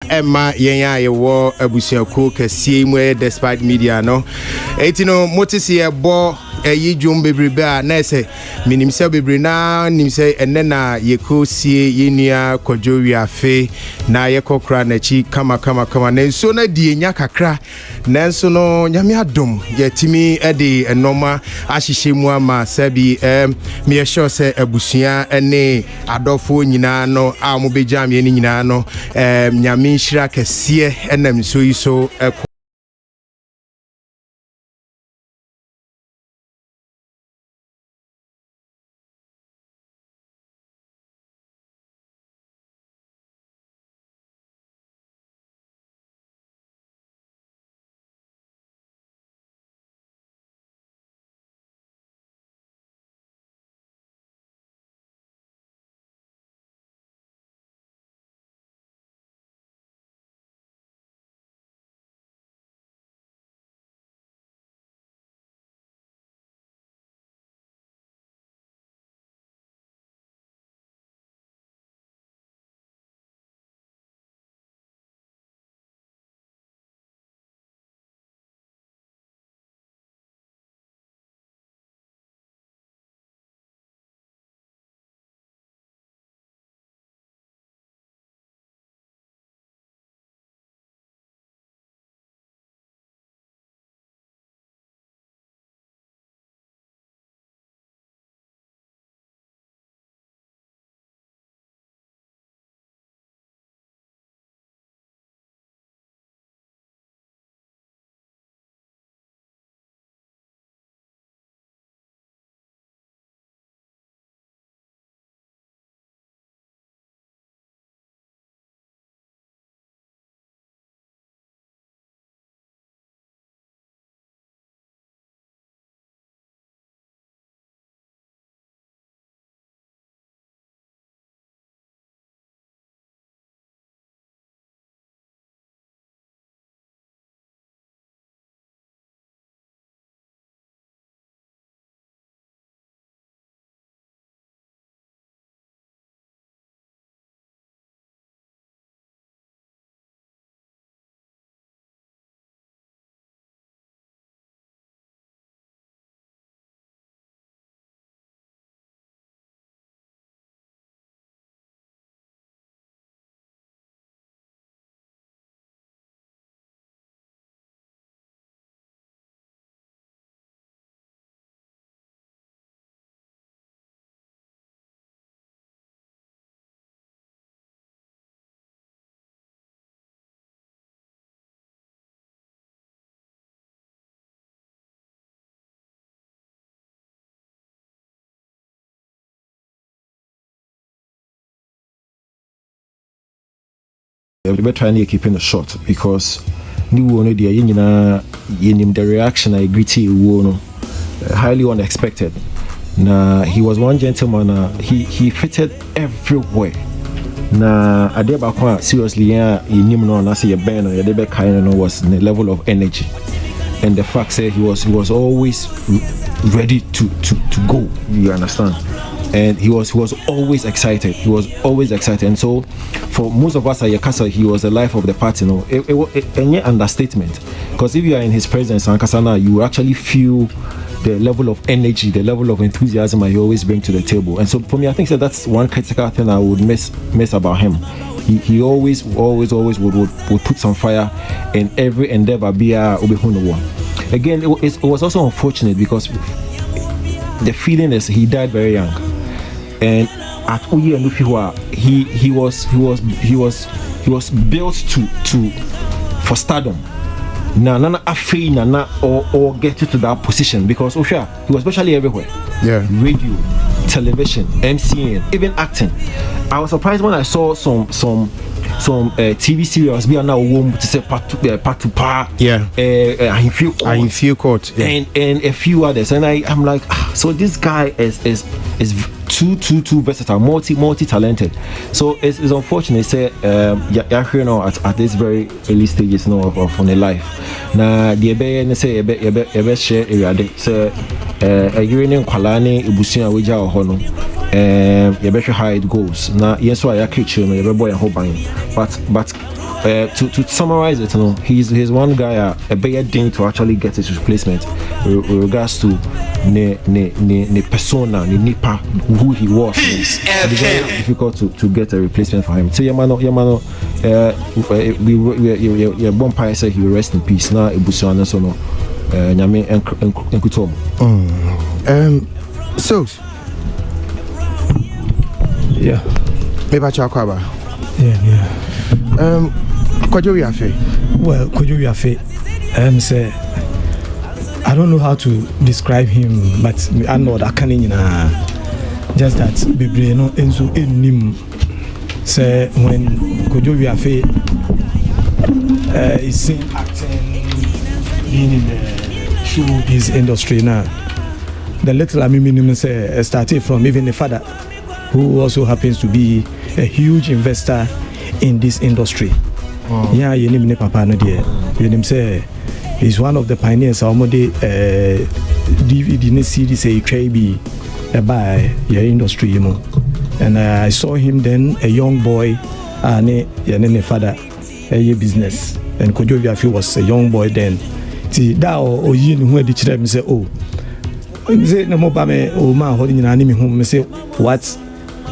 Emma yenya ye wo abusiako kese mu despite media no etino motisi e bo yi dwom bebrebe a na ese minimse bebre na nimse enne na yekosie yenua kwadwowi afe na yekokra na chi kama na nso na die nya kakra na nso no nyame adom yetimi ede enoma ahyehye mu ama sabi me sure se abusua ene adofo nyina no a mo bejam ye nyina no nyame nhyira kese enam so yiso we're trying to keep it short because new one idea the reaction I greet highly unexpected. Now he was one gentleman, he fitted everywhere. Now adeba seriously no say a banner was the level of energy. And the fact that he was always ready to go, you understand? And he was always excited. He was always excited. And so, for most of us at Yakasa, he was the life of the party. Any understatement. Because if you are in his presence, Ankasana, you actually feel the level of energy, the level of enthusiasm that he always bring to the table. And so, for me, I think that's one critical thing I would miss about him. He always would put some fire in every endeavor. Again, it was also unfortunate because the feeling is he died very young. And at Uyi and Lufiwa, he was built to for stardom. Nana afi nana or get to that position because he was especially everywhere. Yeah, radio, television, MCN, even acting. I was surprised when I saw some TV series be now to say part to part. Yeah, I feel caught. Yeah. And a few others, and I'm like, so this guy is too versatile, multi-talented. So it's unfortunate say at this very early stages of on a life. Now the ebe share area say a uranium kwalani ibusia weja ohono how it goes. Now yes why I catch you boy and but to summarize it, he's one guy a bad thing to actually get his replacement with regards to the persona, the nipa, who he was. It's very difficult to get a replacement for him. So Yamano, we Bompire said he will rest in peace. Now Ebusuana Sono, Nyame Enkutom. So yeah, maybe Chakwaba. Yeah. Kojo Yafe. Well, Kojo Yafe, say I don't know how to describe him, but I know that can just that Bibre no enzo enim say when Kojo Yafe is seen acting, being in the showbiz industry now. The little I mean say started from even the father, who also happens to be a huge investor in this industry. Yeah, you name papa no there. You name say he's one of the pioneers. Almost DVD ne CD say try be by your industry, you know. And I saw him then, a young boy, and your father, a business. And Kojo Yafe was a young boy then. See that or you know who did them say say no more me oh man holding an enemy home say what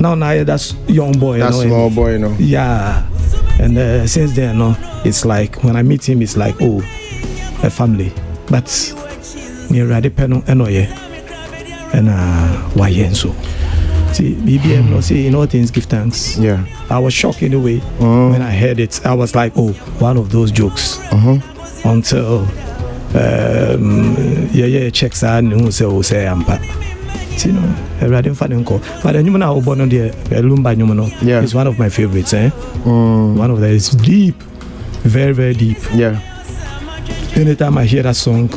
now that's young boy, that's small boy, you know. Yeah. And since then, it's like when I meet him, it's like a family. But near Radipeno and why so? See, BBM, no, see, in all things, give thanks. Yeah. I was shocked in a way when I heard it. I was like, one of those jokes. Until checks and who say I'm back. You know, but it's one of my favorites, one of them is deep, very, very deep. Yeah. Anytime I hear that song,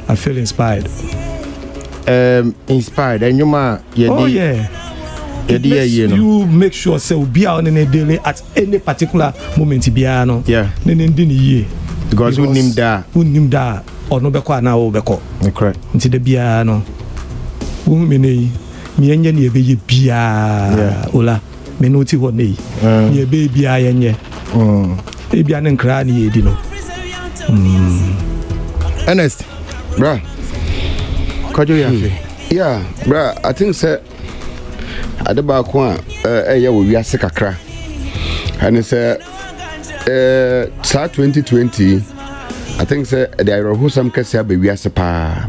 I feel inspired. Inspired, and you you make sure say be out in a daily at any particular moment piano. Yeah. Because who named that or no beko na o beko. Correct. Until the piano. Me enye ni ebe bia ola me no ti ho nei ni ebe bia yenye e bia ne nkra ni edi no Ernest bra Kojo Yafe. Yeah bra, I think say adeba ko eye wo wiase kakra and say 2020 I think say there are who some kase be wiase pa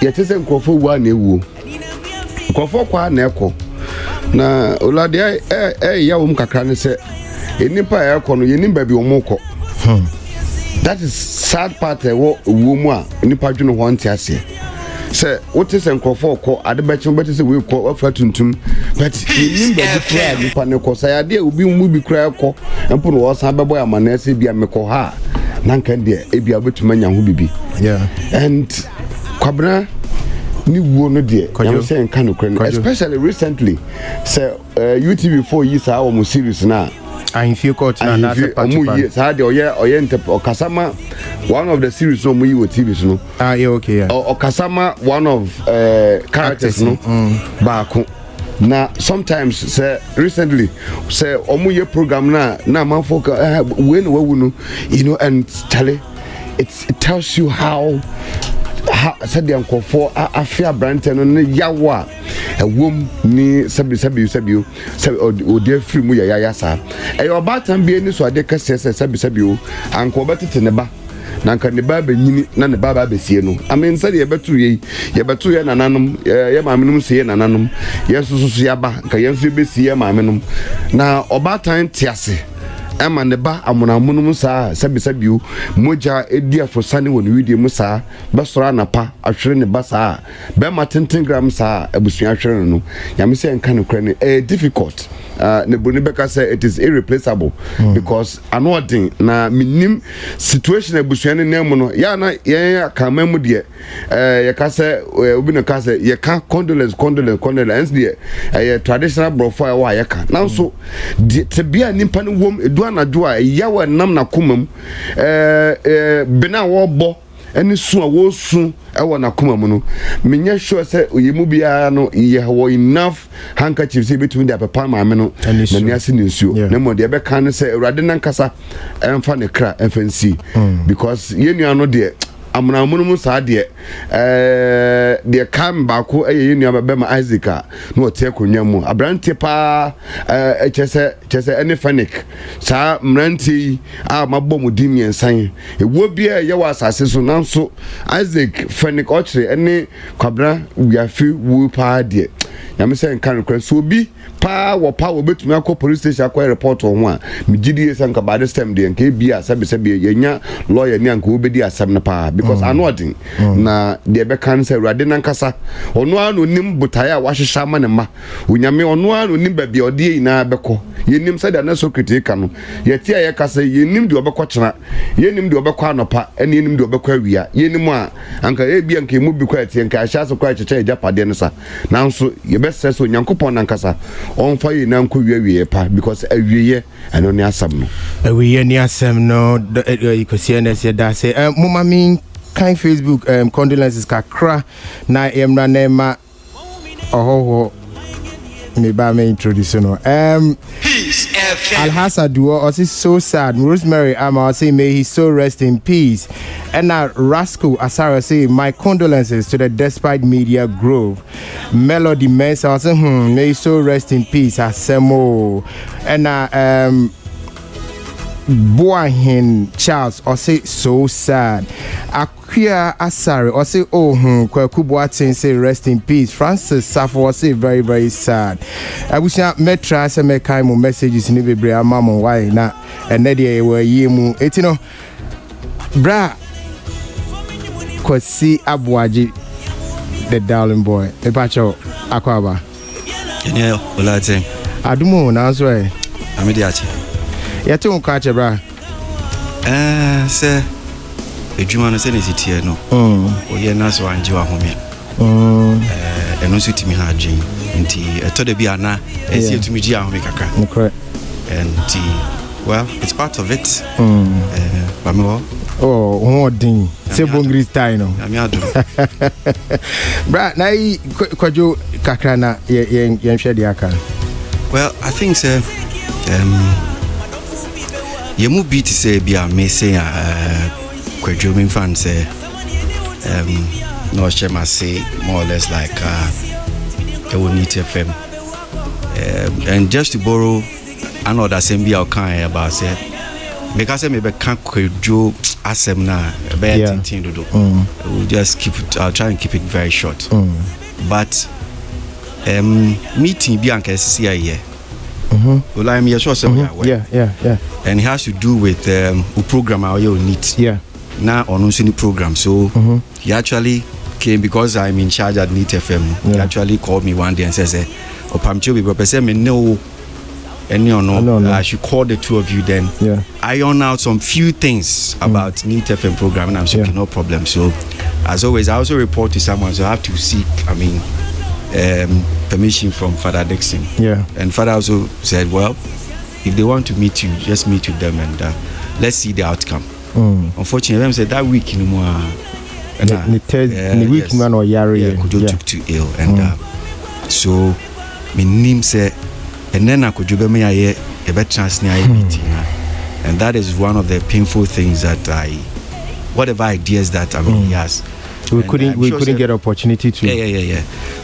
yete se nkofo wa na ewu nkofo kwa na ekọ na olade ya wo kakra ne se enipa ya ekọ no yenim ba bi wo mokọ that is sad part wo mu a enipa dwene ho nte ase se wote se nkofo kọ adebeche bete se we kọ afra tuntum but yenim ba bi kra enipa ne kọ sa ya de obi mu bi kra ekọ empo no wo san bebo ya manase bia mekọ ha na nkan de e bia betuma nya ho bibi. Yeah. And Kwabra ni wo no de am saying kan okran especially recently say UTV 4 years our mo series na I feel court na na se part sa de oye ntep okasama one of the series no mo yi wo TV no yeah, okay, yeah. Okasama one of characters no baako na sometimes say recently say omuye program na man folk when we no you know and Charlie it tells you how said the uncle for afia Branton on yawa a womb ni sabi or dear free mu ya sa e your batam be any so de kase sabi uncle better neba na nka ne baba nyini na ne baba besie no amen said ye betu ye nananom ye maamenum se ye nananom ye susu ya ba nka ye nso besie maamenum na obatan tiase ema ne ba amunamunum saa sabi moja edia fosane woni video mu saa besora napa ahwere ne ba saa be ma 10 grams saa abusuan ahwere no yame se nka ne kra ne difficult ne boni beka say it is irreplaceable because anodin na minim situation abusuan ne nemu no ya na ye ka mamu de ye ka say obi no ka say ye ka condolence de traditional brofo ya wa ye ka na so te bia nimpa ne wom anadwo a yawa nam na komam bena wo bo any soon wo soon e wona kuma mu no menye sure say oyemu bia no ye ho enough handkerchiefs e between the papa maame no na ni ase ni nsuo na mo de be kan say urade nankasa emfa ne kra emfansi because ye nua no de amuna munum saa de kam baako ye nua be ma Isaac no te konwa mu abrante pa chese any fanic saa mranti a mabɔ mu di miensan ewo bia ye wa asase so nanso Isaac fanic ochre any kwabra wiafi wu pa de nyame se nkan kra so bi pa wo betumi akɔ police station akɔ report ho a migidi se nka bad stem de nka bia sabe yenya lawyer ni anka obedi asem na pa because anodin na de be kan se urade nankasa ono anu nim butaye a wahwehwa ma ne ma onyame ono anu nim ba bia ode ina beko yenim se da na secretary ka no yeti aye kasa yenim de obekɔ kyena yenim de obekɔ anopa ene yenim de obekɔ awia yenim a anka bia nka mu bi kɔ atie nka ahya so kɔ akyekye ejapade ne sa nanso ye be se so nyankopɔn nankasa on fa yi na nko wiye pa because awiye eno ne asam no awiye ne asam no ikosie na se da se mama min kind Facebook condolences kakra na emra na ma ohoho me ba me introduce no Alhassa Duo also so sad. Rosemary Ama say may he so rest in peace. And now Rascal Asara say my condolences to the Despite Media Grove. Melody Mesa also may he so rest in peace. Asemo. And now Boahin Charles or say so sad. Akia Asare or say Kwaku Boatin say rest in peace. Francis Safo say very very sad. I wish I metra say me kai mo messages ni bebre amamo why na ene de we yemu etino bra Kwasi Abuaji the darling boy e pacho akwaba enyo olate adumo na so e amediache yete on ka che bra se edwuma no se ne sitie no oye na so anje wa home eno so timi ha adwen nti eto de bia na esi etumi gi ahome kaka correct and well it's part of it bamwo who din se bongri style no ami ado bra na kwajo kakra na yen hwe de aka well I think say yemu beat say bia me say Kwadwo me fan say no shema say more or less like it will need FM and just to borrow another same be kind about say because me be can Kwadwo asem na be tintin dodo we'll just keep it I'll try and keep it very short but meeting be anka see here well I'm here sure yeah and it has to do with program how you need now on any program so he actually came because I'm in charge at NEET FM he actually called me one day and says Opamcho we represent me no any or no I should call the two of you then iron out some few things about NEET FM program and I'm saying no problem so as always I also report to someone so I have to seek permission from Father Dixon and Father also said well if they want to meet you just meet with them and let's see the outcome unfortunately them said that week no more the week man or yari took too ill and so my name said and then I could do me a better chance near meeting and that is one of the painful things that whatever ideas that I mean he has we couldn't get opportunity to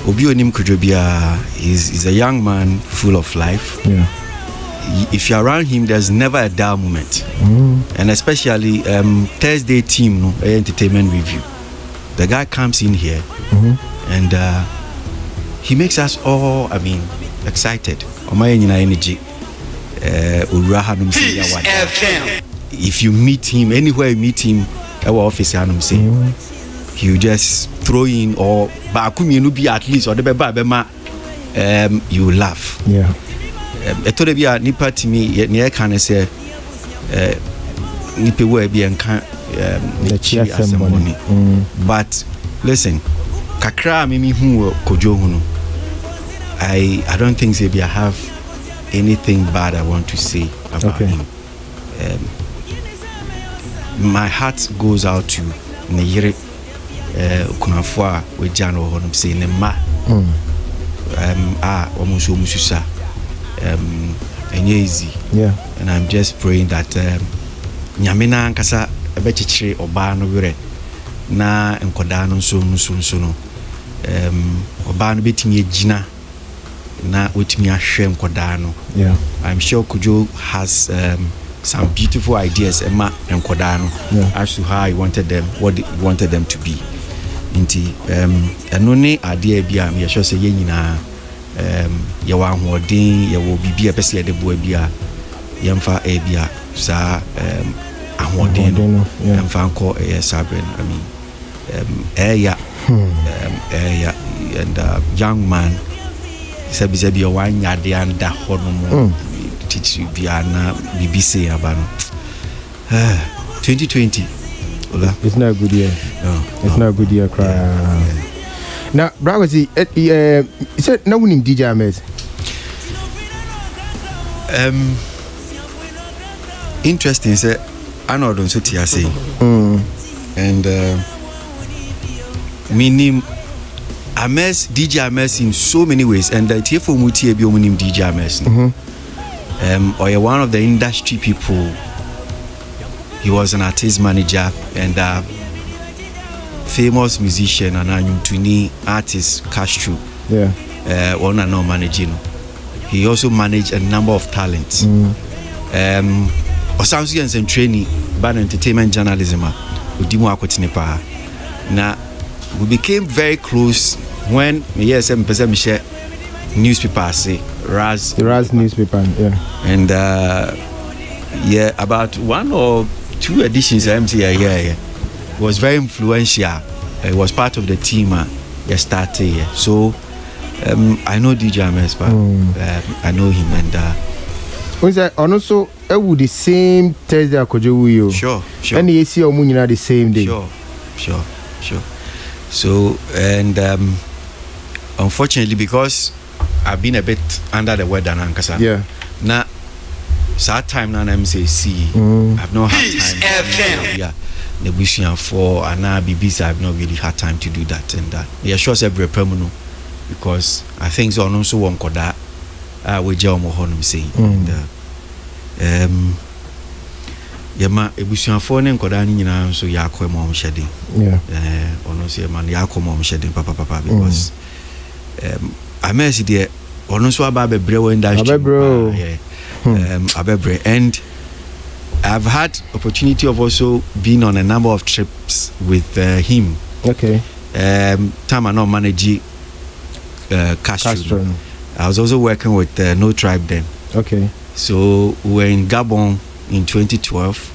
Obi onim Kudrobia is a young man full of life if you're around him there's never a dull moment and especially Thursday team no entertainment review the guy comes in here and he makes us all excited my energy if you meet him anywhere you meet him our office you just throw in or bakumi be at least or the beba you laugh told be nipa to me near can say nipa we be enka but listen kakra me hu Kojo hu I don't think say I have anything bad I want to say about him my heart goes out to ne yere kunafo a wagya no hɔ no sɛ ne mma a wɔn nso mususa ɛnyɛ easy. And I'm just praying that nyame na ankasa ɛbɛkyekyere ɔbaa no werɛ na nkɔdaa no nso no ɔbaa no bɛtumi agyina na wotumi ahwɛ nkɔdaa no. I'm sure Kojo has some beautiful ideas Emma and Kodano as to how he wanted them, what he wanted them to be. Inti enone idea bia me sure say nyina ye wa hoden ye wo bibia pese de bo bia ye mfa e bia sa ahoden no mfa nko e saben I mean eya and young man sabi bia wan yade anda hono teach via na BBC abano 2020 Ola. It's not a good year. No, it's not a good year cry. Now Bragosi he said no winning DJ Ahmed. Interesting say I know don't so tia say and minim Ames DJ Ames in so many ways and that here for mutie bi omunim DJ Ames or one of the industry people. He was an artist manager and famous musician and Tuni artist Castro. One and no managing. He also managed a number of talents. Osamsi and training bad entertainment journalism. Now we became very close when share newspaper say Raz newspaper, and about 1 or 2 editions it was very influential. It was part of the team started so I know DJ Ames, but I know him and also would the same Thursday Kojo sure and you see Omunyina the same day sure so and unfortunately because I've been a bit under the weather now now sad time now I'm say I've not had time negotiation for and now BBC I've not really had time to do that and sure every permanent because I think so also one koda we jaw saying yema ebusuan for ne nkoda ni nyina so yakọ mom shedding ono say man yakọ mom shedding papa because I mess there ono so aba bebre when that abebre and I've had opportunity of also being on a number of trips with him. Time I not manage Castro. I was also working with No Tribe then. So we were in Gabon in 2012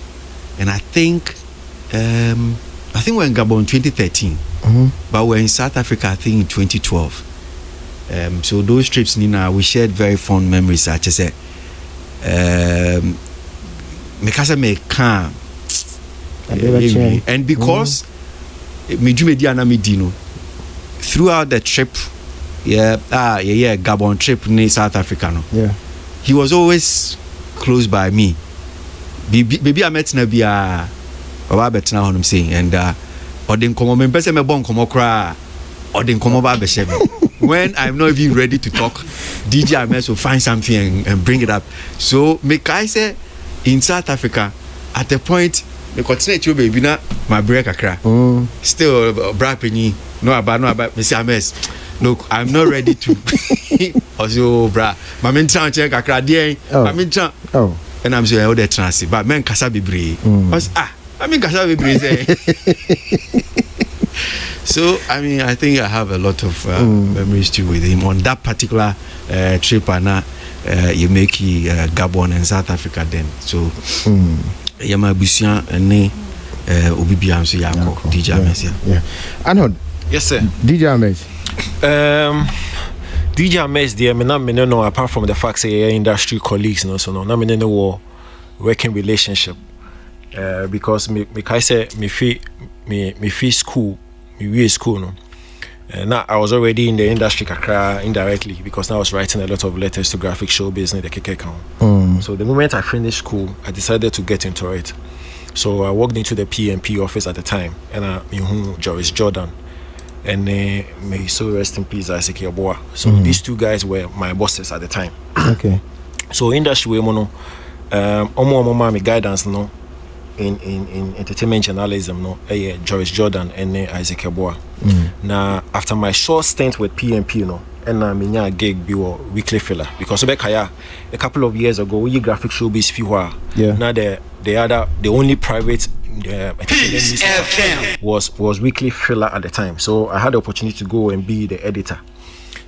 and I think we're in Gabon in 2013 but we're in South Africa I think in 2012 so those trips Nina we shared very fond memories I just said and because throughout the trip Gabon trip in South Africa he was always close by me. Baby I met Nabia Baba Betna on him saying and or then come on person me bon come cry or then come over when I'm not even ready to talk DJ Ames will find something and bring it up. So make I say in South Africa at the point they continue to baby na my break akra still bra penny no about Mr. Ames look I'm not ready to also bra my main town check akra there my main town and I'm saying all the transit but men kasa bebre I mean kasa bebre say so I mean I think I have a lot of memories too with him on that particular trip and you make Gabon and South Africa then so yama busia ene obibia nso yakọ DJ Ames Arnold. Yes sir. DJ Ames DJ Ames there me no apart from the fact say industry colleagues no so no me no working relationship because me kai say me fee school me school no now I was already in the industry kakra indirectly because I was writing a lot of letters to graphic show business the keke account so the moment I finished school I decided to get into it So I walked into the PMP office at the time, and I met Joris Jordan, and may he so rest in peace, Isaac Yaboa. So these two guys were my bosses at the time. Okay. So industry we mono, my guidance no. In entertainment journalism, no, Joris Jordan and Isaac Yaboa. Now, after my short stint with PMP, no, and I gig be weekly filler because a couple of years ago, we graphic showbiz few. Now the only private was weekly filler at the time. So I had the opportunity to go and be the editor.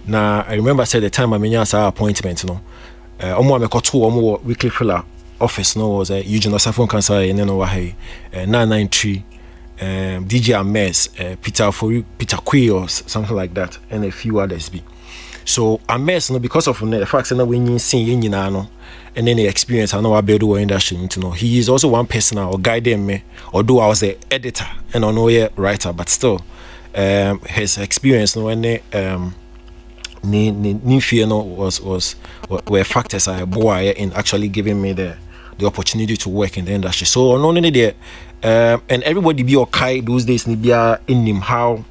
Now I remember I said the time I saw appointment, no, weekly filler. Office no was a Eugene Osafon Cancer and then over 993 DJ Ames, Peter Quay or something like that, and a few others be. So Ames no because of the fact that when you see and then the experience I know I build the industry to know he is also one person or guiding me, although I was the editor and I know a writer, but still his experience no when were factors I boy in actually giving me the opportunity to work in the industry. So not only there, and everybody be okay those days. Nibia in him how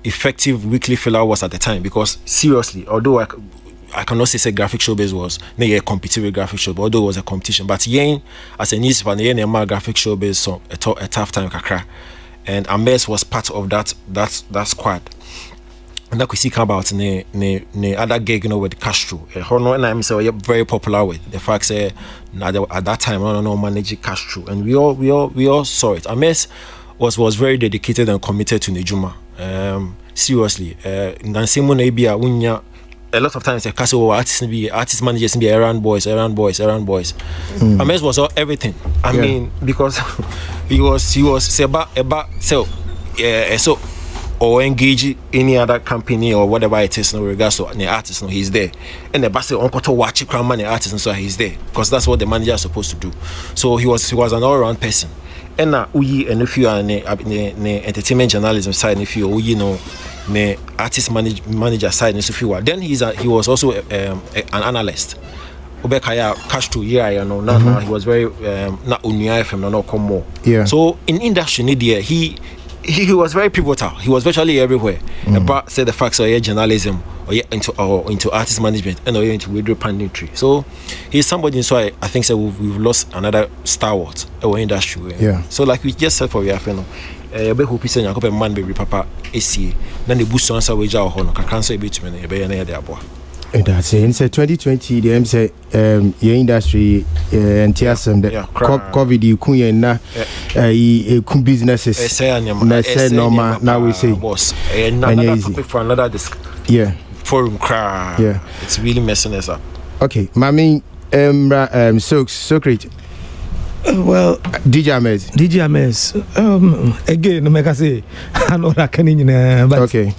effective weekly filler was at the time, because seriously, although I cannot say graphic showbiz was a competitive graphic show, although it was a competition. But yen as a newspaper, yen graphic showbiz so a tough time kakra, and Ames was part of that squad. And that we see about the other gig, with Castro. And I'm very popular with the fact that at that time I don't know manage Castro, and we all saw it. Ames was very dedicated and committed to Nejuma. Seriously, a lot of times the Castro artist managers be around boys. Ames was everything. I mean, because he was so. Or engage any other company or whatever it is in regards to the artist, no, he's there. And the boss on to watch crown money artist, and so he's there because that's what the manager is supposed to do. So he was an all-round person. And now we and if you are in the entertainment journalism side, if you the artist manager side, if you are, then he was also an analyst. Obekaya Castro now he was very not unia FM no come more. So in industry he was very pivotal. He was virtually everywhere. About say the facts or journalism or into artist management and or into radio panditry. So he's somebody. So I think so we've lost another stalwart our industry. So like we just said for your friend, be hope say nyakope man be papa esi na the boost answer we jaw ho no kakran so e betumi na be na de aboa. That's it. In 2020, the say your industry and TSM the COVID you kunya na businesses. Say normal. Now we say boss. Another topic for another forum cry. It's really messing us up. Okay, Mami so great. Well, DJ Ames. Again, no make I say I know that can but okay.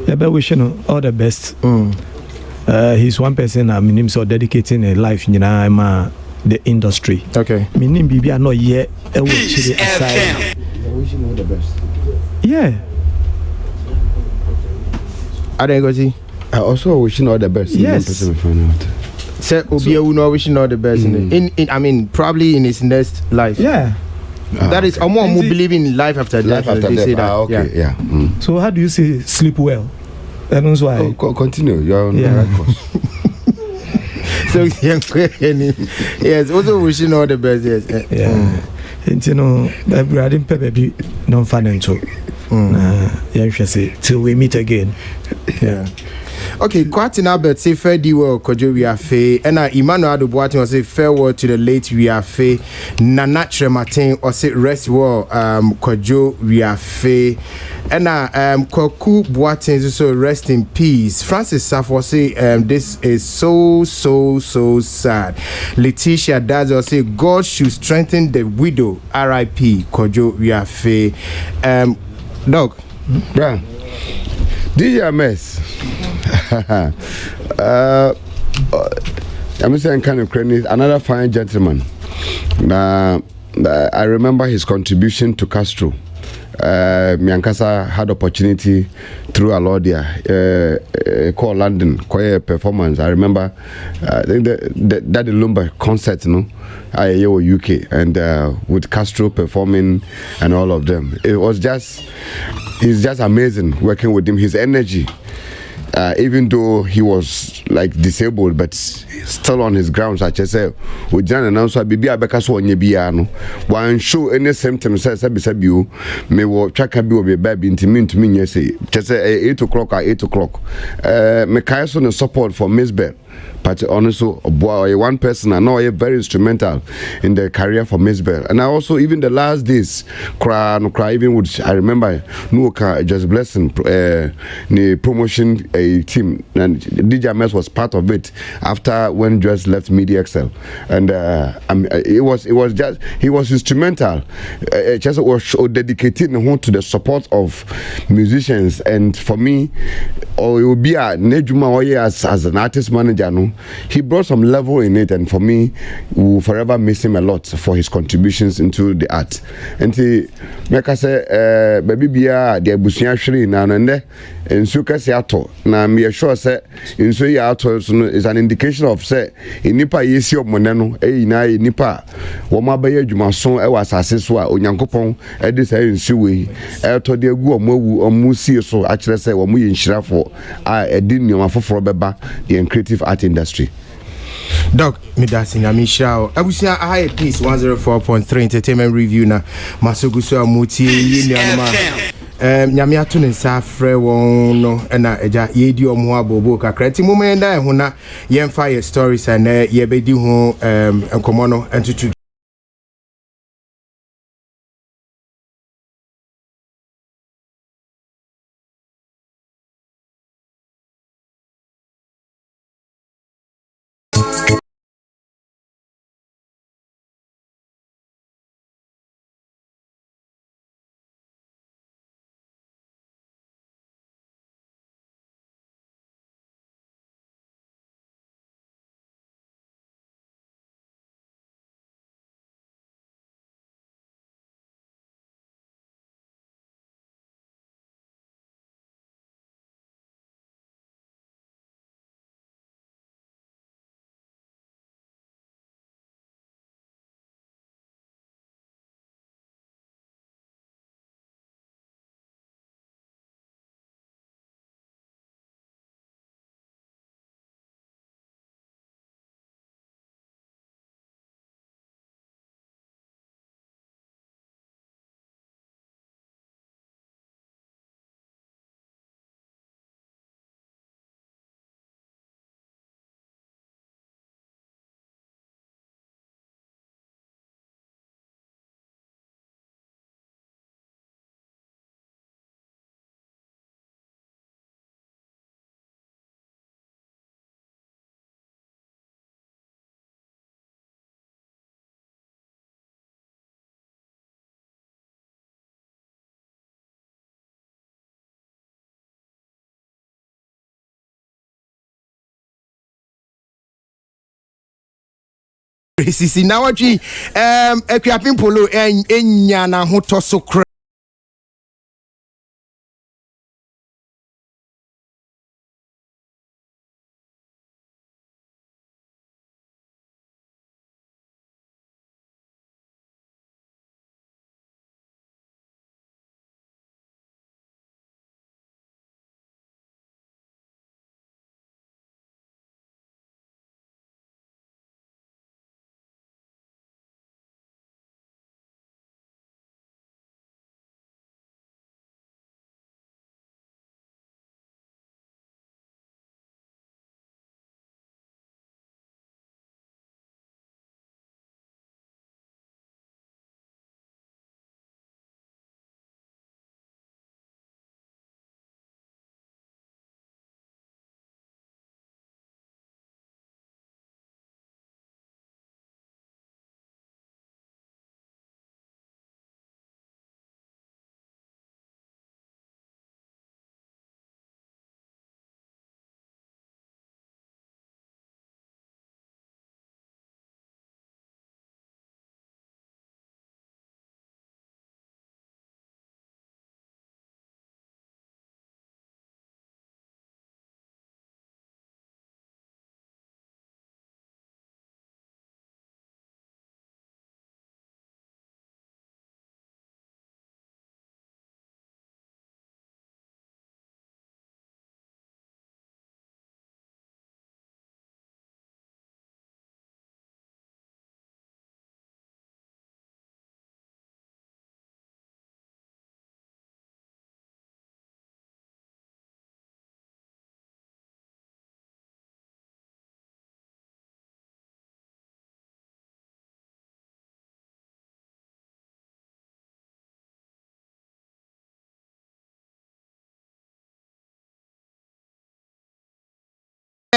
I wish all the best. He's one person I mean him so dedicating a life the industry. Okay. Meaning Bibi are not yet aside. I wish him all the best. Yeah. I also wishing all the best. Yes. Say Obia will not wishing all the best in I mean probably in his next life. Yeah. That is more believe in life after death. They say that. Okay. So how do you say sleep well? And that's why. Continue. You're on the right course. So yes, also wishing all the best. Yes. And I didn't pay baby non financial. Till we meet again. Okay, quite in Albert say fair well Kojo Wiafe and Emmanuel Adoboatin was say farewell to the late Wiafe. Nana Trematin or say rest well Kojo Wiafe and Koku Boatin so rest in peace. Francis Safo say this is so sad. Letitia Dazo say God should strengthen the widow. R.I.P. Kojo Wiafe. Dog. Brown. DJ Ames. I'm saying kind of credit. Another fine gentleman. I remember his contribution to Castro Miankasa had opportunity through Alodia called London choir performance. I remember I think that the Lumba concert, I UK, and with Castro performing and all of them. It's just amazing working with him. His energy. Even though he was like disabled, but still on his grounds, I just say, we didn't announce that Bibi Abeka so on Yebiano. One show any symptoms says, you may walk track a be baby into me, yes, just say 8 o'clock or 8 o'clock. Mekaiso support for Miss Bell. But also, one person I know very instrumental in the career for Miss Bell. And I also, even the last days, cry, even would I remember, just blessing the promotion team, and DJ MS was part of it after when just left Media Excel, and it was just he was instrumental, just was dedicated to the support of musicians, and for me, or it would be a Nejuma as an artist manager, he brought some level in it, and for me, we will forever miss him a lot for his contributions into the art. And he make us say, baby, be the Abusia Shri now and there, and Suka Seattle. Now, me assure say, in so Yato is an indication of say, in Nipa Yesi of Monano, Nipa, Wama Baye Jumason, I was Assesswa, Onyankopon, Edis in Sui, Elto de Gu or Musi, so actually say, Wamu in Shirafo, I didn't know for Beba, the creative art industry. Doc, me that's in Amishao. I wish I high piece 104.3 entertainment review na Masugusu Amuti Yinama. Nyamia to Safre won no na eja yedi omo abobo kakra ti momenda ho na yemfa ye stories and ye bedi ho enkomo no entutu Sisi na watwi akuapin polo enya na hoto so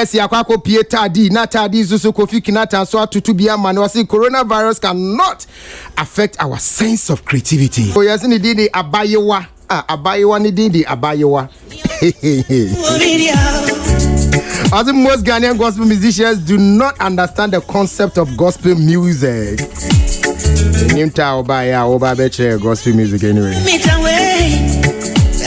Yakwako Pieta D, Nata D, Zuzu Kofi Kinata, so to be a man, coronavirus cannot affect our sense of creativity. Oh, yes, indeed, Abayewa. Abayewa, indeed, Abayewa. As the most Ghanaian gospel musicians do not understand the concept of gospel music. Gospel music anyway.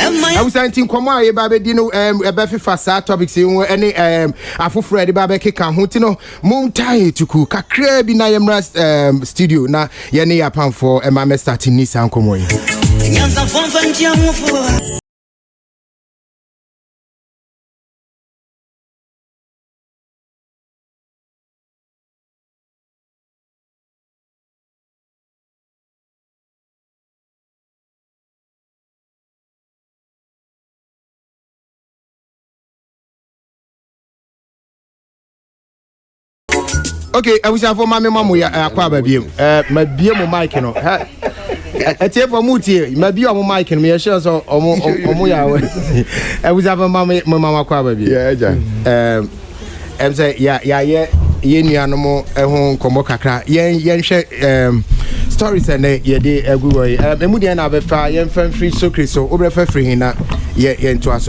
I was saying, Koma, Baby Dino, Befi Fasa topics in any Afu Freddy Babeke Kahutino, Moon Tai to cook a crab in Iamras studio. Now, Yeni upon for a mamma starting Nissan Comoy. Okay, I wish I for my mamma acquire beam. My beer mic, you know. I tell for Muti, my beer on mic and me assures or Moya. I wish I have a mamma acquire beam. Yeah, I'm say, yeah, yen animal a home comocacra, yen stories and ye day everywhere. Mudian have a fire, yen free so over free in that yen to us.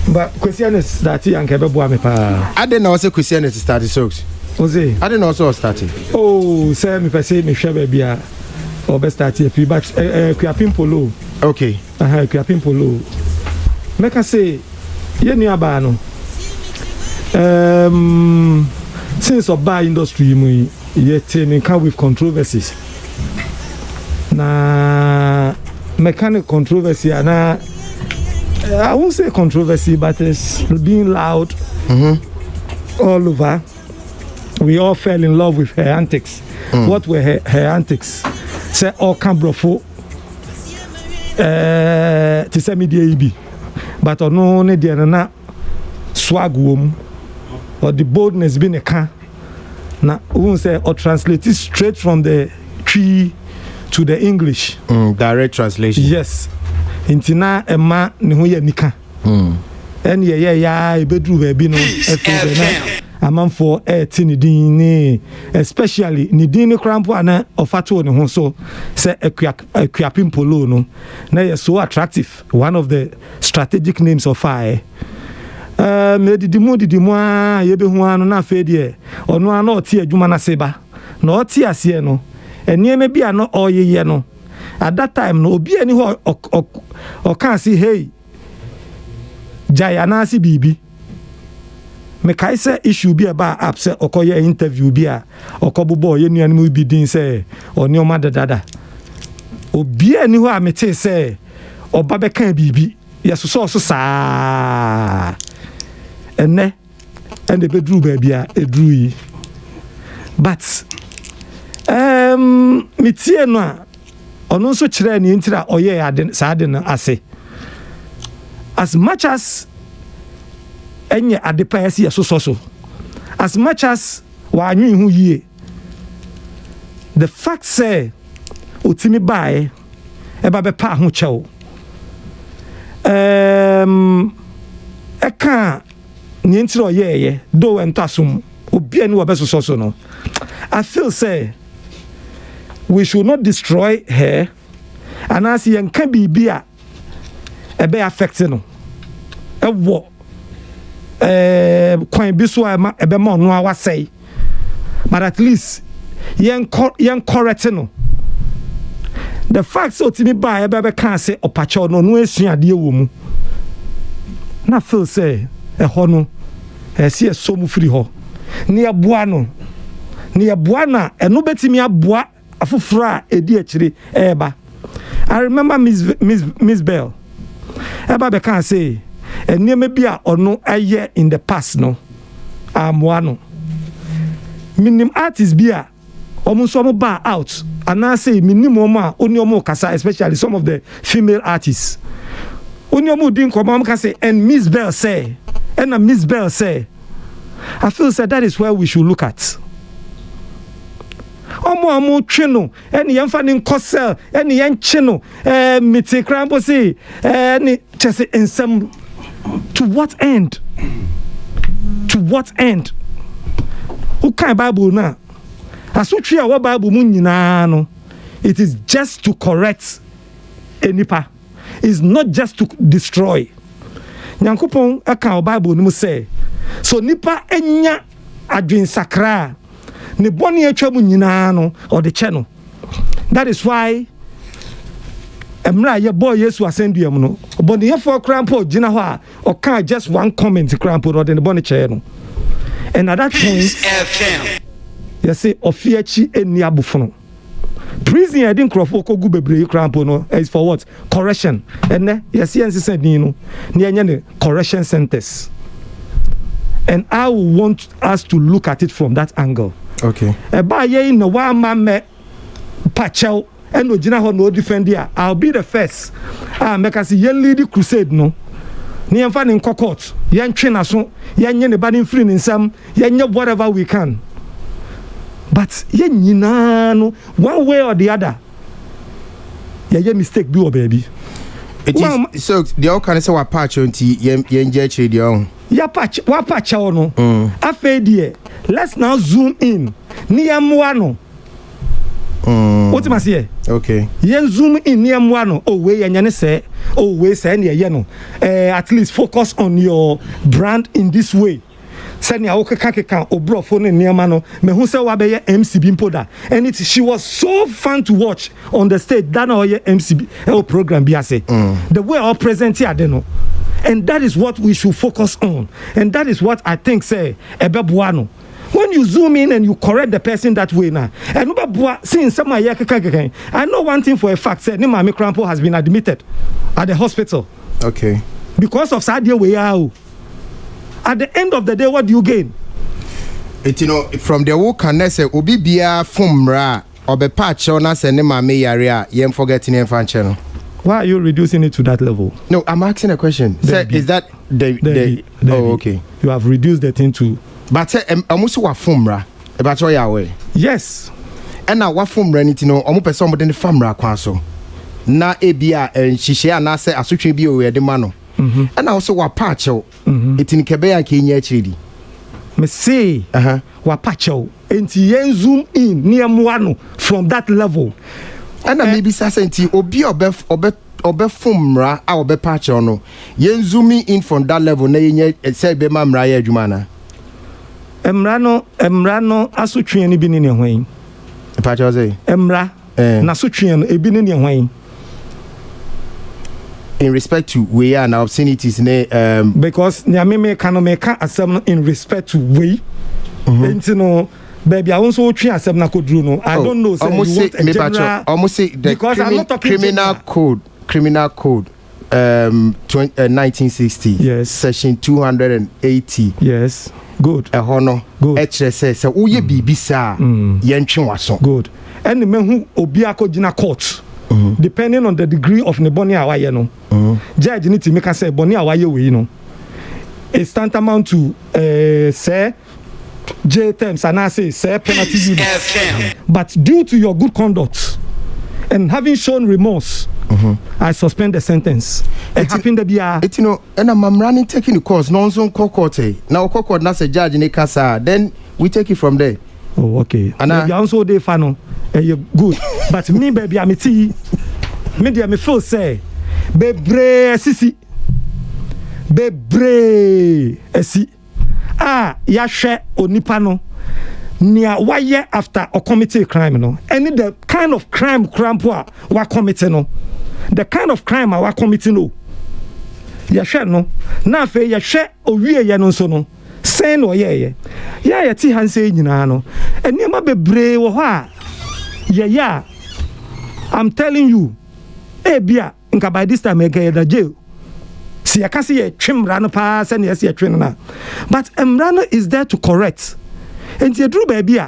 But question is that young Kebabo pa. I didn't know question is started socks. Was it? I didn't know started. Oh, say me say me share baby or best start here but Kuapin Polo. Okay. Kuapin Polo. Make I say ye ni aba no. Since oba industry mu yet me come with controversies. Na mechanic controversy na I won't say controversy, but it's being loud all over. We all fell in love with her antics. What were her antics? Say all Cambrofo to say media EB, but no ne dia na swag wom or the boldness being a can. Na won't say or translate it straight from the tree to the English. Direct translation. Yes. Intina ema ne ho ya nika en ye ya ebedru ba bi no efe na amanfo etini din ni especially ni din ni krampo ana ofato ne ho so se akuapim polo no na ye so attractive, one of the strategic names of fire. Me didimu a ye be ho anu na afa de ono ana oti adwuma na seba na oti ase no enieme bia no oyeye no. At that time, no be any or can't see hey Jayana si bibi. Me kai say issue be about upset or call your interview be a or kobo boy any animal be din say or new mother dada. O be any who I may say or babe can bibi. Yes, so sa and ne and the bedroom baby a drew. But me tie no ono so kire ni ntira oye ade saade no ase as much as enye ade pa ase so as much as wa anwen hu yie the fact say otimi bae e ba be pa ho chew e ka ni ntira oye do entasum obi ani wo be so no I feel say we should not destroy her and as yen can be a be affecting no e wo kwan bi so e be ma no awa say but at least yen correct no the fact so timi ba e be can say opacho no no esuade wo mu na feel say e ho no e see so mu free ho ne aboa no ne aboa na eno betimi aboa afufra edi akire eba. I remember Miss Bell eba be can say enema bia ono aye in the past no amwano minim artist bia omo bar out and I say minimum oni omo kasa, especially some of the female artists oni omo din ko mama can say and Miss Bell say I feel that is where we should look at. Omo tweno eni yemfa ni nkosel eni yenche no mete krampo si ni chese ensem To what end? To what end? Who can Bible now? As we treat our Bible, it is just to correct enipa. It's not just to destroy. Nyankopon aka Bible no say. So nipa enya adwen sakra. Ne boni atwa mu nyina no or the channel. That is why Emra ye boy Yesu ascendium no. Boni ye for crampo gina ho a or can just one comment crampo or the boni chair no. And at that point you say ofiachi eni abufono. Prison I didn't crop oko gu bebre crampo no is for what? Correction. And yes said no near correction centers. And I want us to look at it from that angle. Okay. Ba ye no one man me pachel and no gina ho no defend here. I'll be the first. Make us ye lead the crusade no. Ni emfa ni court. Ye ntwe na so. Ye nye ne ba ni free ni nsam. Ye nye whatever we can. But ye nyina no one way or the other. Ye mistake bi o baby. It is so the all can say what patch onti ye nje chiri the on. Ya patch wa patch no. Afa die. Let's now zoom in. Ni amwa no. What must say? Okay. Yen zoom in ni amwa no. Oh we yanya ne say. Oh we say na ye no. At least focus on your brand in this way. Send ya okeka obro phone niama no me hu say wa be ye MCB mpoda and she was so fun to watch on the stage that no ye MCB program bi ase the way all present here dey no, and that is what we should focus on, and that is what I think say ebeboa no. When you zoom in and you correct the person that way now, and ubeboa since some ye keka I know one thing for a fact, say ni Mami Crampo has been admitted at the hospital. Okay. Because of sadia we are. At the end of the day, what do you gain? It from the work can say obi bia fumra or be patch on us and ma me area yem forgetting in fan channel. Why are you reducing it to that level? No, I'm asking a question. Sir, is that the oh okay. You have reduced the thing to but almost wa fumra about your way. Yes. And now what fumra anything omo person mo den famra kwan so. Na ebia nhihye na say asotwe bi o ye de ma no. And also wa patch it in Kebeya Kenya chidi. Me say wa patch enti yen zoom in near muano from that level. And maybe sasenti obi obe fumra a obe patch no. Yen zooming in from that level na yen say be ma mra ya adwuma na. Emra no asotwe ni bi ni hwan. Patch say emra na asotwe no ebi ni hwan. In respect to we and obscenities because nyame make asem in respect to we no baby I also try asem na kodru no I don't know say almost you want a general almost say the because I'm not talking criminal code 1960 yes section 280 yes good a honor good HSS so uye bibi sa yentwe waso good and me hu obi akogina court depending on the degree of neboni awaye no judge need to make us say boni awaye we no it's tantamount to say J terms and I say penalty unit. But due to your good conduct and having shown remorse I suspend the sentence. It happened to be it and I'm running taking the course non-zone court now court na say judge in casa then we take it from there. Oh okay and I also dey fan you good but me baby I'm tea me dey me feel say bebre sisi bebre esi ya hwe onipa no nia waye after or commit a crime no any the kind of crime wa commit no the kind of crime wa commit no ya hwe no na fe ya hwe owie ye no so no sen no ye ya ti hanse nyina no eniema bebre wo ho a yeah I'm telling you bia nka by this time again the jail see akasi ye twemra no pa se ne ye twen na but emra is there to correct and you drew baby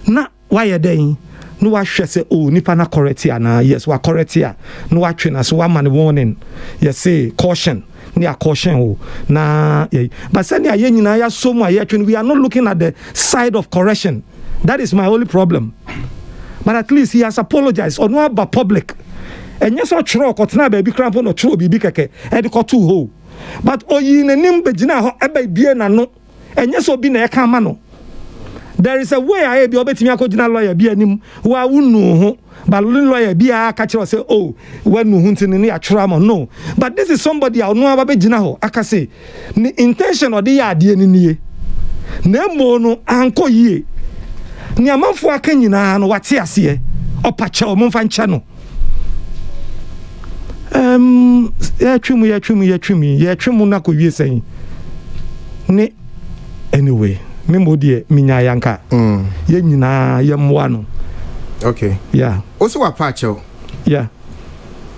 na why you den no wa hwe se oh nipa na correct ya na yes wa correct ya no wa twen so wa man warning you say caution near caution na but say ne aye nyina ya so mu aye twen we are not looking at the side of correction. That is my only problem. But at least he has apologized on about public. And yes, or tro kotna baby cramp no tro bibi keke e de kotu ho but oyi nanim begina ho eba bie na no enye so bi na e kan ma no. There is a way I be obetimi akogina lawyer bi anim wa wunu ho but lawyer bi aka kire say oh when nu huntini ne atwera mo no, but this is somebody I know aba begina ho aka say ni intention of the ade ni nie na mo no anko yie ni amanfo aka nyina no wate ase opa che o momfa nche no ya twemu na ko wie sen ni anyway me modie minya yanka ye nyina ye mwa no. Okay, yeah, also wa pacho, yeah,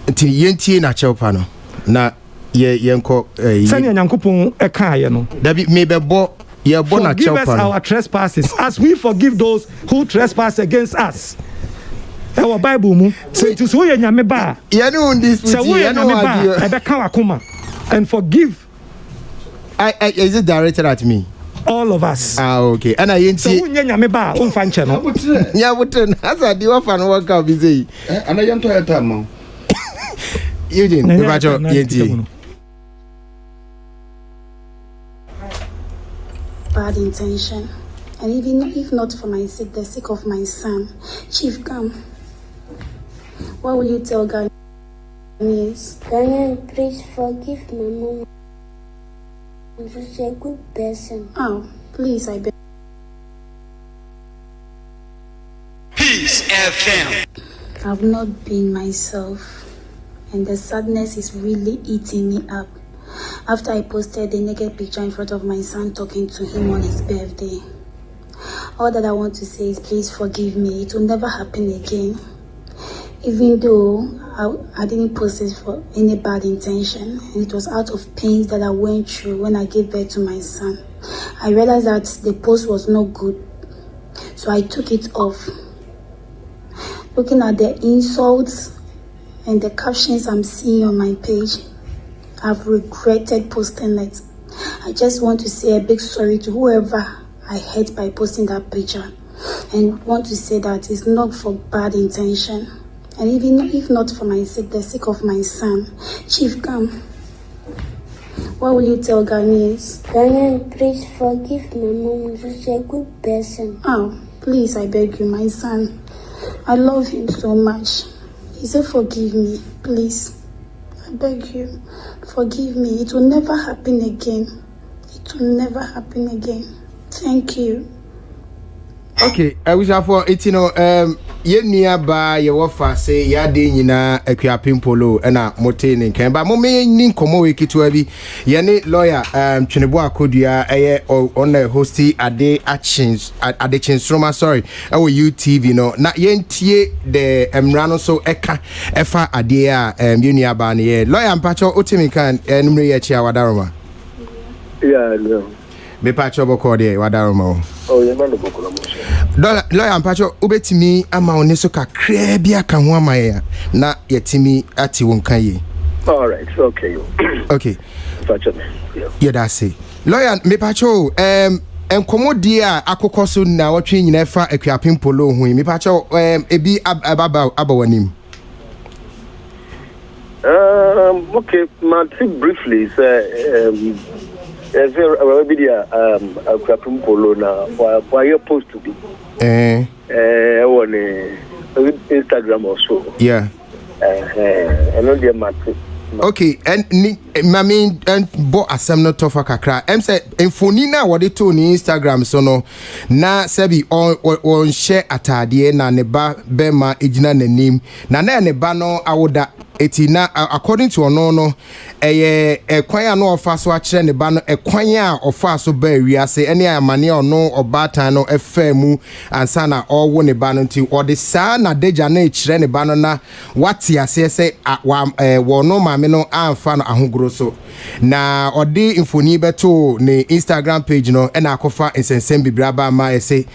nti yentie na chepa no na ye yenko sani nyankopon e kan ye no da bi me bebo ye bo na chepa no. Forgive us our trespasses as we forgive those who trespass against us. Our Bible mu say to so ye nyame ba ye no this ye no wa e be kan akoma and forgive. Is it directed at me? All of us. Okay. And I ain't see. So nyame ba o mfa nche no. Ya butre asa di wa fan work out be say. Ana yanto ya tam. Eugene, the bajo yenti. Bad intention. And even if not for my sake, the sake of my son, Chief Gam, what will you tell Ghanaians? Ghanaian, please forgive my mom. She's a good person. Oh, please, I beg. Peace FM. I've not been myself, and the sadness is really eating me up. After I posted the naked picture in front of my son talking to him on his birthday. All that I want to say is please forgive me. It will never happen again. Even though I didn't post it for any bad intention, and it was out of pains that I went through when I gave birth to my son. I realized that the post was not good, so I took it off. Looking at the insults and the captions I'm seeing on my page, I've regretted posting it. I just want to say a big sorry to whoever I hurt by posting that picture, and want to say that it's not for bad intention. And even if not for my sake, the sake of my son, Chief Gam, what will you tell Ghanaians? Ghanaian, please forgive my mom. She's a good person. Oh, please, I beg you, my son. I love him so much. He said, forgive me, please. I beg you, forgive me. It will never happen again. It will never happen again. Thank you. Okay, I wish for it, ye nearby your wafa say ya de nyina akuapem polo na motene kan ba mo me ni nkomo we kitwa bi ye ne lawyer Twenebo Akodua eye on the hosti ade chinsroma sorry our UTV no na ye ntie the emra no so eka efa ade a ye nearby na ye lawyer mpacho otimi kan numre ye chia wadaroma yeah no me pacho boko de wadaroma oh ye man boko na mo lawyer mpacho ubetimi ama one so kakra bia ka ho ama ya na yetimi ati won kan ye. All right, okay. Okay. Pacho. Yeah, that's it. Lawyer me pacho enkomodi a akokoso na wotwe nyina fa akuapem polo hu me pacho ebi abawanim. Okay, my tip briefly say there's a video akuapem polo na why you supposed to be on Instagram also. Yeah. I know the matter. Okay, and mami and bo asem no tofa kakra. Say enfoni na wode to ni Instagram so no na sebi on share atade na ne ba bema ejina nanim na ne ba no awoda etina according to ono no ekwan no ofa so a kire ne ba no ekwan a ofa so ba wiase ene amane ono obatan no efemu ansa na owo ne ba no nti ode sa na deja na kire ne ba no na wati ase se wo no mame no amfa no ahogoro so na ode infoni beto ne Instagram page no ena akofa insensem bibraba ma ese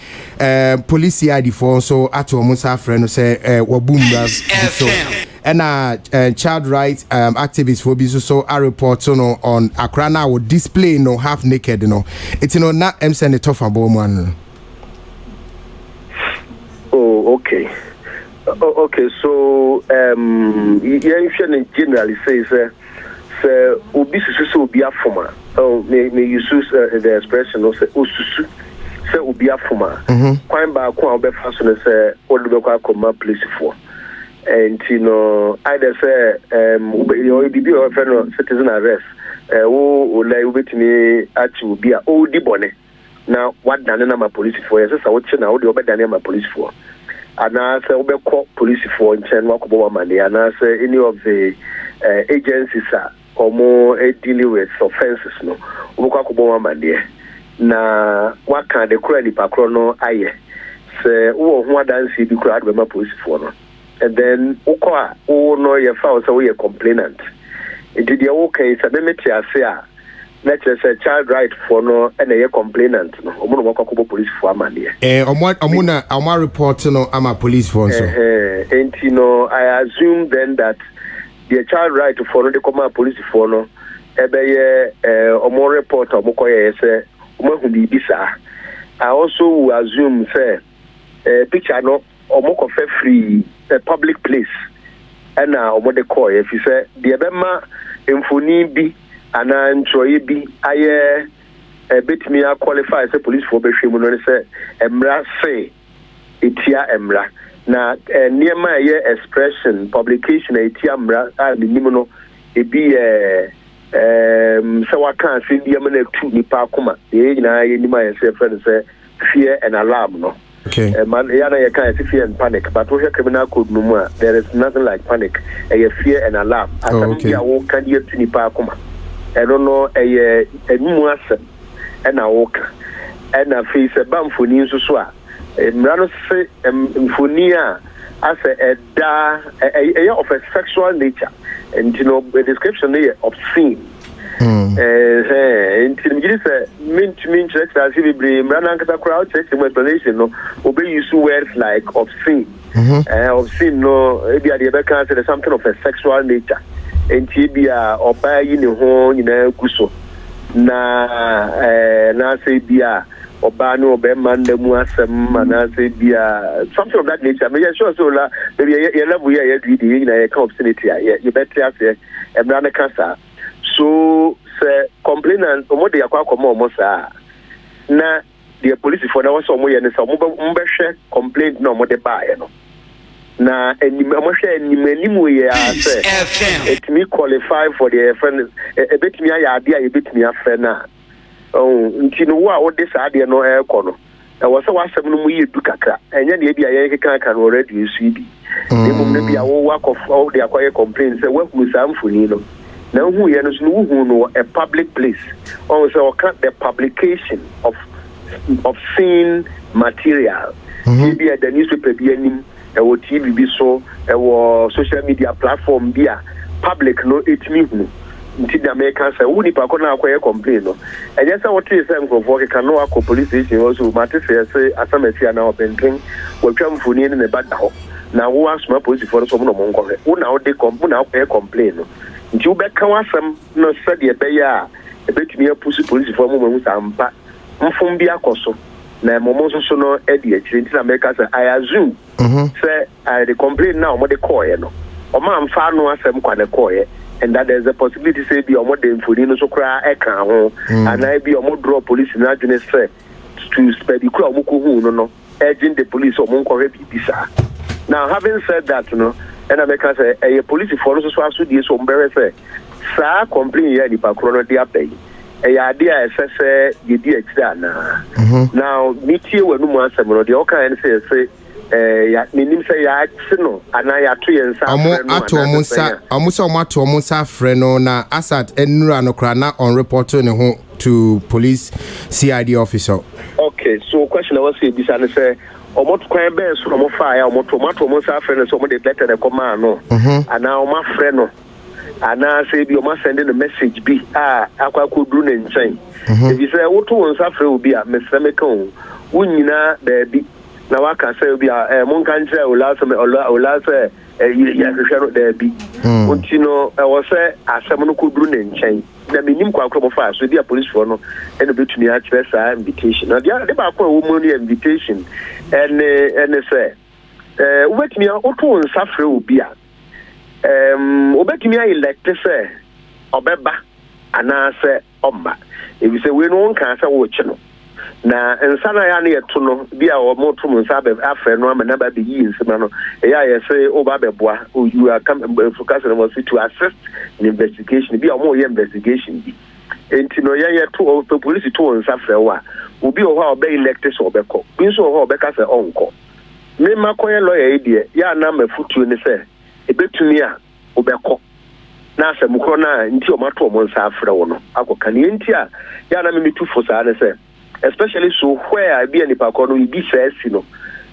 police ID for so ato mo sa frɛ no se wabumba so child rights activists for be so a report no on Accra now will display no half naked no it's not send it off about one. Oh, okay. Okay, so generally says sɛ obi susu sɛ obi afoma may use the expression no sɛ osusu sɛ obi afoma kwan baako a wobɛfa so no sɛ wode bɛkɔ akɔma polisifoɔ nti no either sɛ bibi a wɔfrɛ no citizen arrest wo wobɛtumi akye obi a ɔwodi bɔne na wadane na ma polisifoɔ yɛ sɛ sɛ wokye na wode wɔbɛdane ma polisifoɔ anaasɛ wobɛkɔ polisifoɔ nkyɛn na wakɔbɔ w'amane anaasɛ any of the agencies a ɔmo dealing with offenses no wobɛkɔ akɔbɔ w'amaneɛ na waka de kora nipa korɔ no ayɛ sɛ wowɔ ho adanseɛ bi kora ade bɛma polisifoɔ no and then wokɔ a wo no yɛfa wo sɛ woyɛ complainant nti deɛ woka yi sɛ memete ase a na kyerɛ sɛ child right for no ɛna ɛyɛ complainant no ɔmo no wɔkɔ akɔbɔ polisifoɔ amaneɛ ɔmo report no ama polisifoɔ nso nti no I assume then that the child right for no de kɔma polisifoɔ no ɛbɛyɛ ɔmo report a ɔmo kɔyɛ sɛ ɔmo ahu biribi saa I also will assume say picture no ɔmo kɔfɛ free a public place ɛna ɔmo de kɔɔ yɛ fi sɛ deɛ bɛma mfoni bi ana ntroye bi ayɛ betumi a qualify sɛ polisifoɔ bɛhwɛ mu no ne sɛ emra se etia emra na nneɛma ɛyɛ expression publication etia emra a nim no ebi sɛ waka asɛm bi ama na tu nipa akoma yɛ nyinaa yɛ nim a yɛsɛ fɛ no sɛ fear and alarm no man yana you can't fear and panic but we have criminal code no more there is nothing like panic fear and alarm asam ya wo kan ye tuni pa akoma I don't know enimu asem na woka na fe se ba mfoni nso so a mra no se mfoni a ase eda of a sexual nature and you know the description there obscene nti mgiri sɛ mint kyerɛkyerɛ ase bebree mmara no ankasa koraa wokyerɛkyerɛ mu explanation no obe use words like obscene obscene no ebi adeɛ bɛka sɛ there's something of a sexual nature nti ebi a ɔbaa yi ne ho nyinaa gu so na sɛ ebi a ɔbaa ne ɔbɛma nna mu asɛm anaasɛ ebi a something of that nature meyɛ sure sɛ ola maybe yɛ level yɛ yɛdui de yɛ nyinaa yɛka obscenity a yɛbɛte aseɛ mmara no ka saa so say complainant omo de yakwa akoma omo saa na the police for na was omo ye ne say omo behwe complaint na omo de baaye no na enim omo hwe enim we ya say it me qualify for the friend ebetimi aya ade a ebetimi afre na nti no wo a wo de saa de no ekọ no e wo say wasem no mu ye du kakra enye de bia ye keka kan already esu bi emum ne bia wo wakọ de akwa ye complaint say wa hu saa mfoni no now who no a public place also the publication of obscene material maybe the newspaper be anim or TV be so or social media platform be public no it me hu nti the Americans say who ni pa na akwa complain no and yes what is say nkrofo can no akọ police station also matter say asamati na obentin wotwa mfoni ne bada ho na wo asoma police for so mo no nkɔhwɛ wo na wo de complain no nti wo bɛka wasɛm no sɛdeɛ ɛbɛyɛ a ɛbɛtumi apusi polisifoɔ mu mahu saa mpa mfom bi akɔ so na mmɔmmɔ nso so no adi akyire nti na mɛka sɛ I assume sɛ the complaint na ɔmɔde kɔɔyɛ no ɔma mfa no asɛm kwa ne kɔɔyɛ and that there's a possibility sɛ bi ɔmɔde mfoni no so koraa ɛka ho anaa bi ɔmɔ draw police no adwene sɛ to spɛdi kora ɔmɔ kɔhu no urging the police ɔmɔ nkɔhwɛ biribi saa now having said that no and I make say a police for us so die so mbere say sa complain ya nipa kro no de apay e idea say ye di akira na now metie wanu mu asem no de o kan say ya menim say ya akse no ana ya to yen sa ato mo sa frɛ no na asat enura no kra na on report ne ho to police CID officer. Okay, so question I was say this and say omoto kwan be so mo fa ya omoto mo sa frɛ no so mo de letter de come no ana o ma frɛ no ana say bi o ma send the message bi akwa koduru ne nkyɛn e say wo to won sa frɛ obi a mesrɛ me kan wo nyina da bi na waka say obi a mo kan kyerɛ o la say ya hwehwɛ no da bi unti no e wo say asɛm no koduru ne nkyɛn na menim kwa akro mo fa so dia police for no e no betumi a kyerɛ sa invitation na dia de ba kwa wo mo no invitation and say obetimi oto nsafre obi a obetimi elect say obeba anase omba if say we no kan say wo chi no na nsana ya na yeto no bia o moto mun sa be afre no amana ba be yi nsema no ya ye say o ba beboa you are come focus on to assist in investigation bia o mo ye investigation bi enti no ya ye to o police to nsa frɛ wa obi o ha obe elect so obekɔ bi so o ha obeka say onko me makoye lawyer idie ya na mafutuo ne say ebetumi a obekɔ na asɛm kro na nti o mato mo nsa frɛ wo no akɔka ne nti a ya na me tu fo saa ne say especially so where be any pakɔ no bi say si no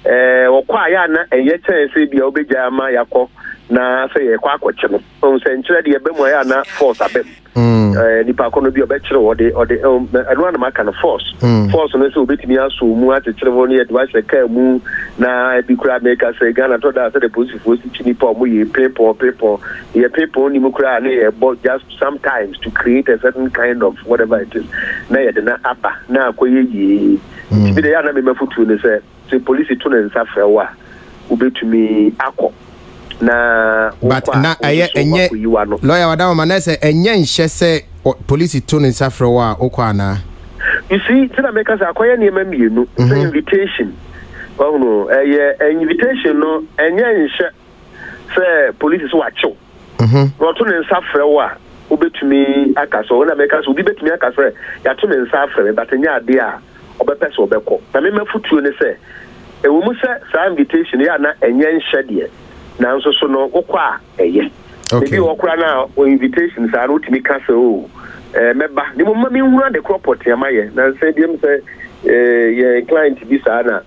okwa ya na enye chen say bia obegya ama yakɔ na say ye kwa akɔkye no on say nkyerɛ de ebe mo ya na force abem ni pakɔ no bi obɛkyerɛ wo de eno na maka no force no say obetimi aso mu akyerɛ wo no ye de wa hye ka mu na bi kura make say Ghana to da say the police force chini pa mo ye people ni mu kura na ye just sometimes to create a certain kind of whatever it is na ye de na apa na akoye yi bi de ya na me mafutu ne say police to ne nsa frɛ wa obetumi akɔ na but na enye lawyer wadama manese enye nhye se police to ne nsa frɛ wa okɔ ana you see tina make us akoye ne mamienu say invitation no invitation no enye nhye say police so achew no to ne nsa frɛ wa obetumi akaso na make us obi betumi akaso ya to ne nsa frɛ but enye ade a obepɛ so obekɔ na me mafutuo ne say ewo mu say sa invitation ya na enye nhye de na nso so no okwa eye maybe okra na o invitation sa no timi ka se o meba ni mo mami hura de crop ya maye na say dem say your client bi sa na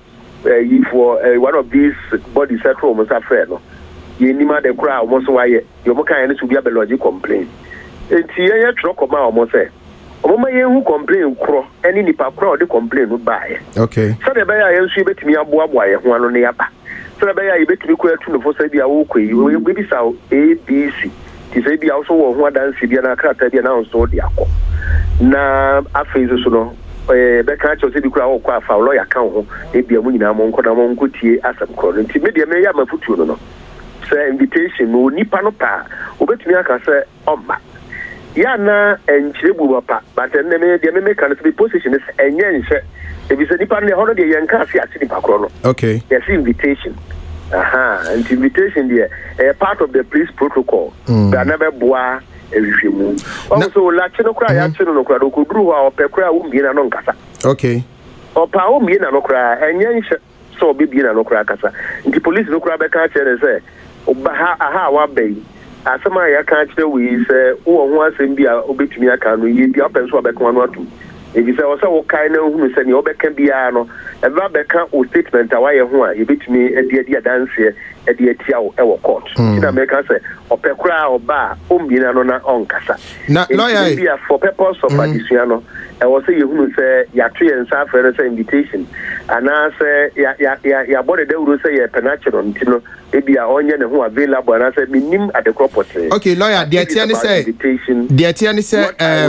for one of these body settle mo sa frɛ no ye ni ma de kra o mo so waye yo mo kan ne so bi abelogy complain enti ye tro koma o mo say o mo ye hu complain kro eni nipa kro o de complain no bae okay so de ba ya ye nso betimi aboa ye ho ano ne yaba so be ya ibetumi ko atu no for say bia wo koi we bi sa ABC ti say bia so wo ho adanse bia na krata bia na so de akọ na afezo so no be ka cho say bi kura wo kwa fa lawyer kan ho e bia mu nyina mo nko na mo nko tie asem kro nti media me ya mafutuo no say invitation no nipa no pa obetumi aka say omba ya na enchirebu papa but enne me dia me kan say position is enye nhye ebi se nipa ne hono de yenka afi ati nipa kro no okay yes invitation and invitation there part of the police protocol that never boa ehwehwemu also la chino kra ya chino no kra do ko duru ho opekra wo mbi na no nkasa okay opa wo mbi na no kra enye nhye so obi bi na no kra kasa nti police no kra be ka chere say oba ha wa bai asema ya ka chere we say wo ho asem bi a obetumi aka no ye bi openso obeka no atu if you say also kai na hu say ni obeka bia no eba beka o statement awaye ho a yebetumi edi dance edi atia e wo court na make say opekura oba ombina no na onkasa na lawyer bia for purpose of addition no e wo say yehunu say ya to yen sa afere say invitation ana say ya body de uro say ya penachero ntino e bia onye ne ho available ana say minim at the property okay lawyer the tia ni say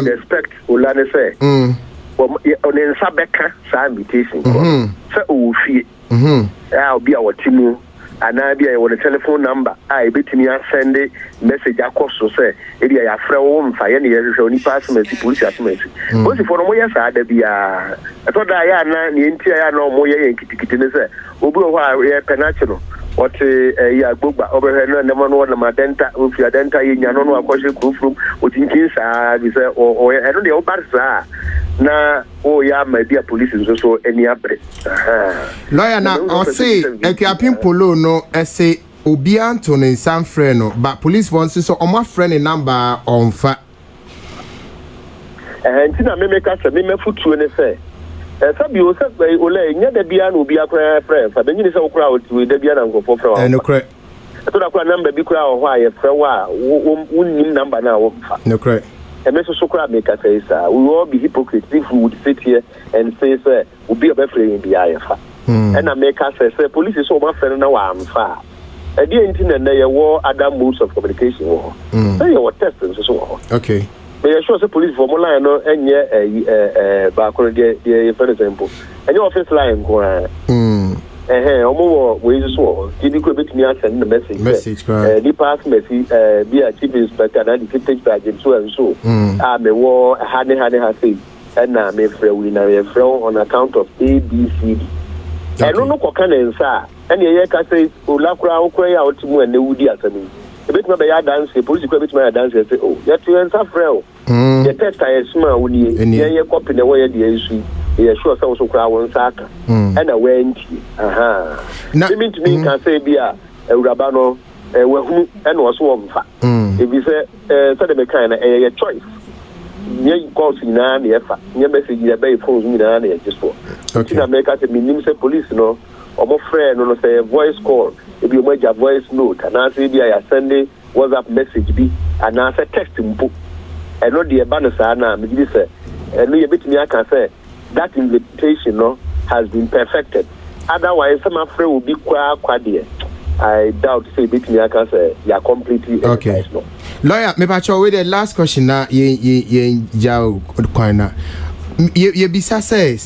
respect ulane say on nsa beka sa invitation say o fie obi a wotimu ana bia your telephone number I betimi send message across so say e bia ya frɛ wo mfa ye ne ye hwehwɛ oni passment police assessment bosi for no mo ye sa da bia to da ya na ne ntia ya no mo ye kitikiti ne say obi ho a ye penachi no what ya gbogba obere no nema no na madenta ofi adenta ye nya no no akɔhye kurufuru otinkin saa bi say o eno de o barsa na o ya ma bia police so eni abre lawyer na o say ekiapin polo no say obi anto ne sanfre no but police won so o ma frɛ ne number on fa ntina me make asa me mafutuo ne say sabi o say ole nya da bia na obi akra frɛ fa benyi se okra o ti da bia na nkofo frɛ wa no kra to da kra number bi kra o ho aye frɛ wa wonnim number na wo fa no kra and Mr. Sokra make us say, sir, we will all be hypocrites if we would sit here and say, sir, we'll be a better in the IFA. And I make us say, police is so much friend now. I'm far. I didn't think that there were other modes of communication. So you were testing so. Okay. But you sure the police for more line and yeah, back on the for example, and your office line go omo we so did you bit me send the message the pass message be a chief inspector na the fitness sergeant so and so me wo hane ha say na me frɛ we na me frɛ on account of ABCD no koka na nsa and ye ka say olakura okura ya otimu ene wudi asami bit me be ya dance police ko bit me ya dance say oh ya to nsa frɛ o ye test I smart woni ye copy na wo ye de isu ye sure say so kura won saka and a went na me to me can say bia ewuraba no wahu and was wo mfa if you say say the kind na ye choice nye calls na na efa nye message ya be phones ni na na just for okay na make say minim say police no omo friend no say voice call e bi omo ja voice note and say bia ya send WhatsApp message bi and say text mpo e no de ba no sa na me bi say no ye betimi aka say that invitation no has been perfected otherwise some afraid will be kwa there I doubt say betimi aka say you are completely okay no. Lawyer, me pacho with the last question na ye jao kwana. Ye bisa say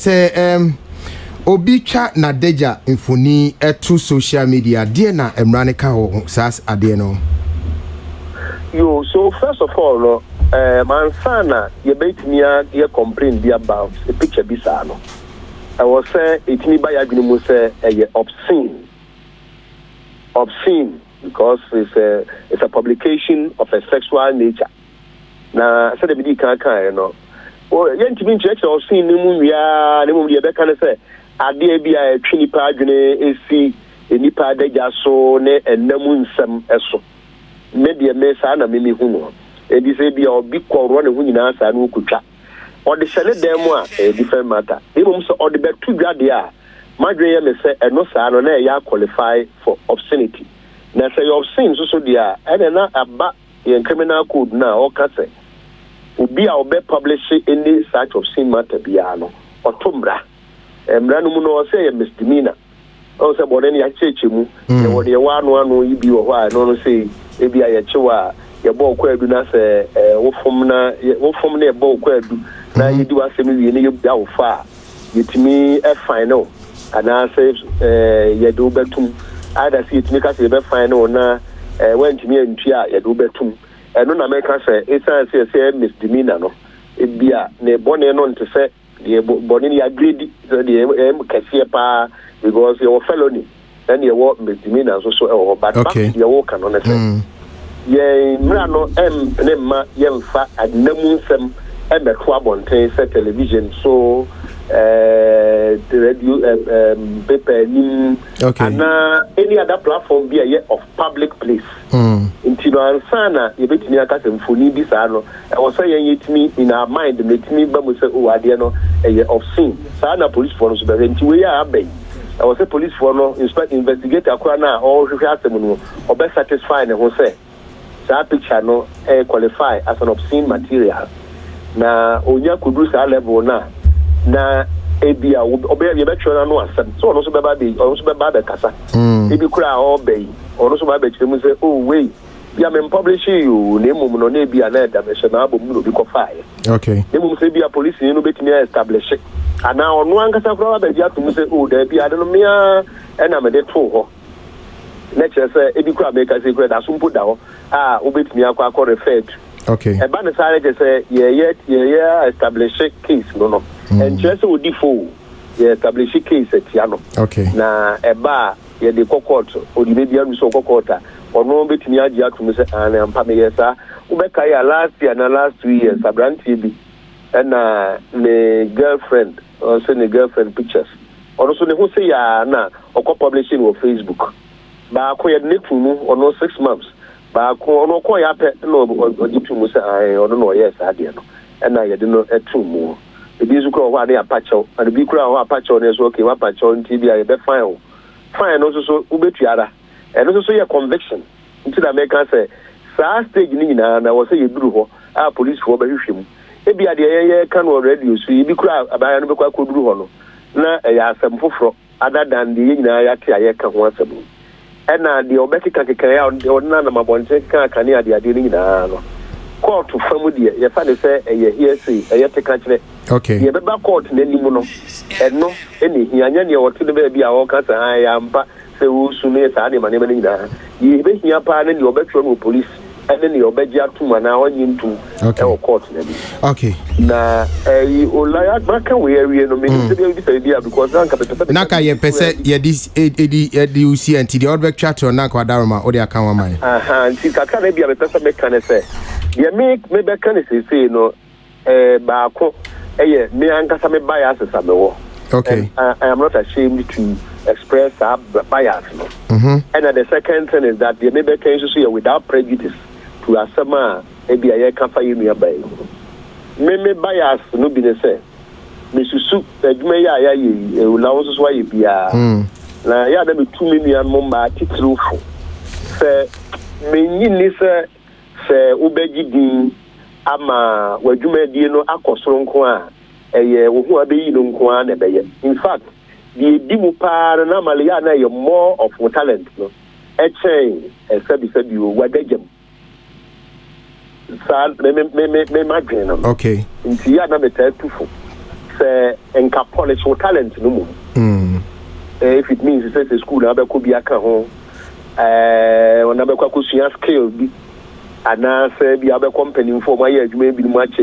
obi twa na deja infoni to social media de na emrane ka ho sas ade no. Yo, so first of all no man sana ye betimi ye complain be about a picture bisa no. I was say itini ba ya gnimu say obscene because it's a publication of a sexual nature. Na said the bidi kan no. O yentimi church or sin nimu ya nimu de be kan say ade bia atwi nipa adwene esi nipa daja so ne enamu nsem eso. Me de me sa na me hu no. E di say bia obi kworo ne hu nyina sa na okutwa. O de hyele dem a different matter. Nimu so o de betu dwade a madwe ye me say eno sa no na ya qualify for obscenity. Na say you have seen so dia and na aba in criminal code na o ka say obi a obe publish any such of sin matter bia no otombra emra no mu no say misdemeanor o say body na cheche mu e wo de anu ibi wo ha no say e bia ye chewa ye bo kwadu na say wo fom na e bo kwadu na ye di wasem wie ne ye bia wo fa yetimi e final ana say ye do betum either see it make us be fine or na went me ntua ye do betum eno na make us say misdemeanor no e bia na bone no nte say the bone ni agree so the kase pa because your felony then you misdemeanor so but back your work no na say ye mra no ne ma ye mfa adnamu nsem e beto abonten say television so the radio paper and any other platform be a of public place into ansana you betimi aka say mfoni bi sa no e wo say yetimi in our mind metimi ba mo say o ade no e of sin sa na police for no so be nti we ya abai e wo say police for no investigate akora na o hwehwe asem no o be satisfy ne ho say sa picture no qualify as an obscene material na onya kudu sa level na ebia obe ye betwe na no asem so ono so be ba be ono so be ba be kasa ebi kura obey ono so ba be kire mu say oh wait bia me publish you na emum no na ebia na damage na abom no bi ko fire okay emum say bia police ni no betimi establish ana ono ankasa kura ba bia to mu say oh da bia de no mea na me de to ho na chere say ebi kura me ka say kura da so mpo da ho obetimi akwa referred okay e ba na sare je say ye establish case no and just would default ye establish case etiano okay na eba ye de court o di media so court ono betimi agi atum se an ampa me yesa ubeka ya last year na last 2 years abranti bi na ne girlfriend or say ne girlfriend pictures ono so ne ho say ya na okọ publishing on Facebook ba ko ye ne tunu ono 6 months ba ko ono ko ya pe no ojitu mu se ono no yes ade no na ye de no etumu ebi zuko ho ade apacho and bi kura ho apacho ne so okay wa apacho nti bi aye be fine no so ubetuara e no so ye conviction nti da make say sa stage ni na na wo say ye duru ho police for be hwehwem e bi ade ye kan already so bi kura abaya no be kwa koduru ho no na ya asem foforo other than the nyina ya te aye ka ho asem e na de obekika kekere ya na na mabonte kan ade ni nyina no court famu de ye fa ne say eye hearsay eye te ka kire Okay. Ye beba court na nimu no. Eno eni hianya ne wote de ba bia wo ka sa ya mpa se wo su ne sa de mane mane nyina. Ye be hia pa na ne obetro no police. And then your bed atuma na onye ntu e court na bi. Okay. Na olaya maka we area no me say be say bia because na ka naka ye pese ye this edi usi anti the old back chat on na kwa daroma o de aka wa man. Anti kaka na bia be pese me kan say ye me be kan say no ba ko me ankasa me bias sa me wo. Okay. I am not ashamed to express our bias. No? And the second thing is that the neighbor can see without prejudice to a summer, maybe I can find you nearby. Me bias no be the same. Mrs. Soup, Edmaya, you allows why you be a. Now, yeah, there be 2 million Mumba titru. Say, me nisa, say, Ubegi ama, where you may be no akosron. Who are being in fact, the Dimupa and Amaliana, you're more of talent. No, a chain, a said you were dead. Me imagine. Okay. In Tiana, the two say, and polish for talent. No, if it means it's a school, I could be a home. When I could skill, and I say, be other company for my age, maybe much.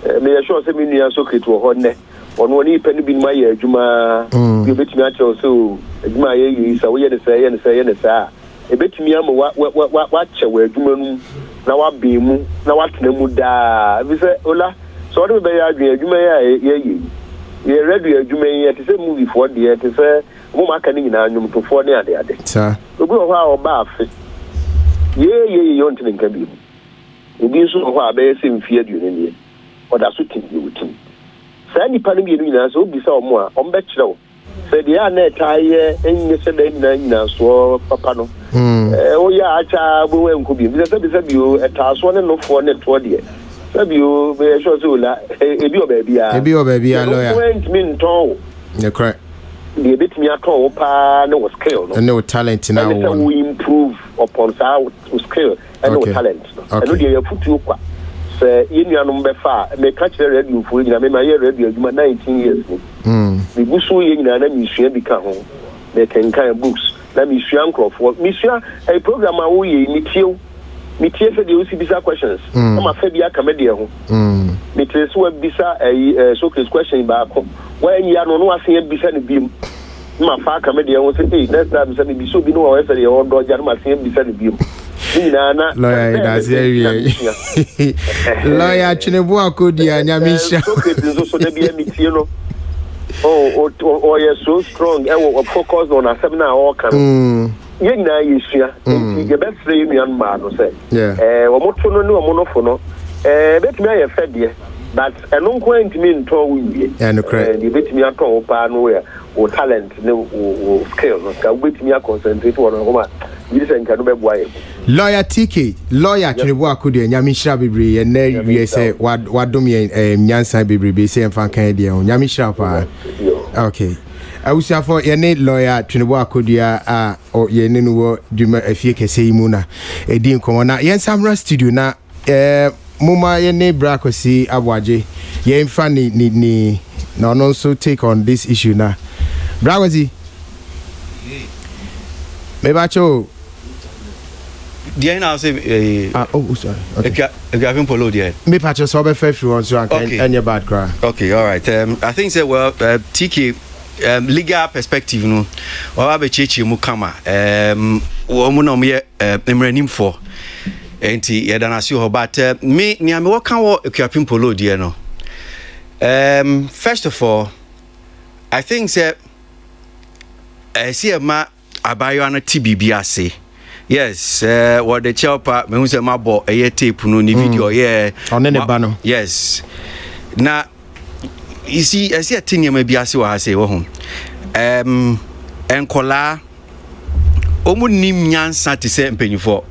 Me sure say me nua so keto ho ne ono ni pe ni bi ma ye adwuma bi betimi a chew so adwuma ye yi sa wo ye ne say e betimi am wa chew adwuma nu na wa be mu na wa tena mu da bi say ola so do be ya adwuma ye ready adwuma ye te say movie for there te say mo maka ni nyina anwum to for ne ade sa obi ho a oba afi ye yo ntene nka bi obi so ho a be sem fie aduane ne or that's what you would think. Sandy Panami, so be so more on Betchlow. Said the Anna Tire, and yesterday, so Papano. Oh, yeah, I could be. There's you at us one and no for net toward you. You may show Zula, a bio baby, a lawyer. Mean tall. You're correct. The bit me at all, no was skill, and no talent in our one. We improve upon our skill and no talent. I know you put you. Yenu befa me catch the radio for you na me my radio 19 years me busu ye nyina na me sua bi ka ho me kan books na me sua nkrofo me sua a program a wo ye me tie fe de osi bisa questions na ma fa bi aka me de ho me tie so bisa Socrates question ba ko wa ya no asen bisa ne bi ma fa aka me de ho say next time say me biso bi no wa say de ho do ja ma asen bisa ne bi lawyer that's lawyer Chinebu Akodia Nyamisha oh you're so strong and focus on a seminar or can you best say young man say bet me I fed ye but I don't going to mean to win and the bet me at all nowhere or talent no skill no wait me concentrate on lawyer TK lawyer Chinebu Akodia Nyamisha Bibri and we say what do me Nyansa Bibri be say fan kan dia Nyamisha pa okay I wish for any lawyer Chinebu Akodia or ye no duma afie kese yi mu na edi nkomo na yen samra studio na muma ye ne brakosi abwaje ye mfa ni na no so take on this issue na brakosi me bacho the now say sorry okay if you have polo there me patch so be fair one so and your bad cry okay all right I think say well TK legal perspective no or be chechi mu kama wo mu na me emranim for enti ye dan ase ho but me ni am wo kan wo equipping polo there no first of all I think say see ma abayo na TBB ase yes what the chelpa me hu say ma bo tape no ni video on ne ba no yes na you see I see a thing ma bi ase wa say wo ho enkola omu nim nyansa te se mpanifo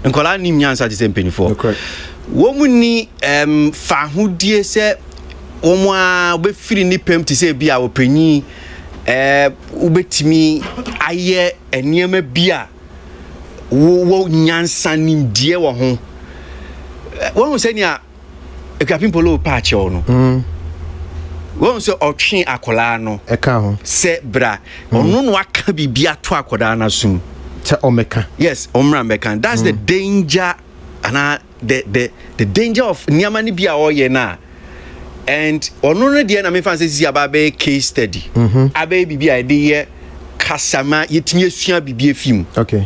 enkola nim nyansa te se mpanifo okay wo mu ni fa hodie se wo mu a be firi ni pem te se bia wo panyi ubetimi aye eniema bia wo nyansa nim die wo ho wo say ni a ekwapin polo patch o no won so otwe akola no eka ho se bra ono no aka bibia to akoda na sum te omeka yes omra meka that's the danger and the danger of niamani bia oye na and ono no de na me fan say ababe case study ababe bibia de ye kasama yetimi asua bibia fim okay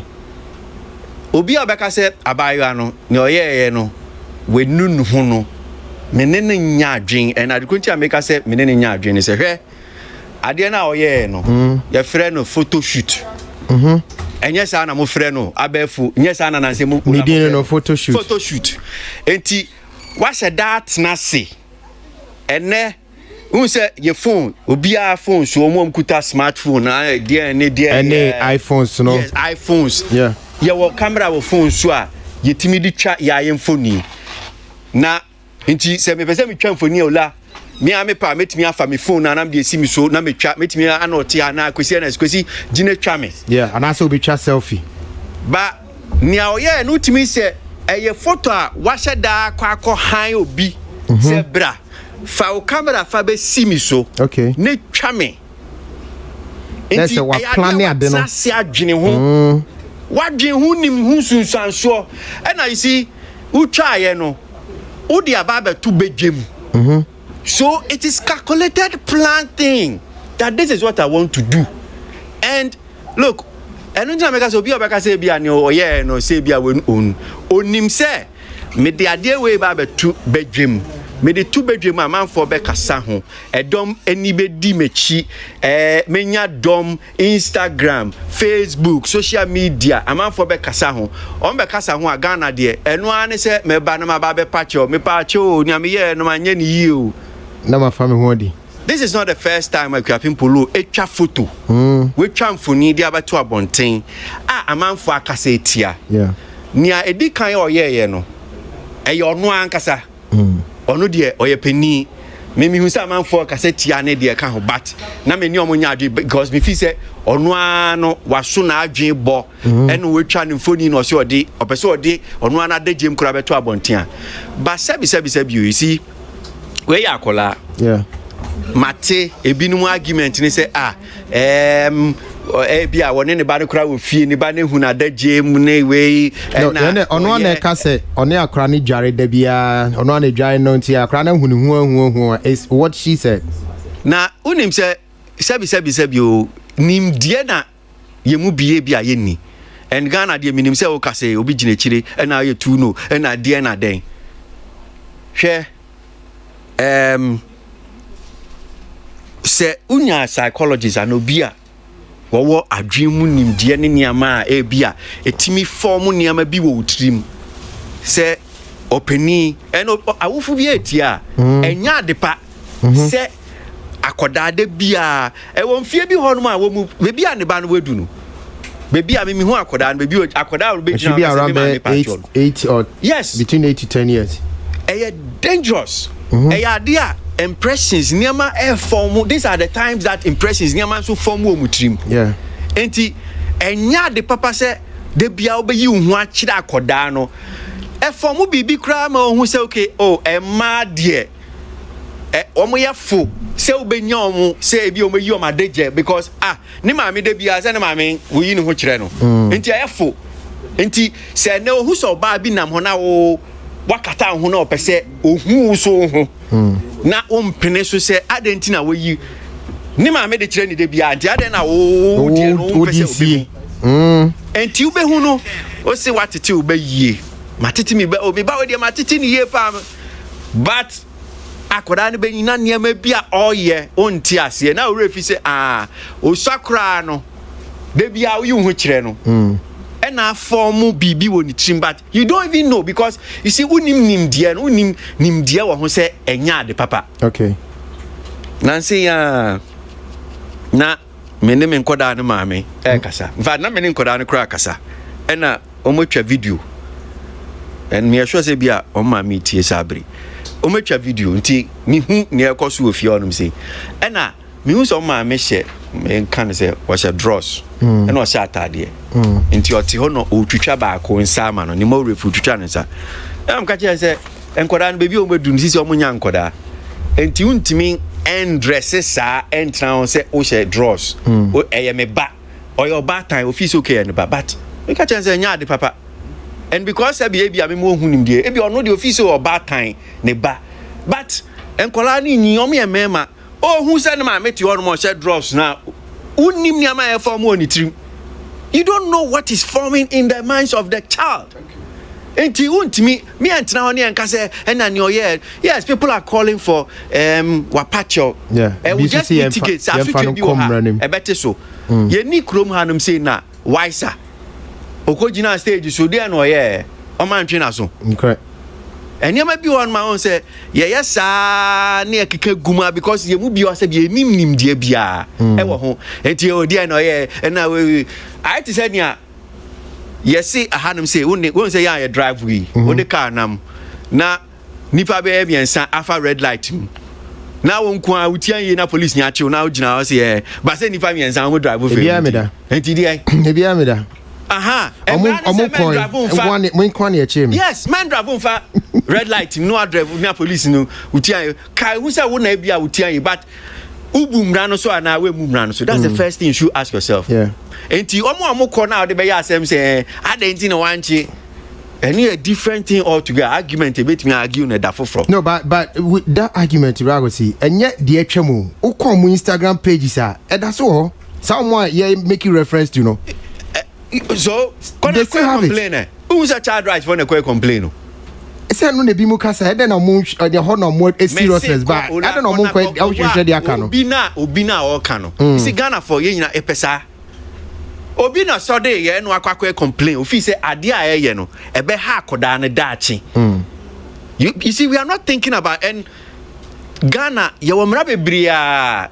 obi abeka se abayo no ne oyeye no wenunu ho no menene nya adwen and adekunti ameka se menene nya adwen ne se hwe ade na oyeye no ye frɛ no photo shoot enye sa na mo frɛ no abefu enye sa na nanse mo ni din no photo shoot enti what that na se ene un se ye phone obia phone so omo mkuta smartphone na dia ene iPhones no yes iPhones yeah ye wo camera wo phone so a yetimi di twa ya ye phone na enti se me pese me twa phone ola me a me pa metimi afa me phone na nam de esi mi so na me twa metimi anoti ana kwesi na kwesi gine twa me yeah and also be twa selfie ba nia oye no timi se eye photo a wahye da akọ han obi se bra fa o camera fa be si mi so okay ne twa me enti wa plan ade no se adwene ho wadwen ho nim hu sunsanso e na you see utwa ye no udi ababa tu bedwem so it is calculated plan thing that this is what I want to do and look enu na meka so obi obeka say bia ne oye no say bia we onim say me de ade we ba betu bedwem me de tu bedwem amanfo be kasa ho edom eni be di mechi menya dom Instagram Facebook social media amanfo be kasa ho on be kasa ho agana de enu ane say me ba na ma ba be pacho me pacho ni me ye no manye ni yi o na ma fa me ho di. This is not the first time I have polo etwa photo we twa mfoni dia ba to abonten amanfo akasa etia yeah nia edi kan oyeye no eye ono ankasa ono de oye pani me hu sa amanfo akasa tia ne de ka ho but na me ni omonya adwe because me fi say ono ano waso na adwen bo eno we twa ne mfoni no so ode opese ode ono ana de jem kura be to abonten a ba sabi you see we yakola yeah mate ebinum argument ni say bia woni ne ba ne kura wo fie ne ba ne hu na daje mu ne we na ono na ka say ono akra ne dware da bia ono na dware no nti akra na hu ne hu is what she said na unim say sabi o nim die na ye mu bie bia ye ni and Ghana de minim say o ka say obi gine chire na ye tu no na die na den hwe se unya psychologist anobia wo adwemu nimdie ne niama a bia etimi form niama bi wo utrim se openi eno awufu bi etia enya adepa se akodade bia wo mfie bi ho no ma wo mu bebi a ne ba no wadu no bebi a me hu akoda no bebi akoda wo be gina around 8 or yes between 8 to 10 years dangerous dia impressions niama form these are the times that impressions niama so form wo mutrim yeah enti enya de papa se de bia obeyi hu a kira akoda no form bibi kra ma hu se okay ma de omo ya fo se obenya omo se bi omo yi o ma deje because ni ma me de bia se ni ma me wo yi ni ho kire no enti ayefo enti se ne ohu so ba bi nam ho na wo wakata ho na opese ohu so ho na ompene so se adenti na woyi ni ma me de kire ni de bia anti aden na wo de no opese obi enti ube hu no o se watete ube yie matete mi ba obi ba we de matete ni yie pa but akoda ne benyina niam bia oye onti ase na orefi se osakra no de bia wo yi hu kire no na form bibi woni trim but you don't even know because you see unim die no unim die wo ho se enya de papa okay nansi ya na mene me nkoda ne maame kasa in na mene nkoda ne kura kasa na omotwa video and me sure say bia o maame tie sabri omotwa video nti me hu ne ekoso ofie onum say na me hu so maame hye me kan say was a dross and was atade nti oti ho no otwitwa ba ko nsa ma no ni mo refu twitwa nsa am ka che say enkoda no bebi o medu nsi se o munya nkoda enti untimi and dresses sa and now say o she draws o me ba or your bad time o feel okay and but we catch and say nya de papa and because e be me mo hunim de e be ono de office o bad time ne ba but enkola ni nyi o me mema o hu say na ma meti on mo she draws na unim ni ama e form oni trim. You don't know what is forming in the minds of the child. Enti untimi me antina honi enka say ena ni oye. Yes, people are calling for wapacho. We just mitigate so be o ha e bete so. Ye ni krom hanum say na wiser. Okojina stage so dey na oye. O man twi na so. Okay. And you might be on my own say, yes, near Kika Guma because you will be also be a nim dear bia. Ever home, and you dear no, and now I to say, yes, see, I had him say, won't say, I driveway, what the car nam. Now, Nipa baby and San Alpha red light. Now, on qua, we tell you na police natural now, Jana, say, but say Nipa and San would drive with you. And today, maybe I'm there. Aha. Yes, man drive for red light. No drive no police no. Utia kai who say wona bia utia but ubumra no so ana we mumra no so that's the first thing you should ask yourself. Yeah. Enti omo ko na de be ya asem say adenti no wanchi. Any a different thing altogether. Argument about me argue na da foforo. No, but with that argument we go see and yet the etwemu o come Instagram pages are that's all someone making reference to so they still have it. Who's a child rights when they complain? Say no be mu kasa then no mu the honor more seriousness but I don't know mu quite how you share the account. Obina o kano. See Ghana for ye na epesa. Obina so dey ye no akwa complain. Ofi say ade a ye no ebe ha akoda na dachi. You see we are not thinking about and Ghana, you were bebre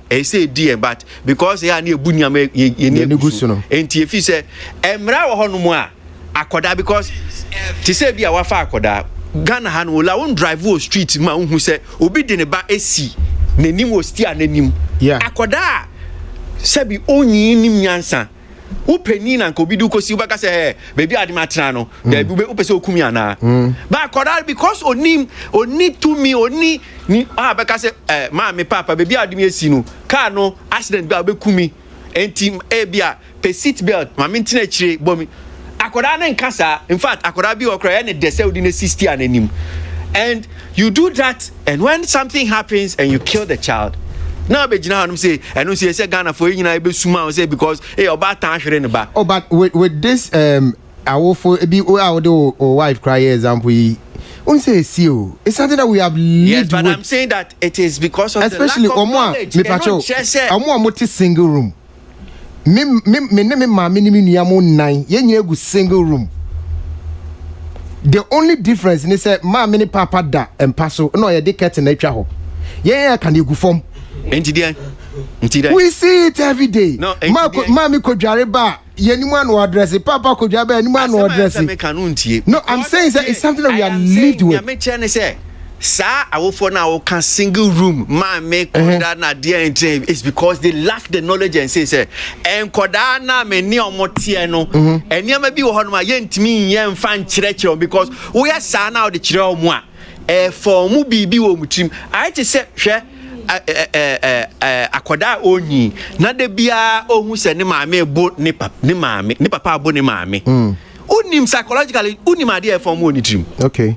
a say dear, but because they are near Bunya, you need to go. And if you say, Emra or Honumwa, Akoda, because to say be our Fakoda, Ghana Han will own drive wo street, man who said, Obidin about AC, Nenim was still Nenim. Yeah, Akoda, Sabi only nim yansa. Upenina and Kobidu Kosibaka say, baby Adimatrano, the Upeso Kumiana. But Akoda, because oni to me, oni. Because me papa baby adimi esinu car no accident ba bekumi enti ebia pe seat belt ma mintina chire bomi akoda na nkasa in fact akoda bi okra na de say na 60 ananim and you do that and when something happens and you kill the child now be jina hanum say I don't say Ghana for nyina be suma say because oba tan hwere ne ba. Oh but with this I will for be or wife cry example it's something that we have lived yes, but with. I'm saying that it is because of especially the lack of knowledge. Especially single room. Me single room. The only difference is that ma mini papa da and paso no ya deket na etwa ho. Yeah, can you go form? We see it every day. No, Mami kodware ba yenimu no address papa kodware ba yenimu no address. No, I'm saying that it's something that we have lived with. Me chene say sa awofo na wo can single room man make koda na there it's because they lack the knowledge and say enkoda na me ni omotie no eniam bi wo ho no ma yentimi yen fan kire because we are sa na de kire omo a for mu bibi wo mutim I to say hwe akoda onyi na de bia ohun se ne maame bo ne papa abo ne maame unim psychologically unim ade form woni trim okay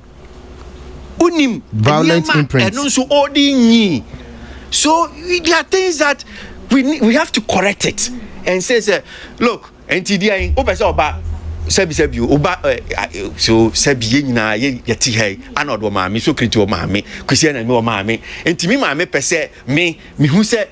unim violent imprint and so odinyi so there are things that we have to correct it and say look ntidi obese oba sebi oba so sebi nyina yeti hai anodo maame so kriti o maame kwesi na me o maame enti mi maame pese me hu se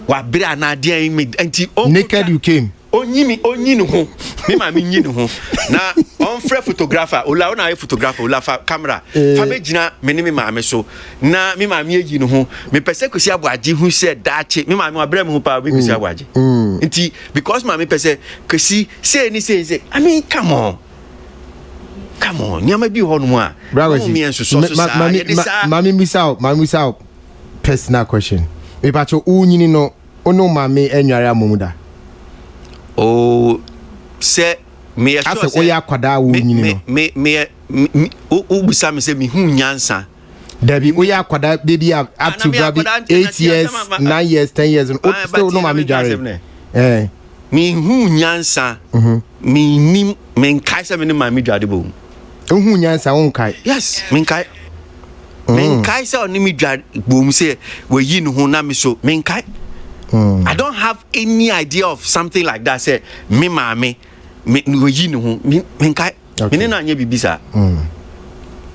wa bra na de me enti naked you came onyi no ho me maame nyi no ho na on free photographer ola ona e photographer ola fa camera fa be gina me ni me maame so na me maame yi no ho me pese kwesi aboaje hu se daache me maame wa bra me ho pa be kwesi aboaje enti because maame pese kwesi say I mean come on nyama bi ho no a me enso so maame misao personal question me pacho unyini no ono maame enware amomuda oh say me asa oya kwada wo nyini no me ubisa me say me hu nyansa Debbie, we are quite baby up to 8 years, 9 years, 10 years, and still no mammy Jerry. Me who nyansa, me nim, men kaisa me mammy Jerry boom. Who nyansa won't kai? Yes, men kai. Men kaisa or nimi Jerry boom say, we yin who nami so, men kai. I don't have any idea of something like that. Say, me mammy, me yin who, men kai.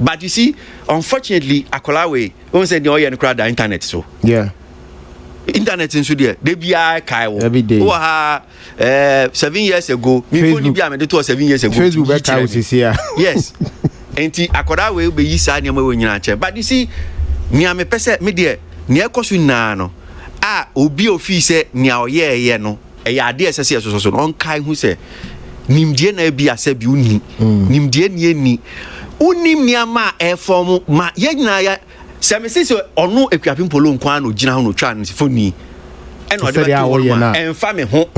But you see, unfortunately, Akolawe, who said the oil and crowd the internet so. Yeah. Internet in Sudia, they be a Kaiwo. Every day. 7 years ago, Facebook, 7 years ago. Facebook is here. Yes. And Akolawe be Yisa Nemo when you're but you see, Niame Pese media, near Cosunano. Obi office near ye no. A idea says so on Kai who say. Nimdie na bi asabi uni nimdie nie ni unim niama e form ma ye nyina ya se me se ono akuapim polo nkwan no gina ho no twa no foni e no de ba emfa me ho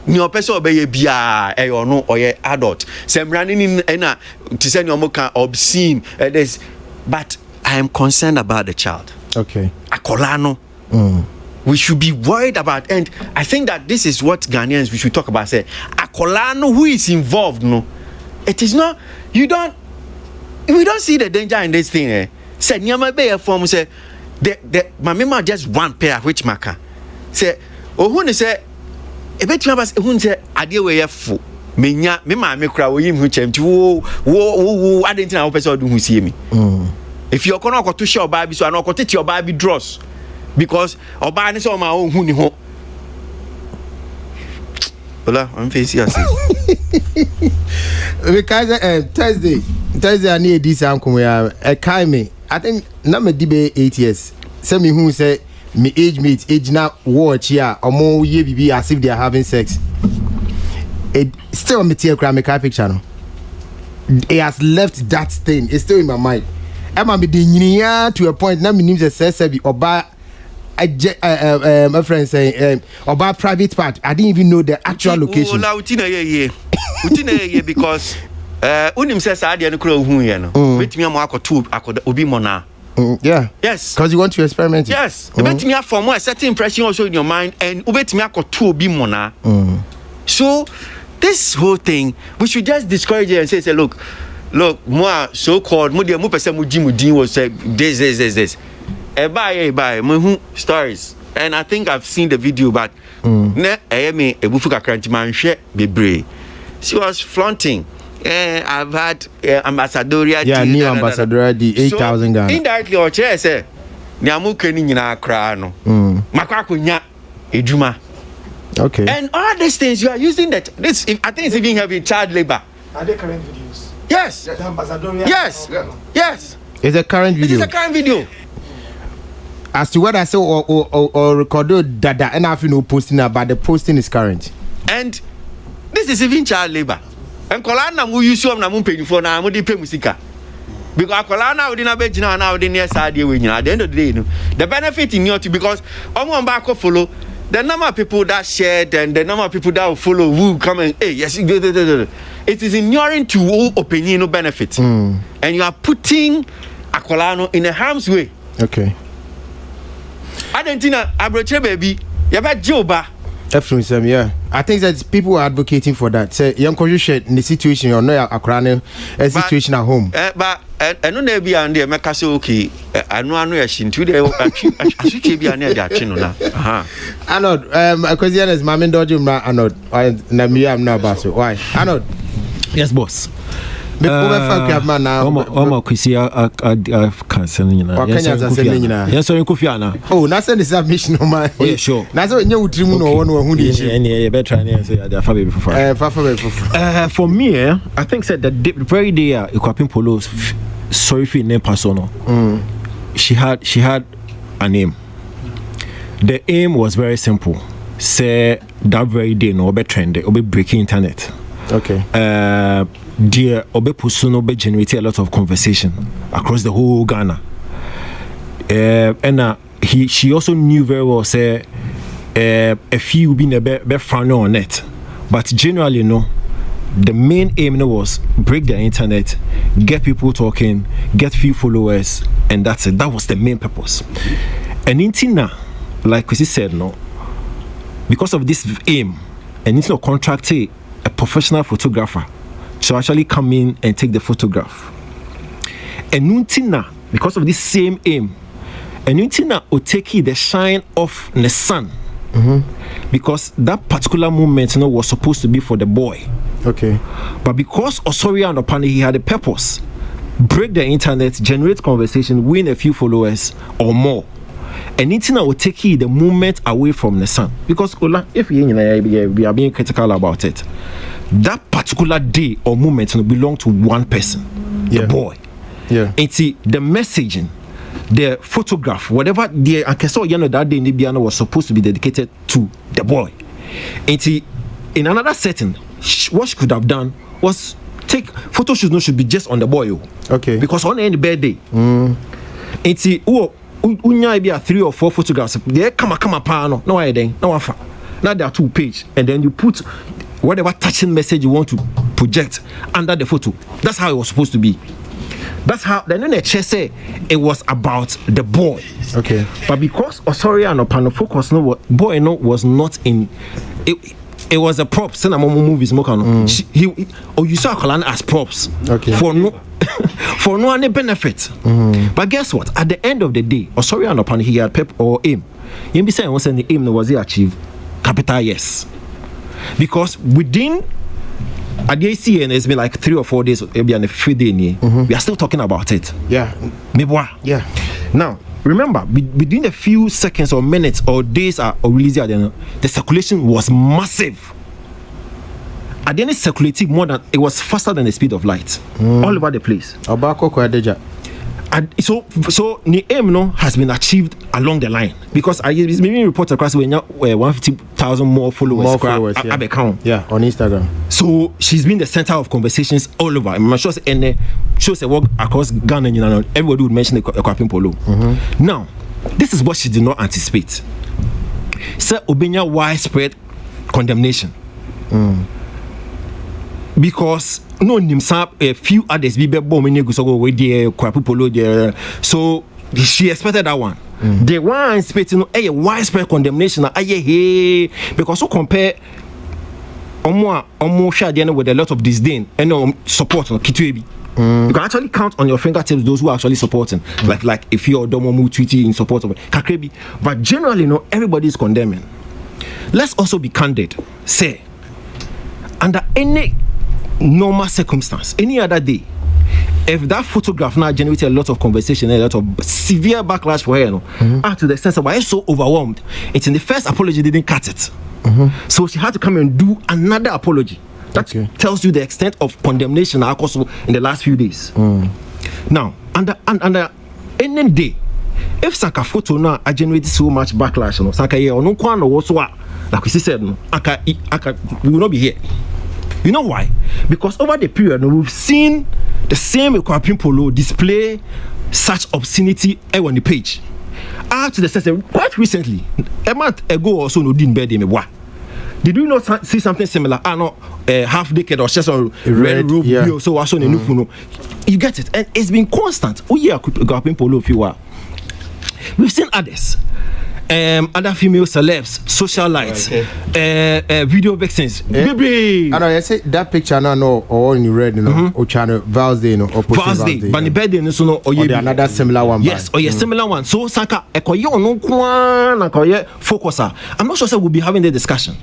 ni opese obeye bia e ono oye adult se mrani ni na to say ni omoka obscene this but I am concerned about the child. Okay. Akola no we should be worried about, and I think that this is what Ghanaians we should talk about. Say, Akolano who is involved, no, it is not. We don't see the danger in this thing. Eh? Say, Nyama be a form. Say, my mama just one pair which marker. Say, oh, who say, a bit of us who say, idea we have full. Me cry we him who chem to I didn't know person who see me. If you're gonna go to show baby, so I know go to your baby draws. Because Oba is on my own huni ho. Hola, I'm facing us. Because Thursday I need this uncle a kaime. I think number debate 8 years. Some me who say me age mate age now watch here or more ye be as if they are having sex. It still me tear cry make a picture no. It has left that stain. It's still in my mind. I'm a be to a point now me name say be Oba my friend saying about private part. I didn't even know the actual location. Because unim says I didn't know who you know. Wait me I could obi mona. Yeah. Yes. Because you want to experiment. Yes. Wait me form a certain impression also in your mind, and wait me I could two obi mona. So this whole thing we should just discourage it and say look, moi so called mo person was say this. Bye, stories. And I think I've seen the video, but she was flaunting. I've had ambassadorial. Yeah, new ambassadorial the 8,000 Ghana. Indirectly, or chair say, Niamu Kenny in our crown. Makakunya, Ejuma. Okay. And all these things you are using that. This, I think, it's even having child labor. Are they current videos? Yes. Yes. Yes. It's a current video. It is a current video. As to what I say or recorded that and I've no posting about the posting is current. And this is even child labor. And Kolana will use some namun pay for now, pay musica. Because Kolana would not be now the near side at the end of the day. The benefit in your because I'm one back follow the number of people that shared and the number of people that will follow who come and hey yes it is ignoring to all opinion no benefit. And you are putting Akolano in a harm's way. Okay. Argentina, Abroche baby, you have Joba. Definitely, yeah. I think that people are advocating for that. Say, young share in the situation or no a situation at home. But I don't be on there. Make us okay. I know I should today. I should be on there. I know. Because there is Mammy Dodgem. I know. I'm not about why. I know. Yes, boss. Now. Yes, so you could fiana. Oh, that's a submission of my. Oh, sure. That's what you would know who is any better and say for me, I think said that very day equipping polos sorry for name personal. She had a name. The aim was very simple. Say that very day no be trend, be breaking internet. Okay. Dear Obepusuno be generated a lot of conversation across the whole Ghana. And she also knew very well say a few being a bit frowning on it, but generally no the main aim was break the internet, get people talking, get few followers, and that's it. That was the main purpose. And Intina, like Chrissy said, no, because of this aim, and it's not contracted a professional photographer to actually come in and take the photograph. And Nuntina, because of this same aim, and Nuntina will take the shine off the sun. Because that particular moment, was supposed to be for the boy. Okay. But because Osorio and Opani, he had a purpose: break the internet, generate conversation, win a few followers or more. And Nuntina will take the moment away from the sun. Because if we are being critical about it, that particular day or moment belong to one person, the boy. Yeah. And see the messaging, the photograph, whatever the that day in Nibiana was supposed to be dedicated to the boy. And see, in another setting, what she could have done was take photo shoots. Should be just on the boy. Okay. Because on any birthday, and see, unya be 3 or 4 photographs. They come pano. No idea. No afa. Now there are 2 pages, and then you put whatever touching message you want to project under the photo. That's how it was supposed to be. That's how the NHS say it was about the boy. Okay. But because Osorio and Opano focus boy was not in it was a prop. Send a movies you saw Kolan as props. Okay. For no any benefit. But guess what? At the end of the day, Osorio and Opano he had pep or aim. You be saying was the aim was he achieved? Capital yes. Because within at the AC, and it's been like 3 or 4 days, maybe on a few days. We are still talking about it. Yeah. Yeah. Now, remember, within a few seconds or minutes or days or release, the circulation was massive. At the end, circulating more than it was faster than the speed of light, all over the place. And so the aim has been achieved along the line because it's been reported across 150,000 more followers on Instagram. So she's been the center of conversations all over. I'm sure and shows a work across Ghana, everybody would mention the Kwapin Polo. Now, this is what she did not anticipate. Sir Obenya widespread condemnation. Because a few others be there, so she expected that one. The one expecting a widespread condemnation. Because so compare with a lot of disdain and support on Kitwebi. You can actually count on your fingertips those who are actually supporting, like if you're Domomu tweeting in support of Kakrebi. But generally, everybody is condemning. Let's also be candid. Say, under any normal circumstance, any other day, if that photograph now generated a lot of conversation and a lot of severe backlash for her, to the extent of why she's so overwhelmed, it's in the first apology they didn't cut it. So she had to come and do another apology. That tells you the extent of condemnation also in the last few days. Now, under any day, if Saka photo now generated so much backlash, Saka like we said, we will not be here. You know why? Because over the period, we've seen the same Kwapin Polo display such obscenity on the page. To the sense that quite recently, a month ago or so, no didn't bear them. Did you not see something similar? Half decade or just a red robe, so also you get it, and it's been constant. Kwapin Polo, if you are. We've seen others. Other female celebs, socialites, video vixens. Baby, I know. I say that picture no or in red, or channel Val's Day, or Val's Day, but the birthday, or another similar one. Yes, or similar one. So Saka, no focuser. I'm not sure we'll be having the discussion.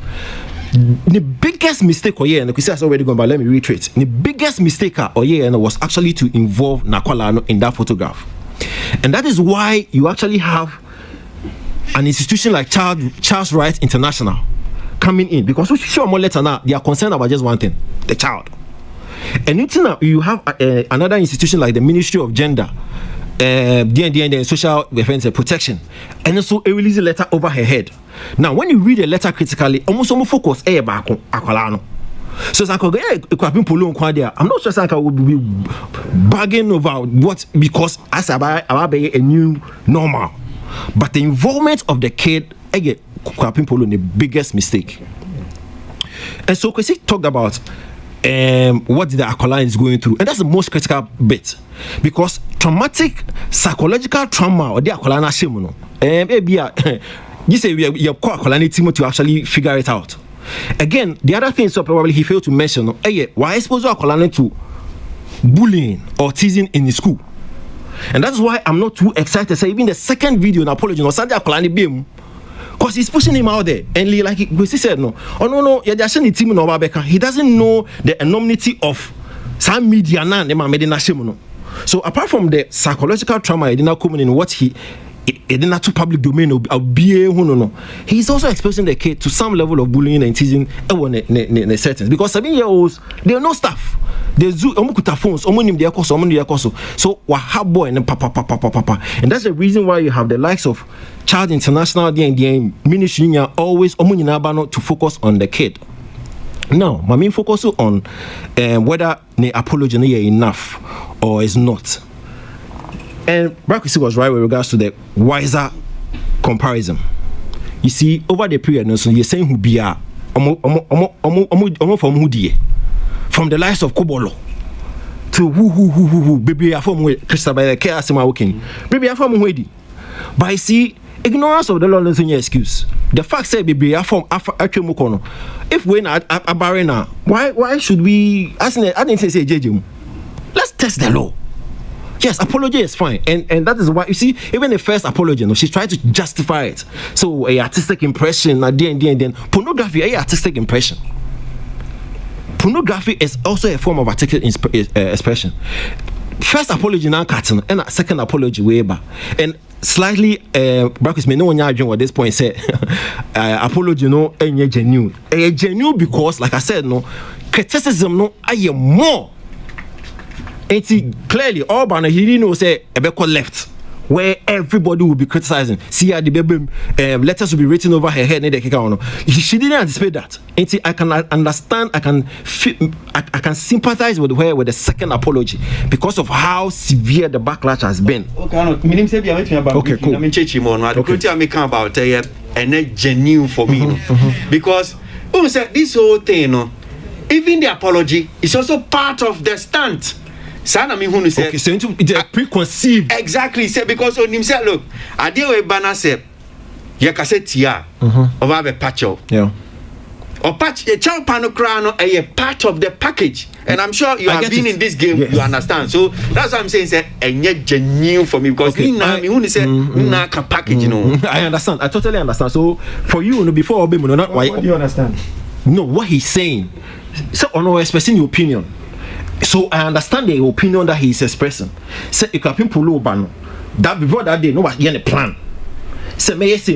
The biggest mistake and we say already gone, but let me reiterate. The biggest mistake was actually to involve Nakwala in that photograph, and that is why you actually have an institution like Child's Rights International coming in, because we show more letter now, they are concerned about just one thing: the child. And you have another institution like the Ministry of Gender, and Social Defense and Protection, and also a release letter over her head. Now, when you read the letter critically, almost focus back on Akwalano. So I'm not sure Sanka will be bargaining over what, because as about a new normal. But the involvement of the kid, Kwapin Polo, the biggest mistake. And so Kwesi talked about what the Akola is going through, and that's the most critical bit, because traumatic psychological trauma or the Akola na shame no. You say you call Akola team to actually figure it out. Again, the other thing so probably he failed to mention. Why expose Akola to bullying or teasing in the school? And that's why I'm not too excited to say even the second video in apology no Sandy Akola beam. Because he's pushing him out there, and like he said, no, team no he doesn't know the enormity of some media now. So apart from the psychological trauma, he did not come in what he did not to public domain or be he's also exposing the kid to some level of bullying and teasing in settings, because 7-year-olds they know stuff. They do phones, so wahab boy and papa, and that's the reason why you have the likes of Child International and Ministry always to focus on the kid. Now, my main focus on whether the apology is enough or is not. And Brakwisi was right with regards to the wiser comparison. You see, over the period, so you're saying who be from the likes of Kobolo to who baby are from Christa by the care working. Baby are from Wedi. But I see ignorance of the law is your excuse. The fact say baby are from Mukono. If we're not a barena, why should we I didn't say JJ. Let's test the law. Yes, apology is fine, and that is why you see even the first apology, she's trying to justify it. So a artistic impression, then pornography, a artistic impression. Pornography is also a form of artistic expression. First apology now cutting, and second apology way back, and slightly Brackets may know when you're at this point say apology no any genuine. Genuine because like I said no criticism no I am more. And see, clearly, Orban, he didn't know, say, Ebeko left, where everybody will be criticizing. See, the baby letters will be written over her head. She didn't anticipate that. And see, I can understand, I can sympathize with her with the second apology because of how severe the backlash has been. Okay, cool. About and genuine for me. Because this whole thing, even the apology is also part of the stunt. Sana mi hunu say okay, so it's preconceived exactly say because on him say look adewe bana say ye ka say tia over be patcho or patch a chow panokra no a part of the package, and I'm sure you have been in this game. Yes. You understand, so that's what I'm saying say enye genuine for me because mi hunu say na ka package I understand, I totally understand. So for you before obe not why what do you understand? No, what he's saying, so no expressing your opinion. So I understand the opinion that he is expressing. Say you can pull over that before that day, no one had a plan. Say say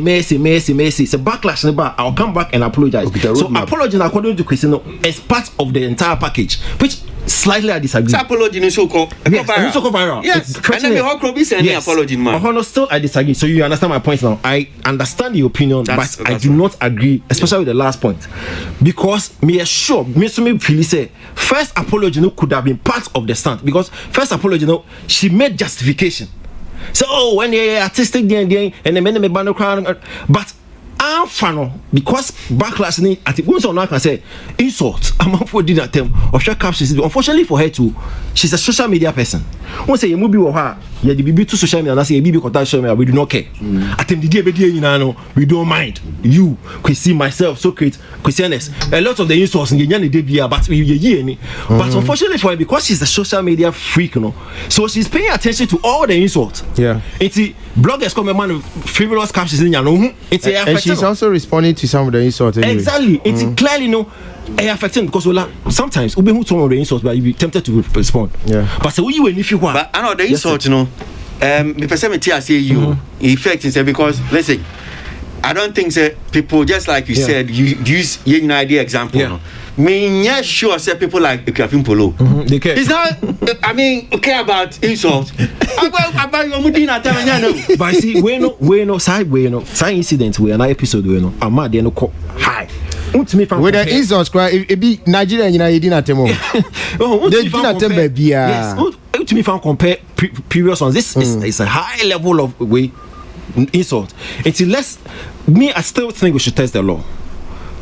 backlash never. I'll come back and apologize. Okay, so apology according to Christian is part of the entire package, which slightly I disagree. So apology is so called viral. Yes, and then the whole club is any apology, man. Still I disagree. So you understand my point now. I understand the opinion, but I do not agree, especially with the last point, because me feel say first apology could have been part of the stunt, because first apology she made justification. So when they artistic and the men me band crown, but I'm fan because backlash ni at once on can say insult. I'm for did that term or share captions. Unfortunately for her too, she's a social media person. Once say you movie or her, yeah, the BB to social media and I say BB contact social media, we do not care. At the day we don't mind. You could see myself so create Christianness. A lot of the insults in the day but we but unfortunately for her, because she's a social media freak, so she's paying attention to all the insults. Yeah. It's bloggers come man frivolous captions in it's and she's also responding to some of the insults anyway. Exactly. It's clearly affecting because sometimes we some of the insults but you be tempted to respond. Yeah. But so you if you but I know the insult the person say you effect is because let's say I don't think that people just like you said you use your idea example. Yeah. Sure say people like Kafin Polo. They care. It's not care about insult. about your mudina time. But see side incident we an episode we ama dey no high. With the insults cry it be Nigeria you didn't tell they didn't tell baby. Yes. To me if I compare previous ones, this is a high level of insult. Until I still think we should test the law.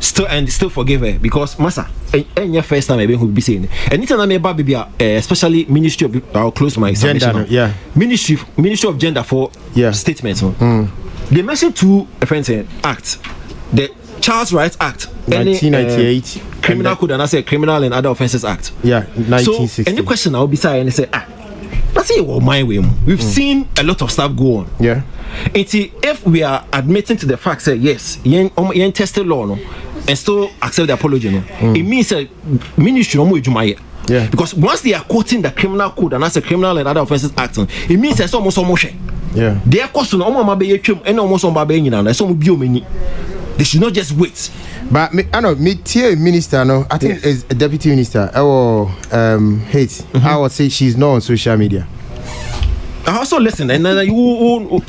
still forgive her because massa any first time I be who be saying anytime I may baby especially ministry of I'll close my gender, ministry of gender for statements. They mentioned two friends act, the Child Rights Act 1998 criminal code and I say criminal and other offences act 1960. So any question I'll be saying and say let's say my way we've seen a lot of stuff go on. If we are admitting to the fact say yes yen tested law no and still accept the apology no it means that ministry no more jumaye. Because once they are quoting the criminal code and that's a criminal and other offences act it means it's almost they are question almost be and almost on baby na so be omeni. They should not just wait. But I know minister no I think is a deputy minister hate I would say she's not on social media. I also listen and I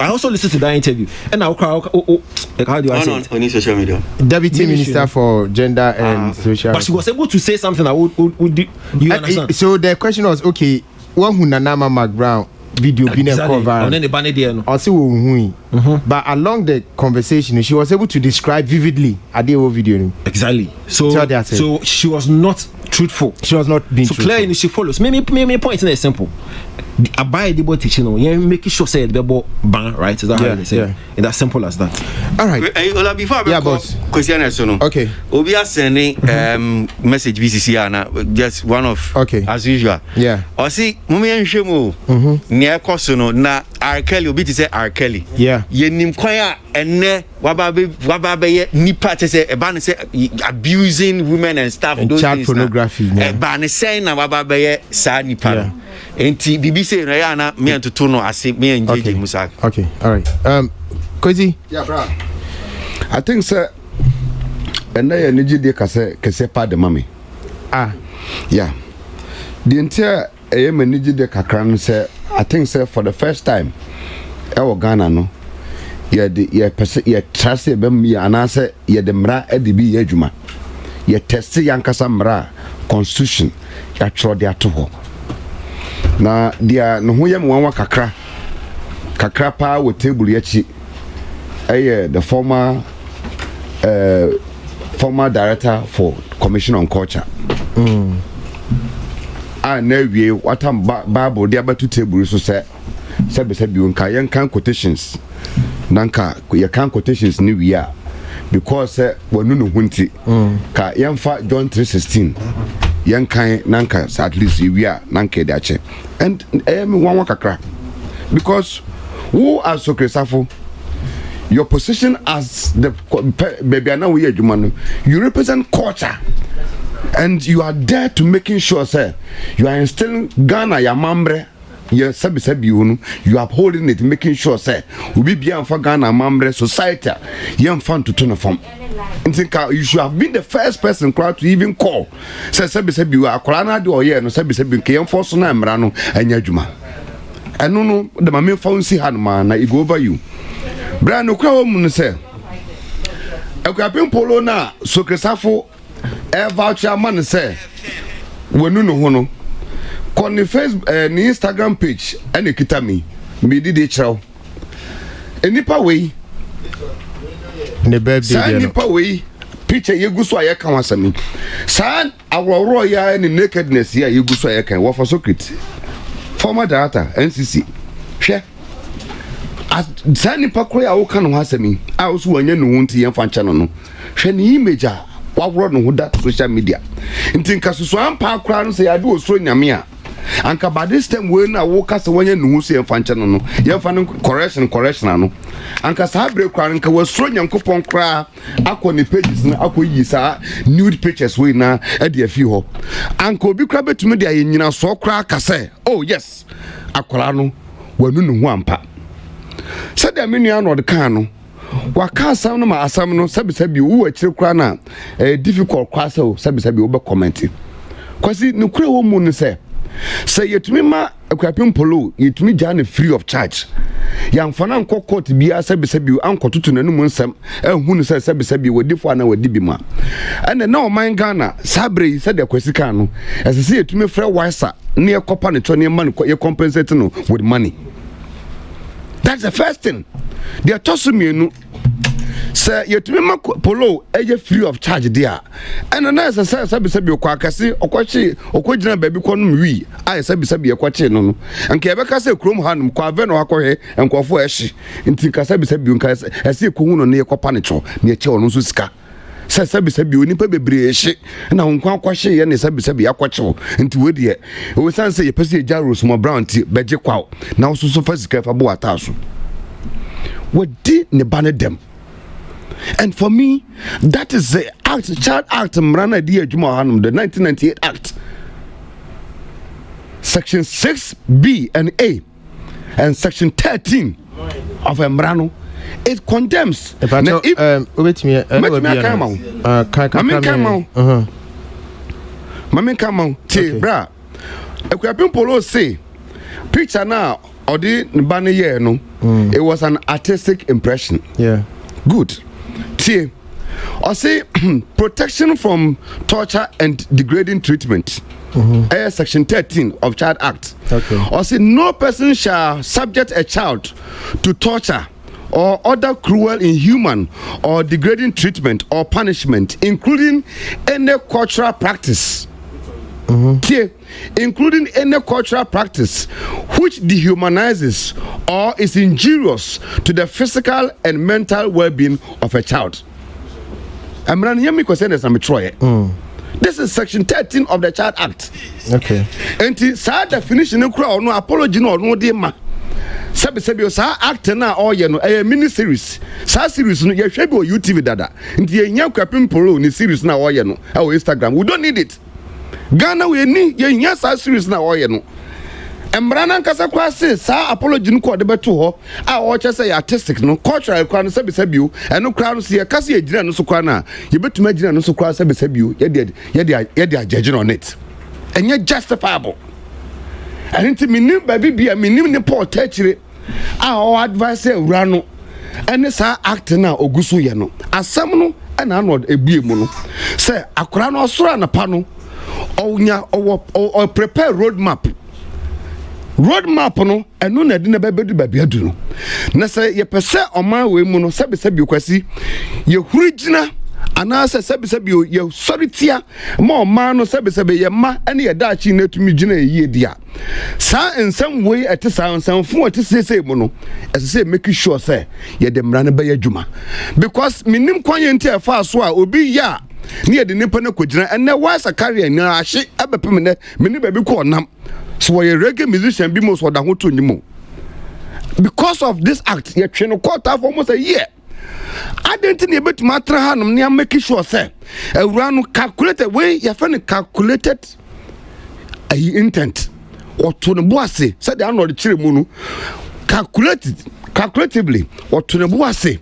also listen to that interview and how do I say it? On social media. Deputy minister for gender and social. But she was able to say something that would you understand? So the question was okay, one who Nanama McBrown video being covered and then the banner there but along the conversation she was able to describe vividly a video. Exactly. So she was not truthful. She was not being truthful. Clearly she follows. Me point in a simple. Abide the boy teaching making sure say the ball ban right is that how they say it's as simple as that. All right. Before question okay Obia sending message BCC ana just one of as usual or see mummy nhwemu near koso na R Kelly obi say R Kelly yenim kwan a enne wababe nipa te say e ban say abusing women and stuff and those child things pornography ban say na wababe sa nipa enti BBC no ya na me antoto no ase me enjeje musa. Okay, all right. Kozi? Yeah, bro. I think sir and na energy dey kase pa de mame. Yeah. The entire energy dey kakra no say I think sir for the first time e Ghana no ye trust e bem ya na say ye de mra e de bi ye adwuma. Ye test yankasa mra constitution ya tro de ato ho. Na dia no ho yem wanwa kakra pa with table yachi the former director for Commission on Culture na wie watam bible dia batu table so say bi unka yen kan quotations nanka ye kan quotations ni wie because wonu no hunti ka yemfa John 3:16 yankan nanka at least we are nanka dache and one kakra because who are so cresafo your position as the baby now we you represent culture and you are there to making sure sir you are instilling Ghana ya mambre you you are holding it making sure sir we be for Ghana mambre society you fun to turn from. You should have been the first person crowd to even call. Say you are Kolana do or no sabi came for so na mra no anya dwuma. Eno no the mame phone si han man na go over you. Bra no kwa wo mu say. Akwapem polo na so kresafo e voucher man say wonu no ho no. Kon Facebook ni Instagram page ene kita me did e chero. Enipa we ne birthday nipa we picture yeguso ayeka wasami san aworo ya ni nakedness ya yeguso ayeka wo for secret former director NCC hwe san nipa kro ya wo kan ho asami a wo so wanya no hunti yemfa ncha no hwe ni image a waworo no ho that social media ntin kasuso ampa akra no se ya de osoro nyame a anka by this time we na wo kasa wanya no so yemfa ncha no yemfa no correction no anka sa break kwa nka wasoro nyankopon kra akọ ni pages na akọ yi sa nude pictures we na e de afi ho anka obi kra betumi de aynyina so kra kase oh yes akola no wanu no ho ampa se de menu an od kan no waka asam no ma asam no sabi wo akire kra na difficult kwa so sabi wo be comment kwasi no kra wo mu no se yetumi ma akwapem polo yetumi jane free of charge yamfana nko court bia sabi ankototo nanum nsam ehunu sabi wadifo na wadibi ma ene na o man Ghana sabre said the kwasika no esese yetumi frɛ wisa na yekopa ne to ne man ye compensate no with money. That's the first thing. They are tossing me no Sir, you to me polo free of charge there. And an answer sabi your quackasi or quachi or quajina baby con we. I sabi a quachi no. And Quebec say chrome hand quaven or aquahe and quafueshi. In Tinkasabi sabi unkas as a kuno near Copanicho near Chonuska. Sabi nipa bebree hye na honkwa kwahye ye ne sabi akwacho nti wedi e we san say pese jaros mo brown ti beje kwaw na so so fasika fa bo ataso wedi ne bane dem. And for me, that is the act, Child Act, Mrana Dia Juma Hanum, the 1998 Act, Section 6B and A, and Section 13 of Mrano. It condemns. Wait me. Mami come on. Bra. Ekwapin polo say picture now or the banner year no. It was an artistic impression. Yeah. Good. T. I say protection from torture and degrading treatment. Section 13 of Child Act. Okay. I say no person shall subject a child to torture or other cruel, inhuman, or degrading treatment or punishment, including any cultural practice. Including any cultural practice which dehumanizes or is injurious to the physical and mental well-being of a child. This is Section 13 of the Child Act. Okay. And the definition of no apology no dema. Sabi sa act na all ye no a mini series. Sa series no ye hwe be YouTube dada. Nti ye nya kwapem polo ni series na all ye no. Our Instagram. We don't need it. Ghana we ni ye nya sa series na all ye no. Embrana nkasa kwase sa apology no ko de beto ho a o che say artistic no cultural kwa no sabi o eno kwa no se ye kase ye gina no so kwa na ye betuma gina no so kwa sabi o ye de agege on it. Enye justifiable. And to me, baby, be a minimum port techire. Our advice ewura no. And this act now ogusu ye no. Asam no and anod ebie mu no. Say akora no osoro na pa no. Or prepare roadmap. Roadmap no eno na de na bebedu baby adu no. Na say ye pese oman we mu no sabi kwasi ye hurigina ana sabi ye sorry tia ma oman no sabi ye ma ene ye daachi na tumi gina ye dia. Sa ensam we ete sa ensam fu ete sese mu no say make sure say ye de mra na be adwuma because minim kwanye nti e fa so a obi ya ne ye de nipa na kogina ene wa sakaria na ahye abepem ne mini baby ko nam so ye reggae musician bi mo so da ho to nyimo because of this act ye twe no court for almost a year. I didn't think about matter hanum near making sure say a run calculated way your friend calculated a intent or to the boise said they are not the chirimunu calculatively or to the boise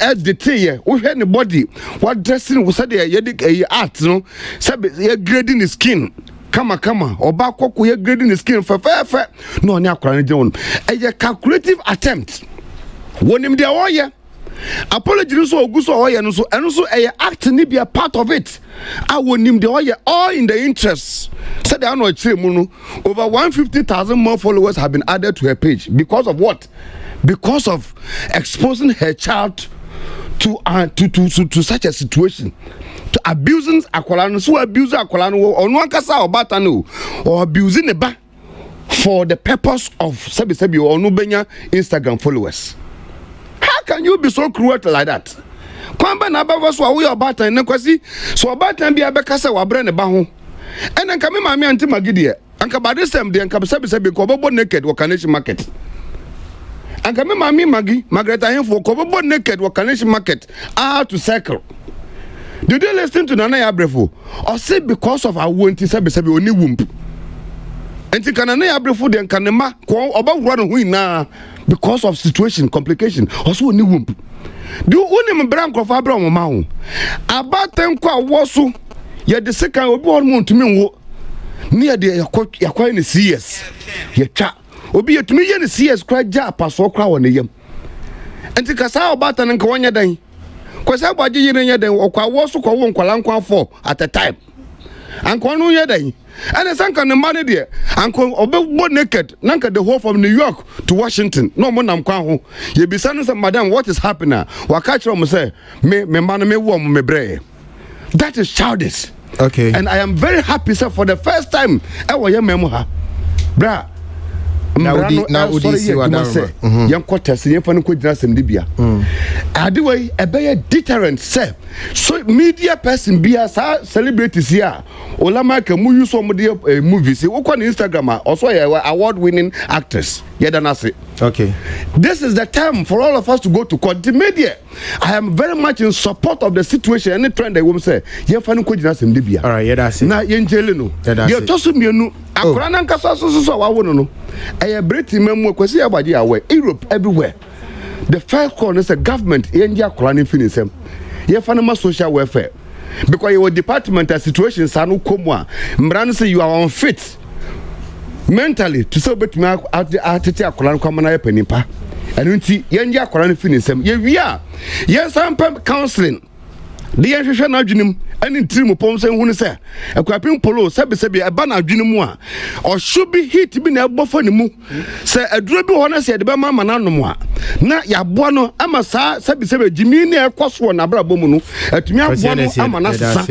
as the tea we had the body what dressing was said a art no said grading the skin kama or back we grading the skin for fair no nya a calculative attempt when him there yeah. Apology so oguso oye no so eno so act ni be a part of it. I won him the oye all in the interest. Said they are not no over 150,000 more followers have been added to her page because of what? Because of exposing her child to such a situation. To abusing akwalano so abuse akwalano or no kasa obata no or abusing the ba for the purpose of sabi or no benya Instagram followers. How can you be so cruel like that? Kwamba na baba so we about and kwasi so about and be abeka se wa bre ne ba ho. And then come mama anti magide. Anka by this time dey anka sabi ko bobo naked wo Kaneshie market. Anka me mama magi Margaret Ahemfo ko bobo naked wo Kaneshie market to circle. Did you listen to Nana Abrefo? Or say because of our wanting sabi oni wump. Enti kanana Abrefo den kanema ko oba wura no na because of situation complication also ni wump. Do unim brank of Abraham ma ho. Abaten kwa woso ye de second obi won mo ntumi wo. Ni ye de yakwa ni CS. Ye twa. Obi ye tumi ye ni CS kwa ja paso kwa won yam. Enti kasa obata nka wonya dan. Kwasa gbaje yire nya dan okwa woso kwa won kwala nkwa 4 at a time. Anko no ye dan. And the sanka no money there. Uncle Obo naked, Nanka the whole from New York to Washington. No more nam kwan ho. Ye be say madam, what is happening? Wa catch am say me man me wo me bre. That is childish. Okay. And I am very happy sir for the first time e wo ye memo ha. Bra. Now Udi see what I young quarters in Yafan Kudras and Libya. Adway, a better deterrent, sir. So, media person be as celebrities here. Olamaka, mu use some movies. You on Instagram, also award winning actress. Yedanasi. Okay. This is the time for all of us to go to court. The media. I am very much in support of the situation. Any trend I will say, Yafan Kudras and Libya. All right, Yedasi. Now, Yenjelino. You're just me. Akurana nkasa so wawo no eh Britain memu kwesi abade awe Europe everywhere. The first call is a government enja akurana finisem ye fanama social welfare because your department situations are no komwa mbrano say you are unfit mentally to so betumi atete akurana kwama na panipa enu nti enja akurana finisem ye wia ye sampa counseling the yɛhwehwɛ na adwenem ani ntiri pom sɛ hu ne sɛ akwapem polo sɛbe eba na adwene mu a ɔhyo bi hit bi na ɛbɔfa ne mu sɛ aduro bi hɔ na sɛ de bɛma ama na anom a na yaboa no ama saa sɛbe gyimi ne ɛkɔso na abrabɔ mu no atumi aboa no ama na sesa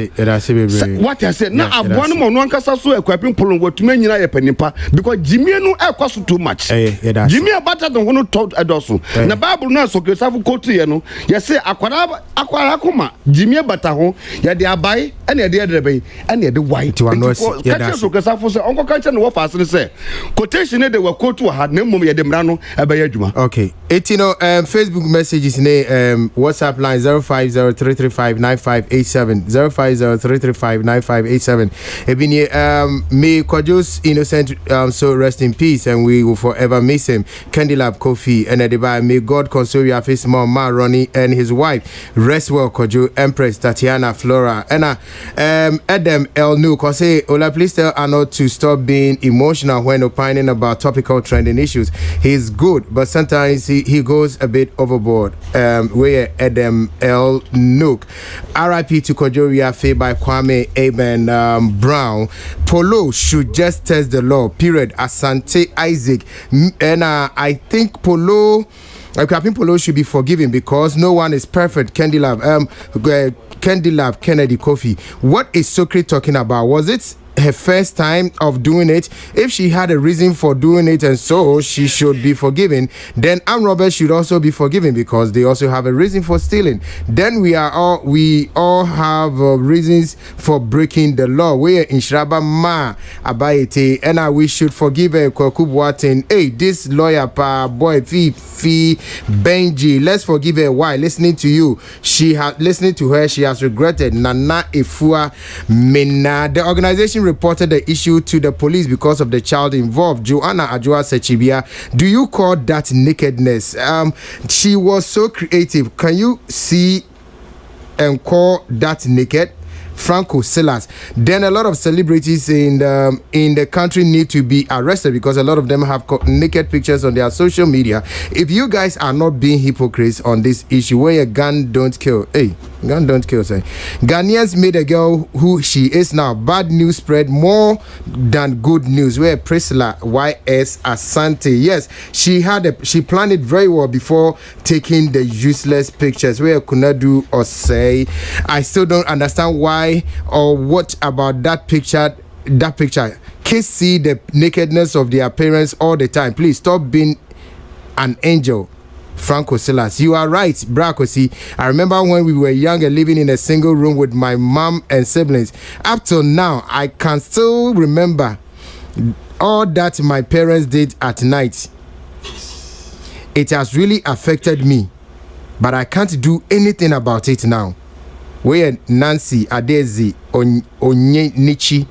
what I said na aboa no mo no ankasa so akwapem polo watumi nyina yɛ panipa because gyimi no ɛkɔso too much gyimi abata don ho no tɔ ɛdɔso na bible no asokresafo kotu yɛ no yɛ sɛ akwara koma gyimi bata ho yɛ de abai ɛna yɛ de ɛdrɛbɛ ɛna yɛ de white kakyɛ so kasafo sɛ ɔnkɔ kakyɛ no wɔ faase no sɛ quotation ne de wɔ kotu wɔ ha na mmom yɛ de mmara no ɛbɛyɛ adwuma. Okay, Facebook messages ne WhatsApp line 0503359587 0503359587 ebini may Kwadwo's innocent so rest in peace and we will forever miss him. Candylab Kofi and Ediba, may God console your face mom Ma Ronnie and his wife rest well Kwadwo Empress Tatiana Flora and Adam El Nuke say Ola please tell Arnold to stop being emotional when opining about topical trending issues. He's good but sometimes he goes a bit overboard. Where Adam L. Nook. RIP to Kojoria Faye by Kwame Aben Brown. Polo should just test the law. Period. Asante Isaac. And I think Polo should be forgiven because no one is perfect. Candylab Kennedy Kofi. What is Sokri talking about? Was it her first time of doing it? If she had a reason for doing it and so she should be forgiven, then armed robbers should also be forgiven because they also have a reason for stealing. Then we all have reasons for breaking the law. We're in Shraba Ma Abayete and we should forgive Kwaku Boateng. Hey, this lawyer pa boy Fi Benji, let's forgive her. Why? Listening to you, she has regretted. Nana Ifua Mena. The organization reported the issue to the police because of the child involved. Joanna Ajua Sechibia, do you call that nakedness? She was so creative. Can you see and call that naked? Franco Silas. Then a lot of celebrities in the country need to be arrested because a lot of them have naked pictures on their social media. If you guys are not being hypocrites on this issue, where a gun don't kill, gun don't kill, say. Ghanaians made a girl who she is now. Bad news spread more than good news. Where Priscilla YS Asante, yes, she planned it very well before taking the useless pictures. Where Kunadu or say, I still don't understand why or what about that picture. Kids see the nakedness of their parents all the time. Please stop being an angel. Franco Silas, you are right, Brakosi. I remember when we were young and living in a single room with my mom and siblings. Up till now, I can still remember all that my parents did at night. It has really affected me, but I can't do anything about it now. Where Nancy Adezi Onyenichi.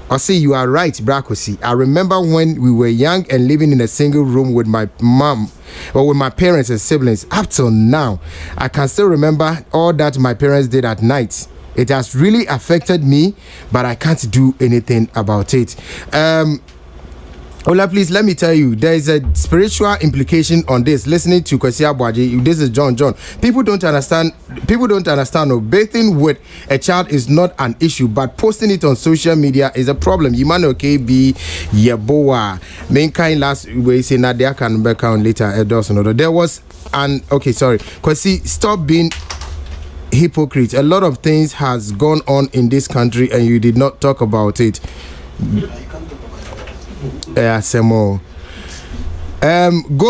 I say you are right, Brakosi. I remember when we were young and living in a single room with my mom or with my parents and siblings. Up till now, I can still remember all that my parents did at night. It has really affected me, but I can't do anything about it. Ola, please let me tell you, there is a spiritual implication on this. Listening to Kwesi Abuaji, this is John. People don't understand. No, bathing with a child is not an issue, but posting it on social media is a problem. You man okay be yeboa. Main kind last way say na there can back on later. There was an Kwesi, stop being hypocrite. A lot of things has gone on in this country, and you did not talk about it. Go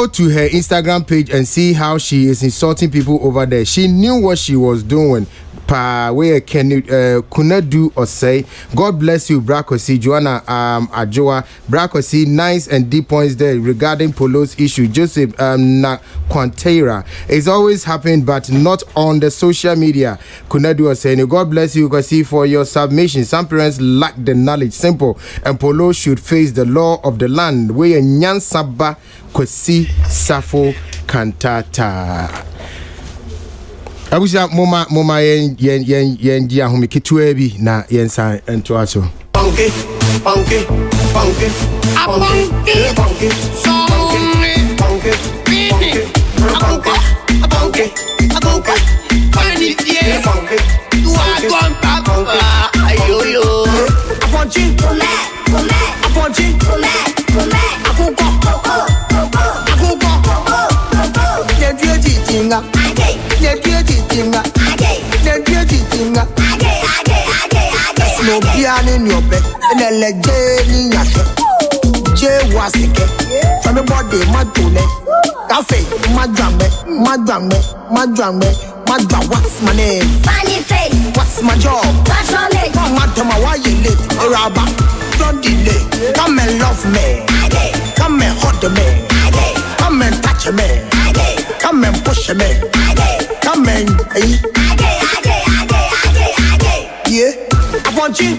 to her Instagram page and see how she is insulting people over there. She knew what she was doing. Where can you could do or say God bless you, Brakosi, Joanna Ajoa, Brakosi, nice and deep points there regarding Polo's issue. Joseph Quantera. It's always happened, but not on the social media. Could do or say God bless you, Kwesi, for your submission. Some parents lack the knowledge. Simple. And Polo should face the law of the land. Where Nyan Saba Kwesi Safo Kantata. Abuja moma yen dia home ketua bi na yen san ento aso. Funky funky funky funky funky funky funky funky funny yeah funky you are gone back ayo yo aponchi aponchi akuko yedie jinga no piano in your bed and a legend J was it from the body madule cafe madame what's my name funny face what's my job what's your name come madam why you late Araba don't delay come and love me come and hold me come and touch me come and push me come and yeah I want you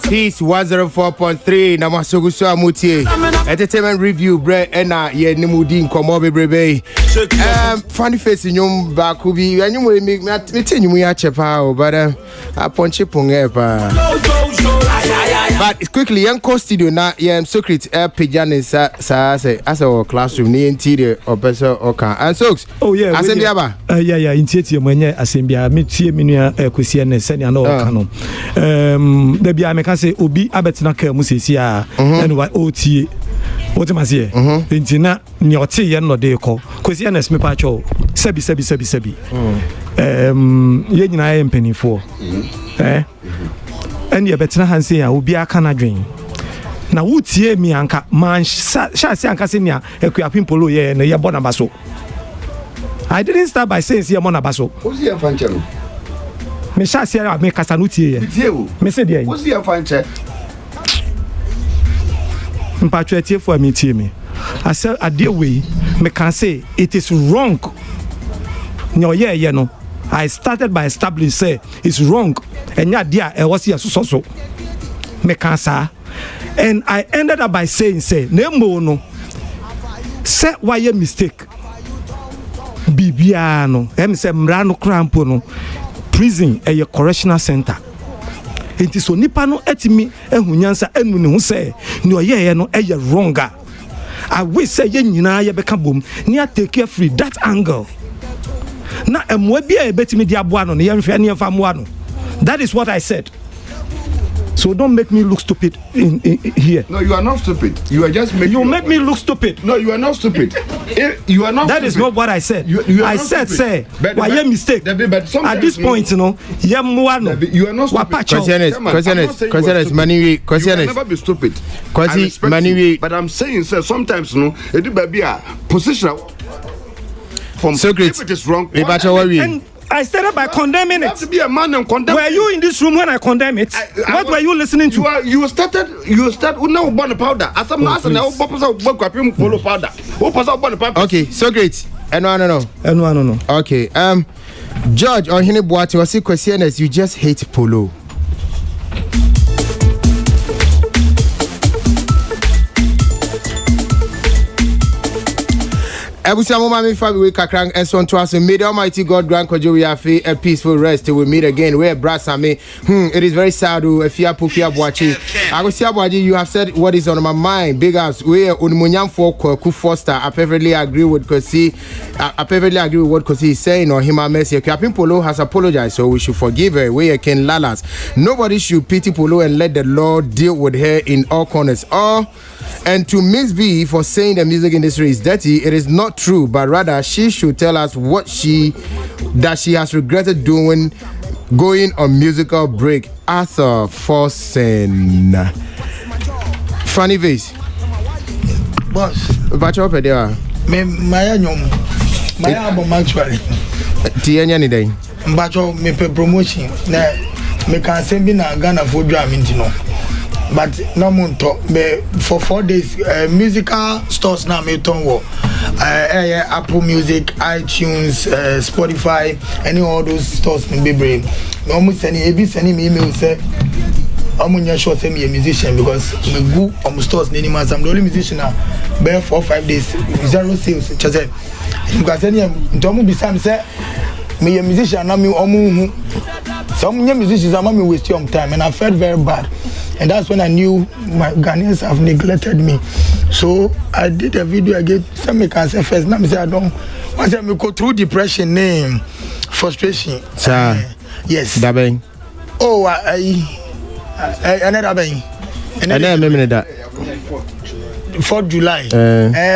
Peace 104.3 Namasogusu Amutie Entertainment Review bre ena ye nimudi nkomo bebrebe funny face nyum ba kubi anyum we me nyum ya chepa o but aponche ponge pa but quickly yan studio na yan secret pejane sa say as a classroom ni interior or person or can and socks assembly aba yeah intiatie mo nye assembly me tie menua Kwesi ne senia na o ka no da bia me ka say obi abetina ka mu sesi a anyway otie what am I say intina ni otie ye no de ko Kwesi ne sme pa cho sabi ye nyina ye mpanifo and ye betina hanse a obi aka na dwen na wutie mi anka man sha se anka se nia ekuapin polo ye na ye bona baso I didn't start by saying see bona baso what's your fanchelo me sha se me kasa no tie ye me se dia what's your fanche mpatwa tie for me tie me I said ade we me can say it is wrong no ye no I started by establishing say it's wrong and ya dia e was here so me can say and I ended up by saying say nembo no say why a mistake bibiano em say mra no crampo no prison a correctional center it is so nipa no etimi ehunyansa enu ne ho say ne oyeye no eye wronga I wish say ye nyina ye beka bom ne take free that angle na emwa bia e betimi dia boa no ne ye hwe ne fa moa no that is what I said. So don't make me look stupid in here. No, you are not stupid. You are just making. You make me look stupid. No, you are not stupid. You are not. That stupid. Is not what I said. You I said, say, why you mistake? At this point, you know, you are not stupid. Question is, Maniwi. Question is, never be stupid. Question, Maniwi. But I'm saying, sir, sometimes, you know, it be a position from secret. If it is wrong, I started by condemning You it. have to be a man and condemn. Were you in this room when I condemned it? What were you listening to? You started. Now burn powder. As I'm not now, powder. Okay, so great. No. Okay. George on Hine Boati was a question as you just hate polo. Ebusiamo mami fabi we kakrang and so to us. May the Almighty God grant we have a peaceful rest till we meet again. Where Brasame, it is very sad if you are Pukia Boachi. Agosia Boaji, you have said what is on my mind. Big ups. We Unmunyan for Ku Foster. I perfectly agree with Kosi. I perfectly agree with what Kosi is saying on him. Mercy. Captain Polo has apologized, so we should forgive her. We can lalas. Nobody should pity Polo and let the Lord deal with her in all corners. And to Miss B for saying the music industry is dirty, it is not true, but rather she should tell us what she has regretted doing, going on musical break. Arthur Forsen. Funny face. Boss. But you up there? My album actually. Tianya ni day. But me promotion. Me can send me na Ghana for drum no. But no monto for 4 days musical stores now me ton Apple Music, iTunes, Spotify, any all those stores me be brave. Me almost sending me email say I'm not sure say me a musician because me go on stores any months. I'm the only musician now. Bare 4 or 5 days, 0 sales. Just say because any don't be some say me a musician now me some musicians are me waste your time and I felt very bad. And that's when I knew my Ghanaians have neglected me. So I did a video again. Some can say first. Now I say I don't. Once I go through depression, frustration. Sir. Yes. Dabeng. Oh, another bang. And then remember that. 4th July.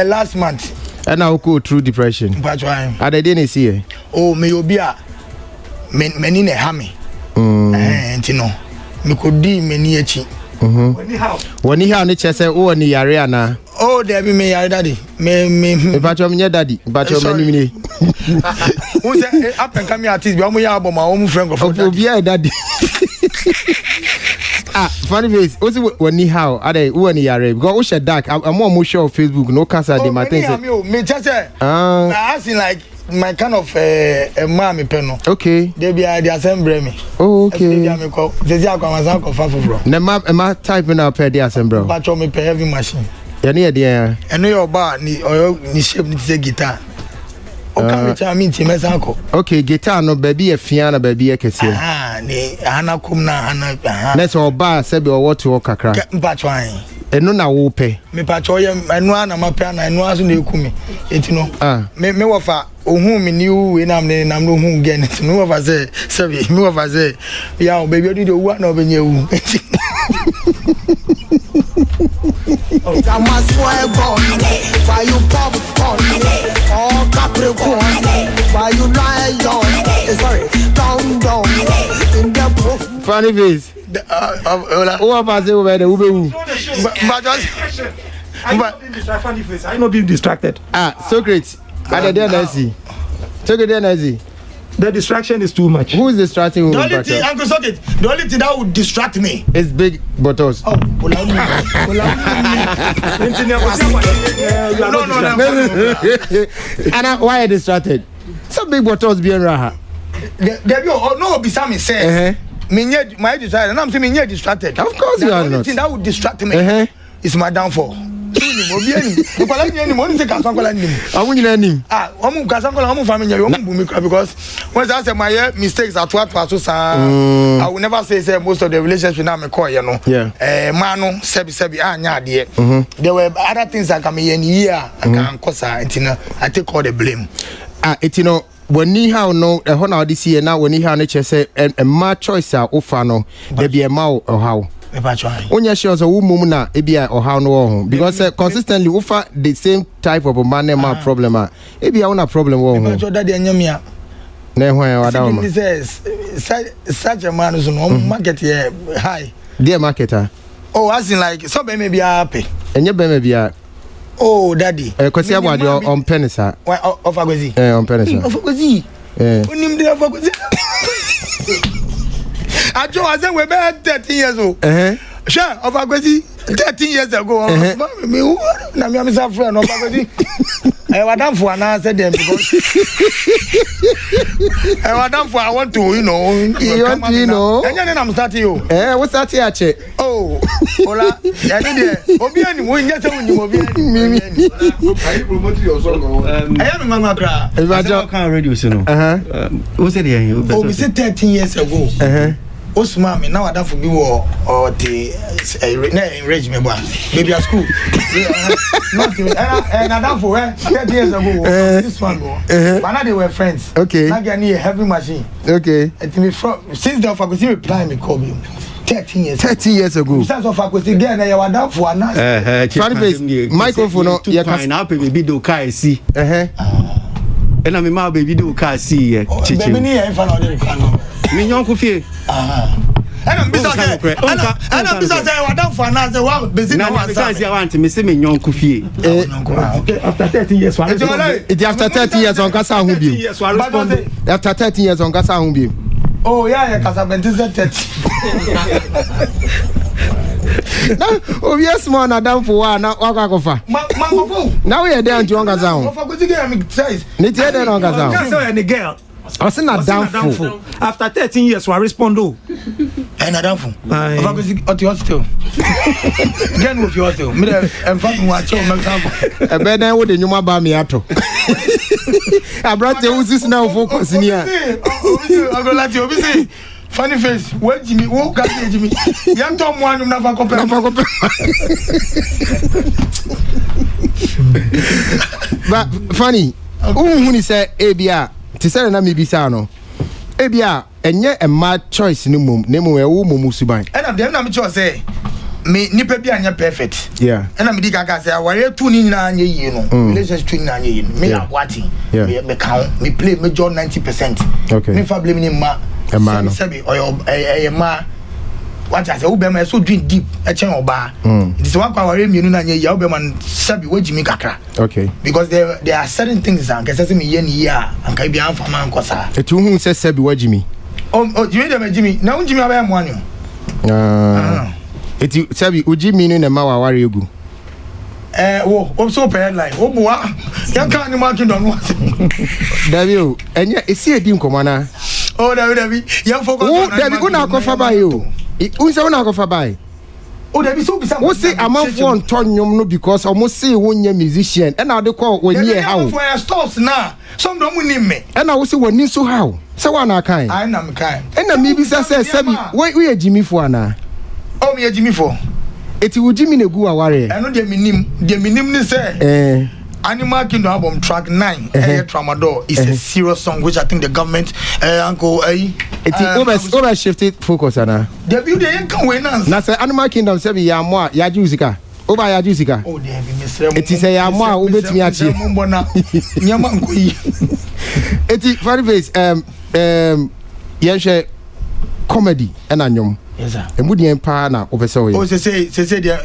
Last month. And now go through depression. But why? I didn't see it. Oh, me obia. Men in a hammy. And you know. Me could do many echi. When he had the chest, oh, ni Ariana. Oh, there be me, daddy. Me. But your daddy, but your many. Who's up and coming artist? Be my own friend of daddy. Funny face. Also, when he how are they? When he are go share dark. I'm more sure of Facebook. No cancer. They might think. Me just say. I asking like. My kind of mommy penno. Okay. They be the assembly me. Oh, okay. They me call. They say I come as for bro. Na ma typing up the assembly. But me pay heavy machine. Ya ni there. Eno your bar ni shape ni say guitar. Okay, me ti mesa ko. Okay, guitar no baby e fiana baby e kese. Ni ana kum na ana. Na so bar say be what to kakra. Mpatwa an. Eno na wo pe. Me patwa ye eno ana mapia na eno aso na ekumi. Enti no. Me wo fa ohun mi ni we na no hu gen. Me wo fa say me wo fa say ya baby do the wu na obenye wu. I must swear God, why you popcorn, oh Capricorn, why you lion, sorry, down, in the book. Funny face. Who about the over the Uber? But I know being distracted. So great. I didn't see. So good, the distraction is too much. Who is distracting? The only thing, Uncle Socket, the only thing that would distract me is big bottles. Oh, no. And why are you distracted? Some big bottles being raha. No, beside me say. My distracted, and I'm saying me distracted. Of course you are not. The only thing that would distract me is my downfall. Because once I say my mistakes are too I will never say most of the relationship now me call you know. Manu sebi there were other things that come in here I can cause I take all the blame. You know when you have no honor this year now when you have nature say and my choice are ofano there be a mouth or how Onya sure so who na ebia or how no because consistently offer the same type of man problem ebia una problem wo because that dey nyamia na ehwan wada ma such a man is no market here high dear marketer oh as in like so be maybe happy enye be maybe oh daddy kwasi abade on penisa of agozi on penisa of agozi Unim de Afakwesi. I was we be 13 years old. Sure, Afakwesi 13 years ago. Me na me am say friend Afakwesi. I was done for an answer them because I was done for I want to, you know. And then I'm starting you. What's that here, che? Oh, hola. Ya ni de. Obi ani mo nya se wo ni obi ani. I promote your song. I am mama kra. I can't radio so no. What's it here? Oh, we said 13 years ago. Osuma me now ada for bi wo or the enrage me boy. Baby at school. Not and ada for 13 years ago. This one go. But now they were friends. Okay. Now get a heavy machine. Okay. And me since the faculty reply me call me 13 years ago. Since the faculty get na you ada for an microphone no you can now baby do kai see. And me ma baby do kai see. Baby ni e fa na dey kan. Me nyonko fie. And I'm busy say what done for now say wow busy now answer. Na me want me say me nyonko fie. Okay, after 13 years one. It after 30 years on kasa hu bi. After 30 years on kasa hu bi. Oh yeah, kasa 30. Oh yes man na down for one na wakakofa. Now we are there to on kasa hu. Ni tie there on kasa hu. Kasa any girl. I was not downful. After 13 years, I respond. And I downful. If I go to your still. Again with your still. Me and fucking watch your example. A better with the new Mabami Ato. I brought the Usis now focus in here. I go like you. Funny face. Where Jimmy? Who got Jimmy? Young Tom one you never compare. But funny. Who say ABR? Ti say na me bisa no ebia enye a mad choice ni mum na mu e wo mum suban and am dem na me choice say me nipa bi anya perfect yeah and am di kaka say aware tu ni nyina anya yi no relationship tu ni anya yi no me abwati me count me play major 90%. Okay, me fa blame ni ma e ma no say oyo ma what I say wo be ma so dream deep e chen oba it is one kwa aware mienu na anya yi wo be man sabi wajimi kakra. Okay, because there are certain things and can say me yen here and can be am for man kosa etu hu say sabi wajimi Jimmy dem Jimmy na Jimmy abaya mo anyo etu sabi ujimi no na ma wa ware egu wo so per headline wo boa yan kan ni marking don what Davi o enye esi edi nkomana Davi yan focus on Davi una kofa ba yo unse una kofa ba Davi so bisa wo say amanfo on tonyom no because almost say wonya musician and now they call when ye how for stores na some don't win me and now say when so how say one na kind I na me kind and na me bisa say sabi we Jimmy for na me Jimmy for eti wo Jimmy na gu aware eno de minim ni say Animal Kingdom album track 9 Tramadol is a serious song which I think the government uncle over shifted focus ana the view they can win us na say Animal Kingdom say ya mo ya jusika over ya jusika oh they be misrem eti say ya mo obetimi achi nyama nkoyi eti funny face yenhwe comedy na nyom yes sir emudien pa na opese oye oh say the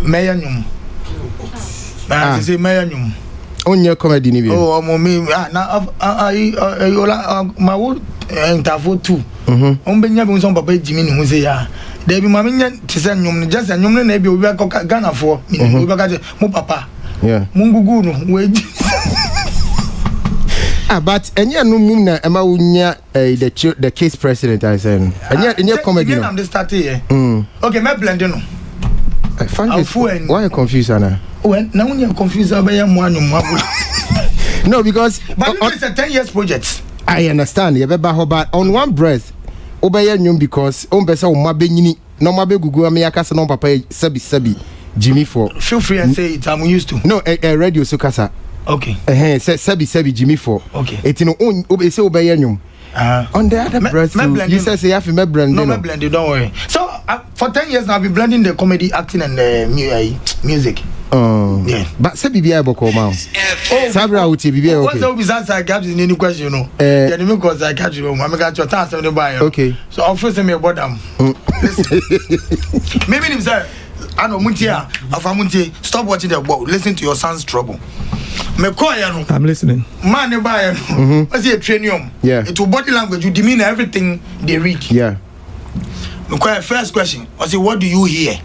mayor nyom say mayor nyom onye comedy ni bi oh mo me na ma wo entafo 2 on benya bi nso papa Jimmy ni hu say ya there be ma menya tise nyom just nyom na bi obi akọ Ghana for me obi akọ mo papa yeah mungugu no we but enye no mum na ema wonya the case president I say enye comedy no I'm the start here okay me blend no why you confused ana when now you confused about your no because but it's a 10 years project I understand you better but on one breath obey nyum because on be say o ma benyini no ma be gugu am yakasa no papa sabi Jimmy for feel free and say it I'm used to no radio so kasa okay sabi Jimmy for okay it no on say obey nyum on the other breath you say you have to blend no blend don't worry so for 10 years now I've been blending the comedy acting and music yeah but say bibia boko ma sabra uti bibia okay what's up is I got any question you know the name cause I catch you I'm got your task on the buy okay so offer me about them maybe him say I know Muntia, Afamunti, stop watching the ball. Listen to your son's trouble. I'm listening. Man, buy what's your training? Yeah. It will body language, you demean everything they read. Yeah. First question, I say, what do you hear?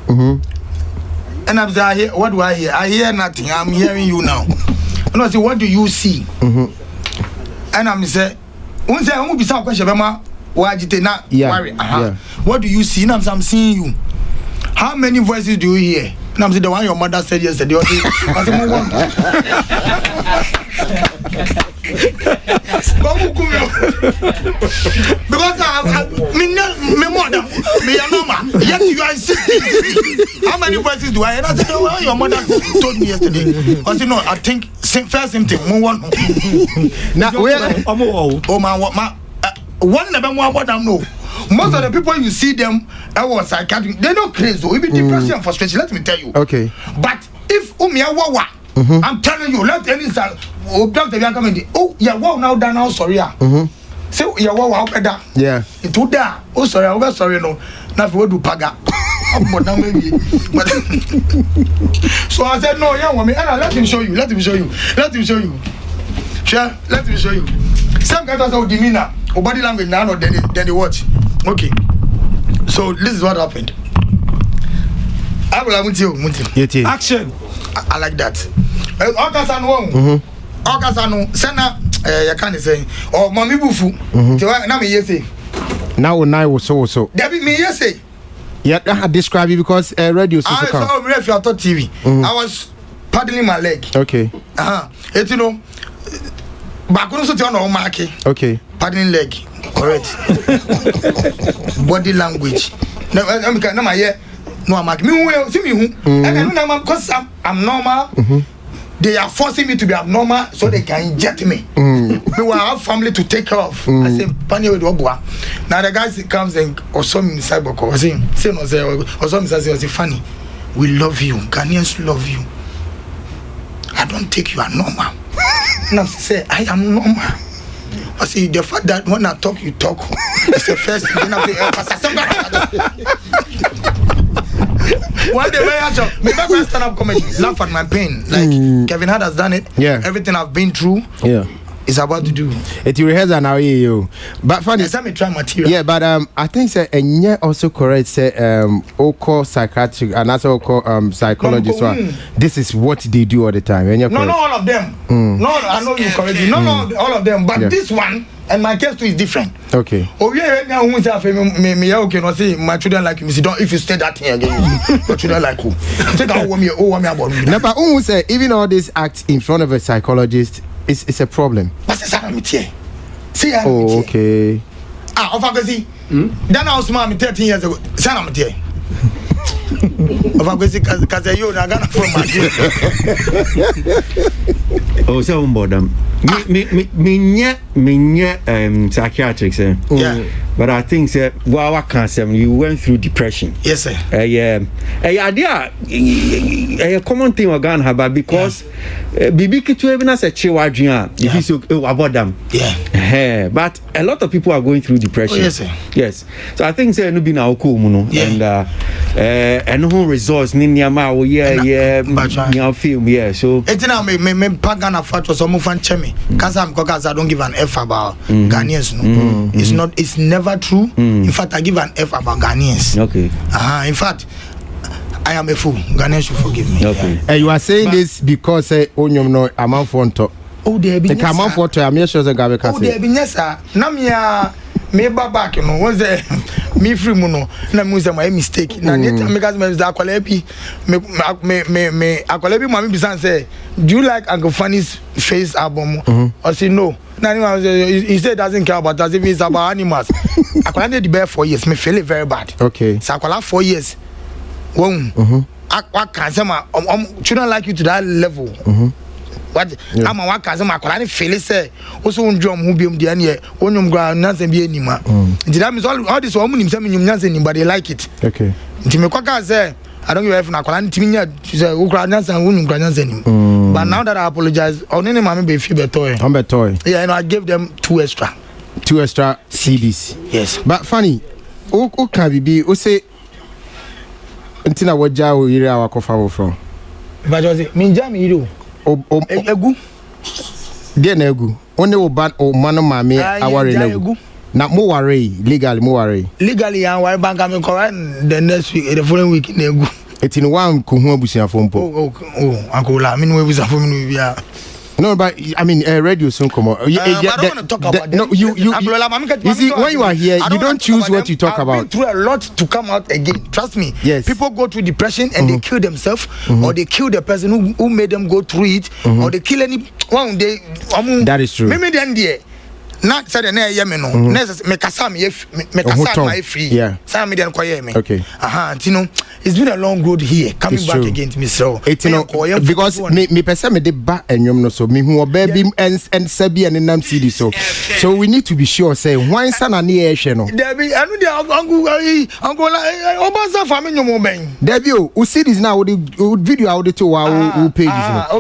And I'm saying, what do I hear? I hear nothing. I'm hearing you now. And I say, what do you see? And I'm saying, once I won't be some question, why did they not worry? What do you see? And I'm seeing you. How many voices do you hear? And I'm saying, the one your mother said yesterday. I because me mother, me normal. Yes, you are insisting. How many voices do I hear? And I said, well, your mother told me yesterday. I said, no, I think first same thing. Now, oh my, one never more about them. No, most of the people you see them, I was psychiatric. They're not crazy. Even depression and frustration. Let me tell you. Okay. But if wawa. I'm telling you, let any doctor come in. Oh, yeah, wow, now done now, sorry. So, yeah, wow, better. Yeah. It would die. Oh, sorry, I'm sorry, no. Now, we do paga. So I said, no, young woman, let him show you. Sure, let me show you. Some guys also demeanor or body language now, then they watch. Okay. So, this is what happened. I will have you. Action. I like that. Okasano, Sena, you can't say, or Mammy Bufu. Now, me, yes, now, so. Debbie, me, yes, say. Yeah, I describe you because radio. I saw Refi Auto TV. I was paddling my leg. Okay. It's you know, back on so on market. Okay. Paddling leg. Correct. Body language. No, my yeah. No, I'm me see me who. And because I'm normal. They are forcing me to be abnormal so they can inject me. We will have family to take care of. I say, Pani with Obwa. Now the guy comes and or some inside Boko. I say no say or some say funny. We love you. Ghanaians love you. I don't take you as normal. Now say I am normal. I say the fact that when I talk, you talk. It's the first thing one day when I talk, me back stand up comedy, laugh at my pain. Like Kevin Hart has done it. Yeah. Everything I've been through. Yeah. Is about to do. It you rehearse now you. But funny. Let me try material. Yeah, but I think say and yeah also correct say oko psychiatric and also oko psychologist one. This is what they do all the time. And no, not all of them. No, I know you correct. No, all of them. But this one and my case too is different. Okay. Oh yeah, now who say me okay no say my children like you. Don't if you stay that thing again. Your children like who? Take out me about me. No, but who say even all these acts in front of a psychologist it's a problem. But it's a métier. See, oh, okay. Of course, then I was 13 years ago. C'est un métier. Of course, because you are gonna from my. Oh, so on board them. Me psychiatrics. Yeah. But I think wow, can't say you went through depression. Yes, sir. Idea a common thing we're gonna have because Bibi Kitu even as a chiwadria if you so about them. Yeah. But a lot of people are going through depression. Oh, yes, sir. Yes. So I think no be now cool, and no results ni niama yeah film yeah so it's now me pagana fat was some fan chemi cause I don't give an F about Ghanaians no. It's never true. In fact I give an F about Ghanaians. Okay. In fact I am a fool. Ghanaians should forgive me. Okay. And you are saying this because onyom no amount for to. Oh there be amount for to am sure say gabe ka say. Oh there be yes sir. Na me back you know was me free mu no na me say my mistake na net me gas me akwala bi me akwala bi mama bi san say do you like Uncle Fanny's face album I say no na he said doesn't care about as if it's about animals akwala dey the bear 4 years me feel it very bad. Okay so akwala 4 years won I can say my children like you to that level. What I'm a worker, I'm a colony Phyllis say, also on drum who be the anya, on ground, nothing be anymore. Did I miss all this woman himself in nothing, but they like it. Okay. Timmy say, I don't give a f colony Timmy, she said, who cried and wouldn't grant anymore. But now that I apologize, on any mammy be few toy. I'm a toy. Yeah, and I gave them 2 extra CDs. Yes. But funny, who can be, who say, Ntina waja o yire awakofa wo from. But was it minja mi yiro. Egu. Dey na egu. Only o ban o mano mame aware na egu. Na mo worry legally mo worry. Legally I worry bank am correct the next week the following week na egu. Etini wan ko hu abusiafo mpo. Ankola me no abusiafo me no bia. No, but I mean, radio soon come on. I don't want to talk about them. No, you see, when you are here, you don't choose what you talk about. I've been through a lot to come out again. Trust me. Yes. People go through depression and they kill themselves, or they kill the person who made them go through it, or they kill any one day. That is true. Maybe then there. Not said na ye me no na me kasa me free yeah some me den koye me okay you know it's been a long road here coming back again to me so because me person me de ba enwom no so me hu oba bi and sabi and nam cd so we need to be sure say why sana na e hwe no there be anu dey uncle obansa family nyomo ben there be o series na we video how to our pages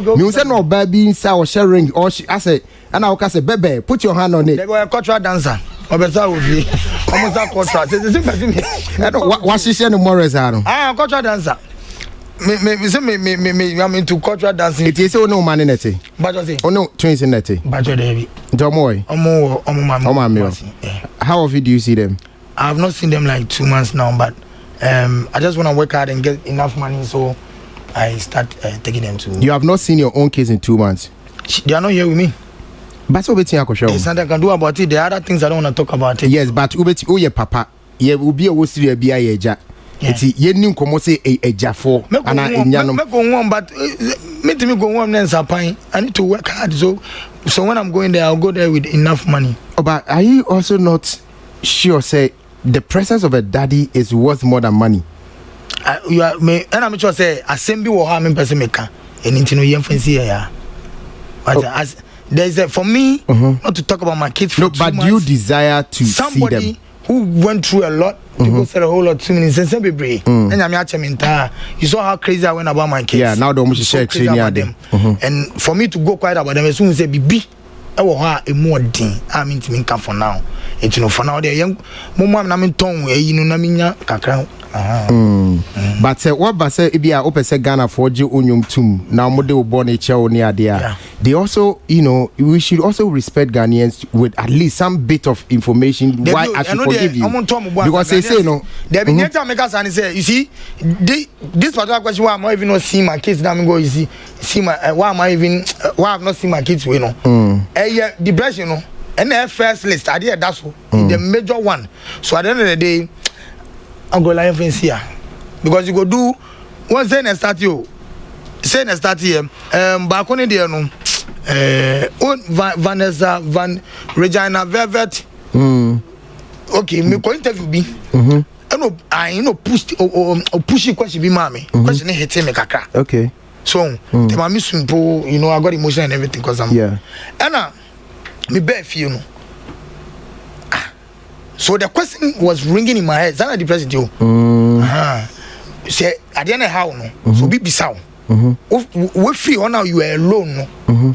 no me say no oba bi nsa o sharing or I say and I say bebe put your hand on it. They were a cultural dancer. Obesa would almost a cultural. What she said no more is cultural dancer. Me I'm into cultural dancing. It is no man in it. But oh no twins in it. But David. Domoy. How often do you see them? I have not seen them like 2 months now, but I just want to work hard and get enough money so I start taking them to. You have not seen your own kids in 2 months. They are not here with me. But so betin akosho. There's nothing I can do about it. There are other things I don't want to talk about it. Yes, but ubeti your papa. Ye will be a wosiri bia ye eja. Eti ye nim komo say eja for ana enyano. Me go on but me to me go on then I need to work hard so when I'm going there I'll go there with enough money. Oh, but are you also not sure say the presence of a daddy is worth more than money? You are me and I'm sure say assembly will have me person make and intino yen fancy here. But as there's a for me not to talk about my kids for 2 months. But do you desire to see them? Somebody who went through a lot, people said a whole lot to me in Sensebebre. And I'm you saw how crazy I went about my kids. Yeah, now the almost share training about them. And for me to go quiet about them, as soon as they be I will have a more thing. I mean to me come for now. It's for now they're young. Mama na me tongue you know na minya kakra. But what ba say e bia open say Ghana for je onyum tum na mo de born e che oni ade they also we should also respect Ghanaians with at least some bit of information why I should forgive you because they say no there be next time make us say you see this particular question why am I even not see my kids now me go you see my why I've not seen my kids we know depression no and the first list I did that's the major one so at the end of the day I'm going to live here because you go do one say na start you say na start here back on there no Vanessa Van Regina Velvet okay me go interview be I push or pushy question be mommy question hit me kakra okay so the mommy simple I got emotion and everything because I'm and me be feel so the question was ringing in my head. That depressed you. Say at the end of how no. So be sound. We free on now you are alone no.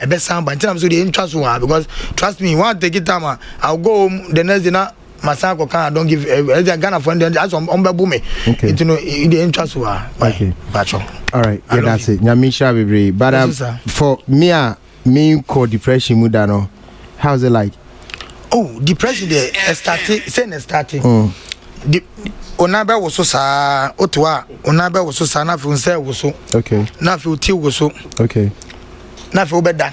A best sound but so the interest because trust me, one take it time I'll go home the next day now. My son can don't give Ghana friend that's on me. Okay. The interest okay. All right. Yeah, that's it. Nyamisha Bibri. But for me called depression mudano. How's it like? Oh, depression there started the onabe was so sa otwa onabe was so sa na fi unse was so okay na fi uti was so okay na fi obeda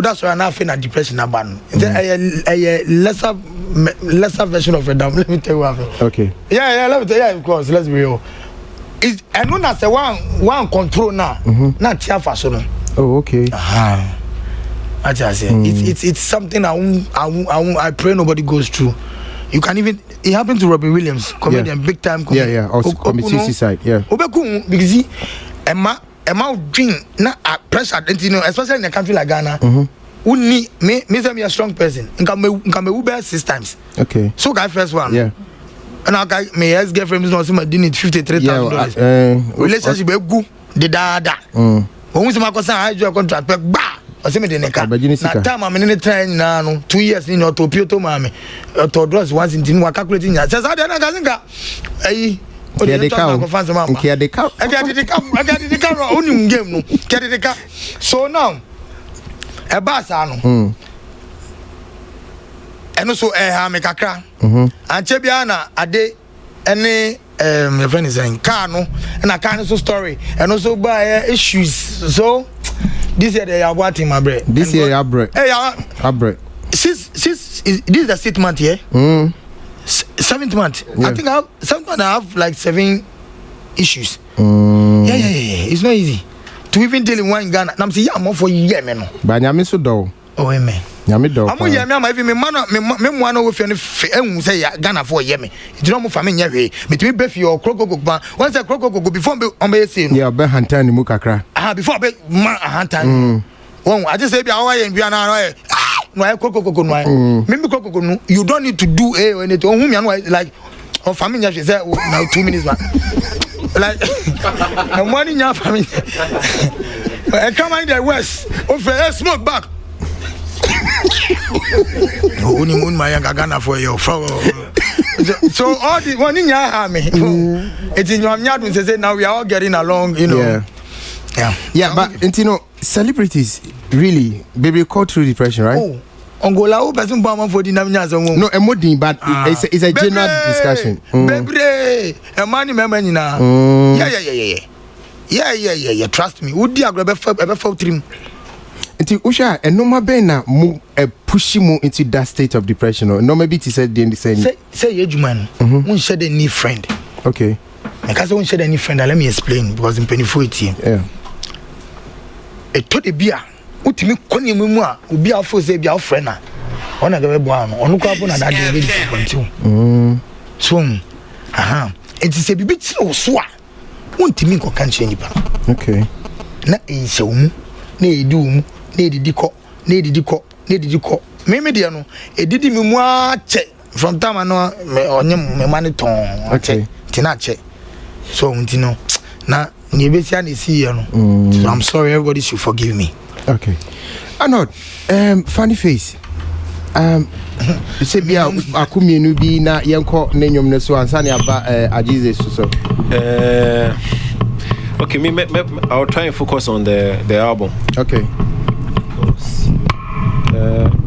that's why na fi na depression na ban a lesser version of it down let me tell you what okay yeah let me tell you of course let's be real is and no na say one control na tia fa so no oh okay I just say it's something I pray nobody goes through. You can even it happened to Robbie Williams, comedian, big time comedian. Yeah. Also comedy suicide. Yeah. Obeku because he Emma dream na pressure, especially in a country like Ghana. Who need me say me a strong person. Nka me Uber 6 times. Okay. So guy first one. Yeah. And I got my ex-girlfriend is not saying I didn't need $53,000. Relationship be good. The dada. When we say my cousin I do a contract, bah. ɔsɛ me de ne ka na time a me ne try nyinaa no 2 years ni ɔtɔ pioto ma me ɔtɔ drugs once in wa calculate nya sɛ sa de na kazinka ayi Kia de ka onim game no kia de ka so now e ba sa no eno so ha me kakra anche bia na ade ene your friend is saying car no na car no so story and also by issues so this year they are watching my bread this year ya bread this is the 6th month here 7th month I think I have like 7 issues yeah it's not easy to even deal in one Ghana I'm saying I'm for year me no ba nyame so do oh amen nyame do I'm here me am even me man me mo na wo fe no ehun say Ghana for year me it no mo fa me nya hwe me timi be fi your krokoko ba once krokoko before be on be say no yeah be hantan ni mu kakra before be man hantan one I just say be our yen bia na no I krokoko no me krokoko no you don't need to do anything ohun me no like on family nya say now 2 minutes man like the money nya family I come in the west over smoke back only moon my young Ghana for your flower. So all the one in your me. It's in your nyadu say now we are all getting along, you know. Yeah, but you know, celebrities really baby go through depression, right? Oh, Angola o person bomb for the naminya so. No, emoding, but it's a general discussion. Baby, a man remember na. Yeah. Trust me. Would you grab a trim? Until Usha and no mabena mu push mu into that state of depression or no maybe to say the same. Say you man, won't shed any friend. Okay. Because I won't shed any friend, let me explain because in 2014. Yeah. A told a beer, what me koni mumwa, ubi our first be our friend. On a gave one, on look up on that day. So, it is a bit so swa. Won't me go can't change. Okay. Na is so ne do ne didiko me dia no e didi me mu ache from time no onye me mani ton ache tina ache so untino na ne besia na see you no so I'm sorry everybody should forgive me. Okay. Anod funny face say bia akumienu bi na yenko na nyom ne so ansa ne aba ajize so okay, I'll try and focus on the album. Okay.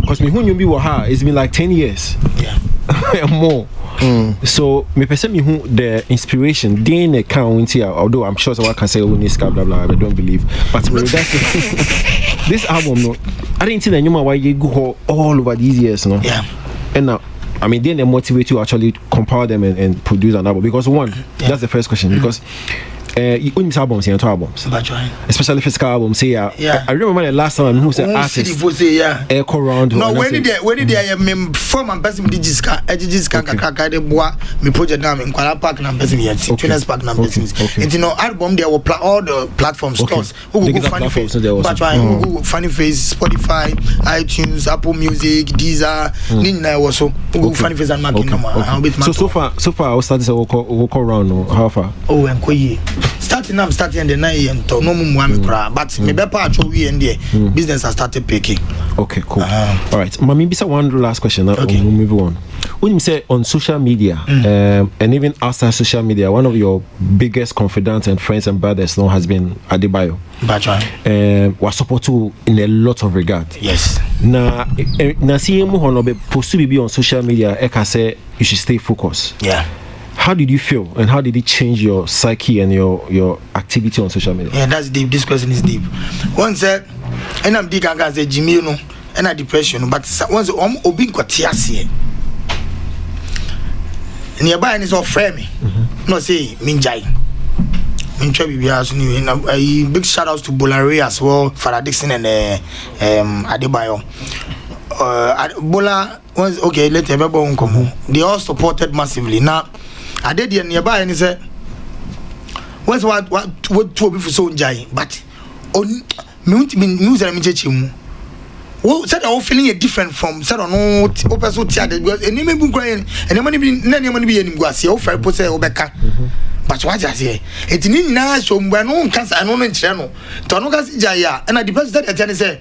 Because me who you be it's been like 10 years. Yeah. And more. So me person me who the inspiration then account here, although I'm sure someone can say blah blah blah, I don't believe. But this album no, I didn't see the new why you go all over these years, no. Yeah. And now I mean, then they motivate you to actually compile them and produce an album. Because one, that's the first question. Because you own albums and two albums, especially physical albums. Say, I remember the last time who said artist echo round. No, when did I form and person digiska kaka de bois me project now in Kuala Park na person yet Tunes Park na person. It's you know album there were all the platform stores. Who go Funny Face, Google Funny Face, Spotify, iTunes, Apple Music, Deezer. Nina was so Google Funny Face and marking number. So far, I was starting to walk around. How far? Oh, and koye. Starting the 9 a.m. to no more but me be part of we and there business has started picking. Okay, cool. All right, Mami, bisa one last question. Okay, we'll move on. When you say on social media and even outside social media, one of your biggest confidants and friends and brothers now has been Adebayo. Was support to in a lot of regard. Yes. Na see him who be supposed to be on social media. I can say you should stay focused. Yeah. How did you feel and how did it change your psyche and your activity on social media? Yeah, that's deep. This question is deep. One said, and I'm big and say Jimmy, you know, and a depression, but once obin kotiasi. Nearby and it's all frame. No say minjai. A big shout outs to Bolare as well, Father Dixon and Adebayo. Bola was okay, let everyone come home. They all supported massively. Now I did the nearby and he said, what's what to be for so jai, but on news and me well, said I was feeling different from said on no open so tired because any man be crying and money be any guasi or fair pose or becca. But what I say, it's in now so when no cancer and no channel. Tono Jaya and I depressed that at say,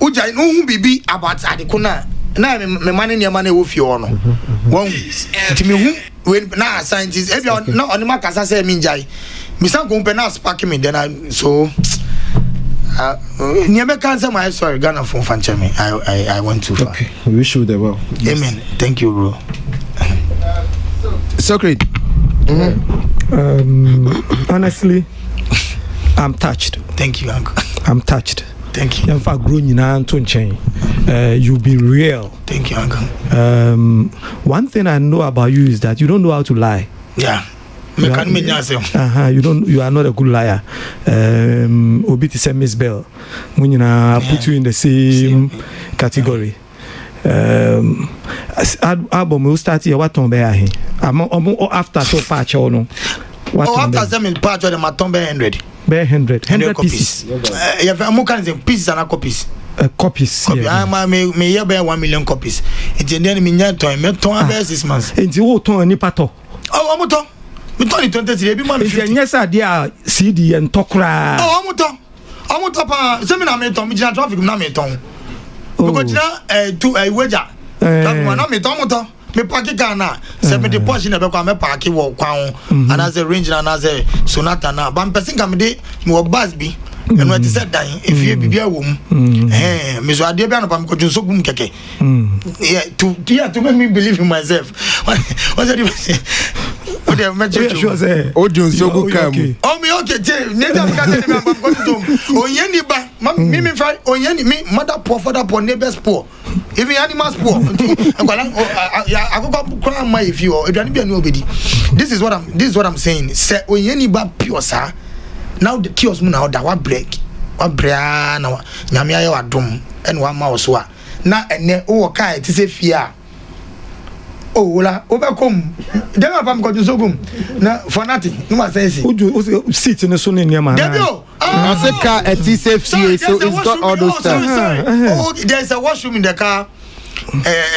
Uja no bibi about adekuna. Na me mane ne mane wo fie ono. Won ntimi hu when na scientists if you na onima kasa say me njai. Me san ko pe na spark me then I so never cancel my sorry Ghana from Fanchemi. I went too far. Okay. We wish you the well. Amen. Thank you, bro. Socrates. Honestly, I'm touched. Thank you, uncle. I'm touched. Thank you. In fact, you've been real. Thank you, uncle. One thing I know about you is that you don't know how to lie. Yeah. You are not a good liar. Obiti said Miss Bell. When you put you in the same category. Album will start here. What on bear? After so patch or no? After some patch or the matombe 100. 100 pieces. Yeah, I'm kind pieces and copies. Copies. I may bear 1 million copies. It's in the enemy time. Me 6 months. It's the old tone pato. Oh, Amuto. Me 2023 every month. Yes, I dear CD and Tokra. Oh, Amuto pa. Seminar me ton. Me traffic na me ton. Because na to a wager. Traffic na me ton Amuto. Me park car na 70 portion ebe kwa me park wo kwan and as a range and as a sonata na but person come dey me wo bus bi and what is that dying if you bibia wo me so ade bia no pam ko junso gum keke to make me believe in myself what did you say what the magic sure say o junso gu kam oh me okay je neta ka tell me am ko to onyani ba me fry onyani me mother poor father poor neighbors poor even animals poor if you this is what I'm saying say onyani ba pure sir now the kiosk now that wa break wa bra na nyame aye wa dom en wa ma so a na ene wo kai ti se fia oh wala obekom dem apam ko so gum na for nothing no ma say seat in so ne ma debio car ti se fia so it's got all those stuff. Oh, there's a washroom in the car,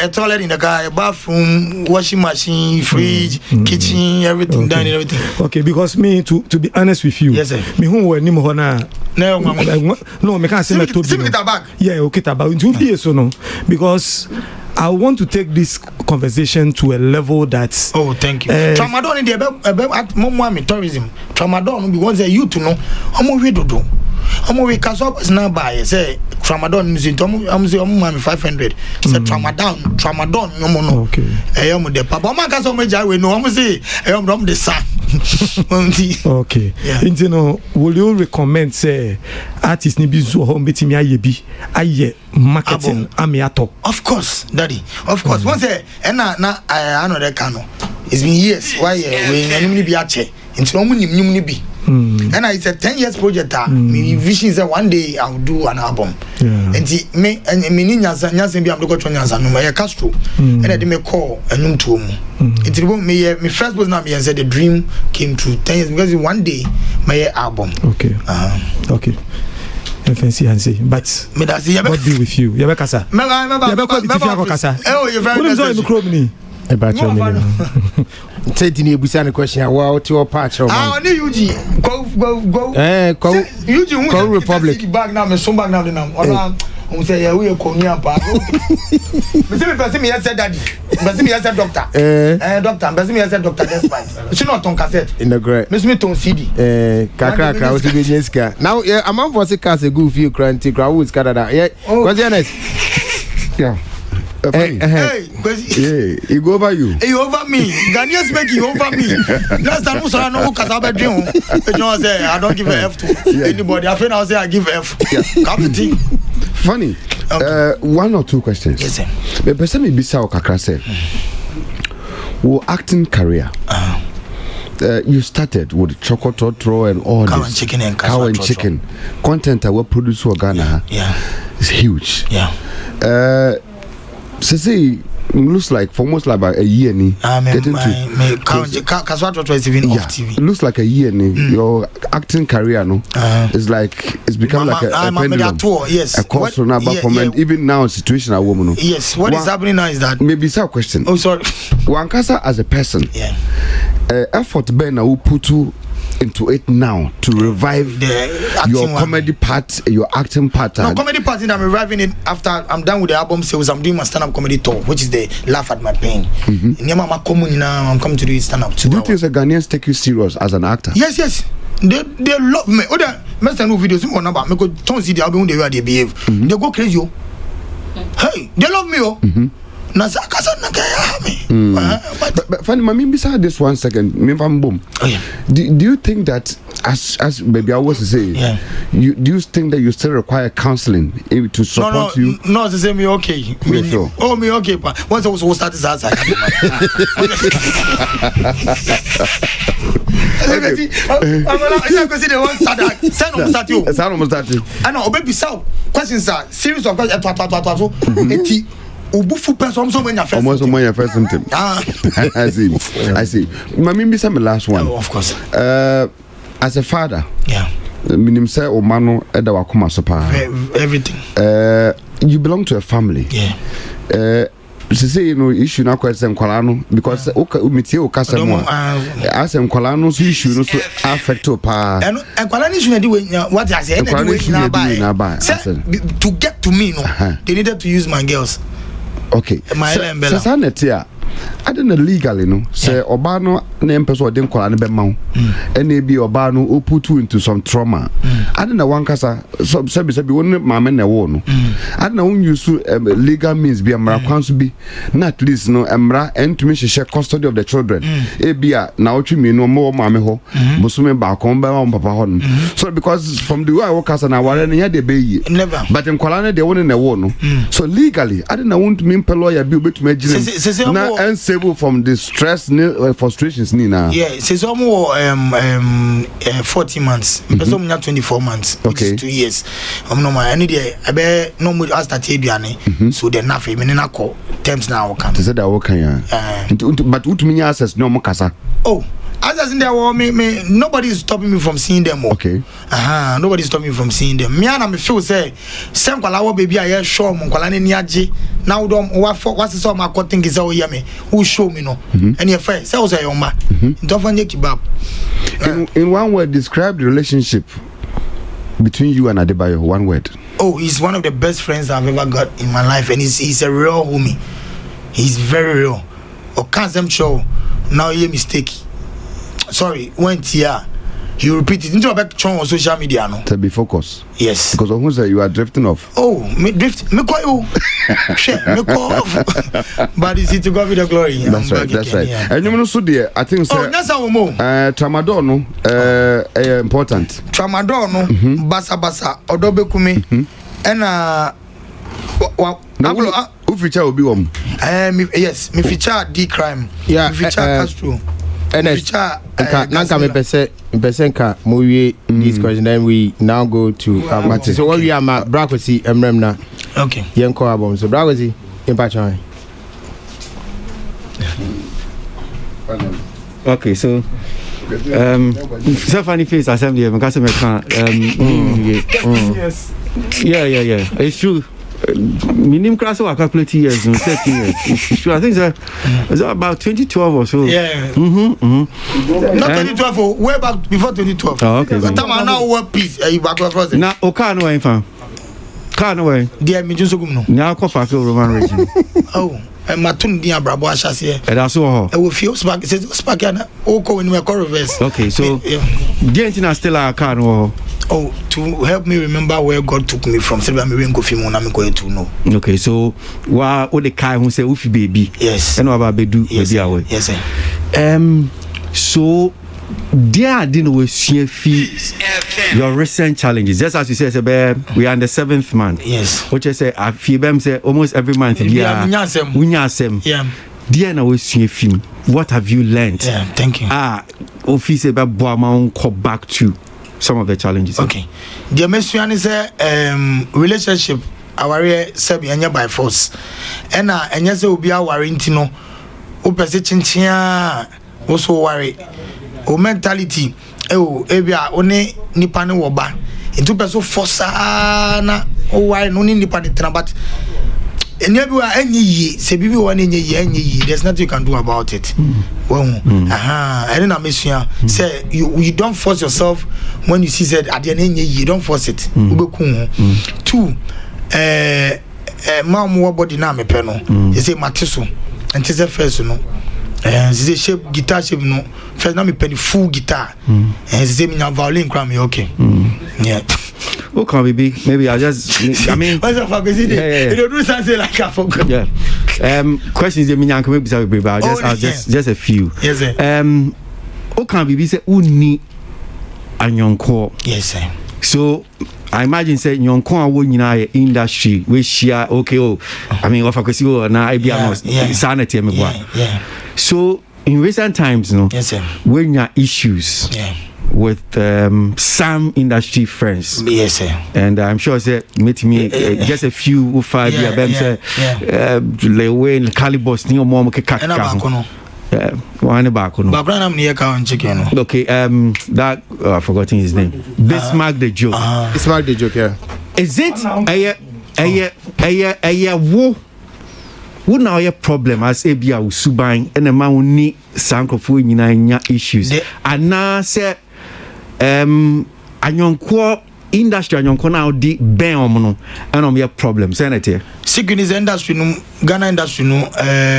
a toilet in the car, a bathroom, washing machine, fridge, kitchen, everything, dining, everything. Okay, because me to be honest with you, yes sir, me who were nimo hona no me can't say me to be back. Yeah, okay, tabak it will be so no because I want to take this conversation to a level that's thank you. Tramadol in the tourism. Tramadol because you to know I'm we do. I'm we can so now buy say Tramadol music I'm say 500 say Tramadol no okay am the papa man can so much we know I'm say am the sun. Okay you know will you recommend say artist ni bi zo ho betimi aye marketing amiato? Of course daddy, of course once na another cano it's been years why we nyam ni bi ache into no nyim ni bi and it's a 10 years project me vision is that one day I'll do an album and me ni nyansa bi am do ko nyansa no me Castro and I me call enum to mu it me first was na me said the dream came true 10 years because one day my album okay FNC and say but God be with you you be kasa you very say the nebusan question wow to your patch go Republic bag now me some bag now say we ko ni apa me say person me say daddy person me say doctor doctor person me say doctor despite she not on cassette in the great me ton CD kakra o ti be nyeska now am am for say cars a good few cranty crowd is Canada cause honest Hey, he go over you. He over me. Ghanaians make you over me. Last time I know Kasabe dream. You say I don't give a F to anybody. I feel I say I give F. Captain. Funny. One or two questions. Yes, sir. The person me bisa o kakra say. Wo acting career. You started with Chocototro and all cow this. And chicken and cow and chicken. Content I will produce for Ghana. Yeah. It's huge. Yeah. Say looks like for almost like a year ni getting to Kaswatro is even off TV. Looks like a year ni your acting career no it's like it's become like a pendulum. Yes. A course now but even now situation a woman no. Yes. What is happening now is that maybe it's a question. Oh sorry. Wankasa as a person. Yeah. Effort ben na who put to into it now to revive your comedy part, your acting part? No, comedy part, I'm reviving it after I'm done with the album sales. I'm doing my stand-up comedy tour, which is the Laugh at My Pain. I'm coming to do stand-up too. Do you think the Ghanaians take you serious as an actor? Yes. They love me. Oh, they make no videos. Me go don't see the album the way they behave. They go crazy. Hey, they love me. But funny, Mami, beside this 1 second, boom. Do you think that, as baby I was to say, do you think that you still require counseling to support you? No, to say me okay. Sure. Oh, me okay, pa. Once I was start this outside. I know, baby, so questions are series of questions. Almost my first symptom. I see. Mami, be some last one. Of course. As a father, minim say o mano eda wakoma so pa. Everything. You belong to a family. Say issue na kwese nkwala no because metie o kasa mo as nkwala no so issue no so affect o pa. Nkwala issue na what I say na buy. To get to me they needed to use my girls. Okay. So sanity I didn't legally no say oba no na empeso odin kola ne be ma wo ene bi oba no oputu into some trauma I didn't one kasa so sebi won mama na wo no I didn't won use legal means be amra kwanso bi na at least no emra entumi share custody of the children e bia na otwi mi no mo mama ho bosume ba kon ba on papa ho no so because from the way I work as na ware ne ya de be yi never but in kola ne de won na wo no so legally I didn't want me lawyer bi obetumi agire na unstable from the stress frustrations nina. Yeah, says almost 40 months. Person 24 months. Okay. Which is 2 years. No my any day I be no more as that aduane. So the nafe me na call terms now can. They said that work can but utumi access no more kasa. Oh, others in there me nobody is stopping me from seeing them. Okay. Nobody is stopping me from seeing them. Me and me feel say same kwala wo baby I show mo kwala ne niaje. Now don't what's the sort of thing is hear me who show me no and your friend say your ma don't find kebab. In one word describe the relationship between you and Adebayo. One word. Oh, he's one of the best friends I've ever got in my life and he's a real homie. He's very real. Or can't show now you mistake. Sorry, went here. You repeat it into a back on social media no. To be focused. Yes. Because of who say you are drifting off. Oh, me drift. Me call you. Me call off. But is it to God be the glory? That's right. That's right. And you know so dear. I think so. Oh, that's how we move. Tramadol no. Important. Tramadol no. Basa. Odobe kumi. And who feature will be one? Yes, me feature D crime. Yeah. Me feature Castro. Nanka me pese ka movie this question then we now go to album. So what we are ma Brakwesi emrem na. Okay. Yenko album. So Brakwesi impact. Okay, so so funny face assembly because me can yes. Yeah. It's true. Minimum class of calculate years, 30 years. It's true. I think it's about 2012 or so. Yeah. Not 2012, way back before 2012. Oh, okay. But time I now work peace. You back across it. Now, Okano way, fam. Kano way. Dear, me just go no. Now, Copa Roman region. Oh. My tune dia brabo ashase here. That's all. I will feel spark. It says spark na. Oko when we call reverse. Okay, so the engine still a car no. Oh, to help me remember where God took me from. Say me we go film na me go to know. Okay, so wa o the car who say ufi baby. Yes. And what about bedu baby away. Yes sir. So there didn't we see your recent challenges. Just as you say, we are in the 7th month. Yes. Which I say, I feel them say almost every month. Yeah. Dear now we see film. What have you learned? Yeah, thank you. Office about Boama come back to some of the challenges. Okay. The mission is a relationship. Our sebi anya by force. Enya se obi a warranty no. O pese chinchia. Also worry. O mentality ebia one nipa ne wo ba into person force na o why no ni nipa de tena but and everywhere any ye say people want any ye there's nothing you can do about it. Well, I don't know miss you say you don't force yourself when you see said at the end you don't force it. Two mom what body na me peno you say matiso and say first no say shape guitar shape no first na me pay the full guitar and say me violin cram me okay. Yeah. Okay, maybe I just I mean what's up for you do something like I forgot. Yeah. Questions that me can maybe say I'll just a few. Yes sir. Okay, baby say uni anyonko. Yes sir. So I imagine say nyonko a wo nyina industry we share okay I mean of akwesi na e bia no sanity me boa. Yeah. So in recent times no. Yes sir. When you issues. Yeah. With some industry friends. Yes, sir. And I'm sure say meet me just a few 5 years them say Lewe Calibos ni omo keka. One back no. Background am near ka on chicken. Okay, that I've forgotten his name. Bismarck the joke. Bismarck the joke, yeah. Is it a wo? Wo na your problem as ebia usuban and ma woni sankofo nyina nya issues. Ana say anyonko industry anyonko na di ben omo no your problem senator securities industry no Ghana industry no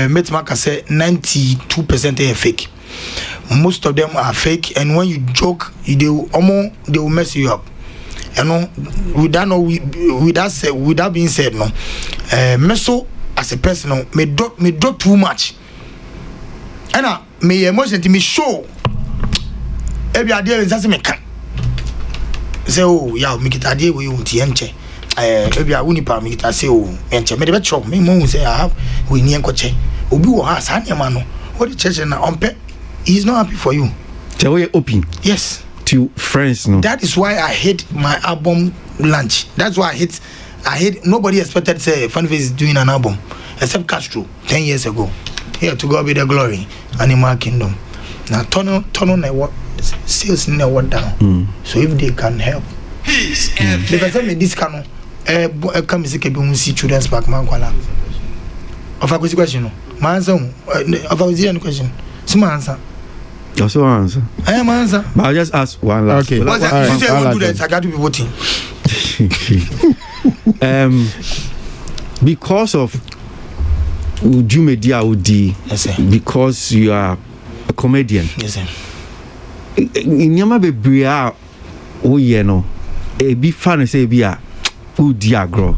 metimaka say 92% are fake. Most of them are fake, and when you joke they will mess you up. You know, with that being said no meso as a person no me do too much and me emotion to me show every idea is just me can say oh yeah make it idea we want enche every a unipa make it say oh enche me dey chop me mo say I have we ni enkoche obi wo ha sa niam no what the church na ompe he's not happy for you so we open yes to friends no. That is why I hate my album launch. That's why I hate nobody expected say Funface is doing an album except Castro 10 years ago. Here to God be the glory. Animal Kingdom. Now turn on the what sales in the what down. So if they can help. They can tell me this canon come see children's park man kwala. Of a question no. My answer of a question. Some answer. Also answer. I am answer. But I'll just ask one last. Okay. What's that? You say I do that. I got to be voting. Because of Ujumedia Udi, yes, sir. Because you are a comedian. Yes, sir. In Yama Bebria, oh, yeah, no. A be fan say, be a Udia grow.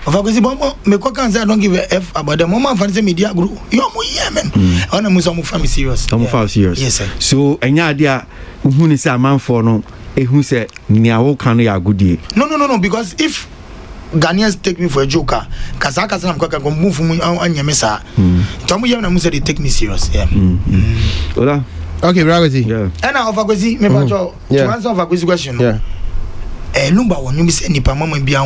Of course, me can say I don't give a F about the moment fancy media grow. You're more Yemen. On a Muslim family serious. Serious. Yes, sir. So, any idea who is a man for no, who said, Niawo can a good day? No, because if Ghanaians take me for a joker, Kazaka and Kaka go move from on Yamesa. Tomu Yam said they take me serious. Yeah. Okay, Gravity. Yeah. And now, of course, me to answer of a question. Yeah. Lumba when you say nipa mama bia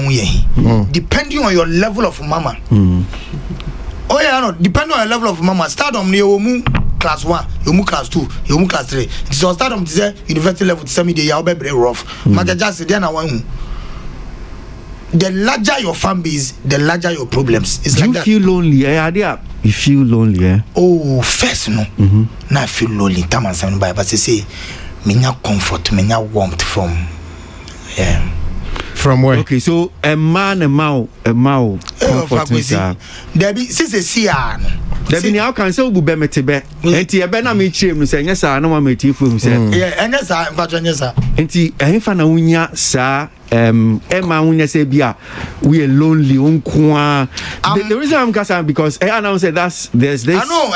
depending on your level of mama. Oh yeah, no, depending on your level of mama. Stardom you mu class 1, you mu class 2, you mu class 3. So stardom to say university level to say me they are very rough. Maga just there na one. The larger your fan base, the larger your problems. It's do like you that. Feel lonely? You feel lonely, eh? Oh, first no. Now I feel lonely. Taman some by but say me nya comfort, me nya warmth from. Yeah. From where? Okay, so a man comforting sir. There be since a CR. There be now can say we be metebe. Enti e be na me chiem no say nya sa na ma meti fu say. Yeah, enya sa, enya sa. Enti ehfa na wunya sa Emma wunya say bia we are lonely unko. The reason I'm concerned because I announce that there's this. I know,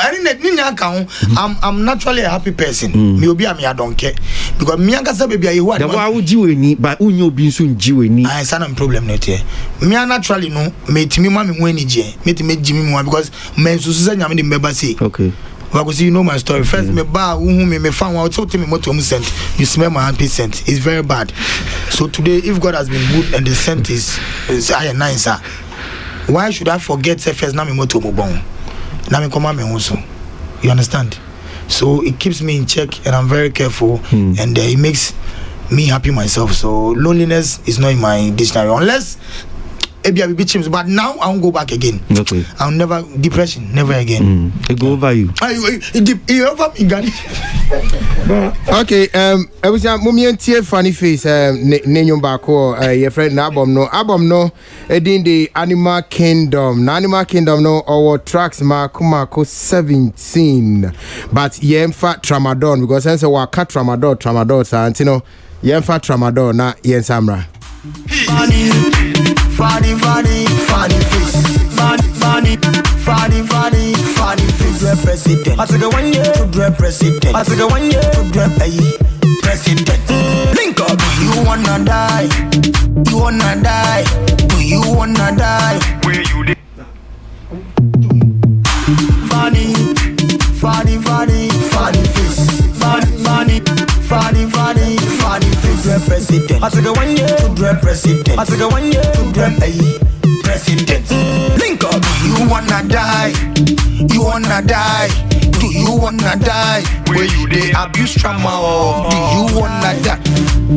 I'm naturally a happy person. Me obi am I don't care because me anka baby I what. The wa uji ni but unyo bi nso nji weni. I say no problem not here. Me naturally no me timi ma me weni je. Me timi jimi mu because men so say nyame de mbeba say. Okay. Because you know my story. First, me ba me found out so me motor scent. You smell my armpit scent. It's very bad. So today, if God has been good and the scent is high and nice, why should I forget first na me motor mo bon? Na me come me also. You understand? So it keeps me in check and I'm very careful and it makes me happy myself. So loneliness is not in my dictionary unless Ebia be chims, but now I won't go back again. Okay. I'll never depression, never again. It go over you. It over me, Gani. Okay, I was a moment here funny face, Nenyon Bako, your friend Album no, in the Animal Kingdom, Animal Kingdom no, our tracks Kumako 17, but Yemfa Tramadol, because I say, well, cut Tramadol, Santino, Yemfa Tramadol, na Yen Samra. Funny face. Funny face. President. I take 1 year to dread president. I take 1 year to dread president. Link up. You wanna die? You wanna die? Do you wanna die? Where you did? Funny face. Funny face. Dread president. I take 1 year to dread president. I take 1 year to dread president. Link up. You wanna die? You wanna die? Do you wanna die? Where you dey abuse trauma or do you wanna die?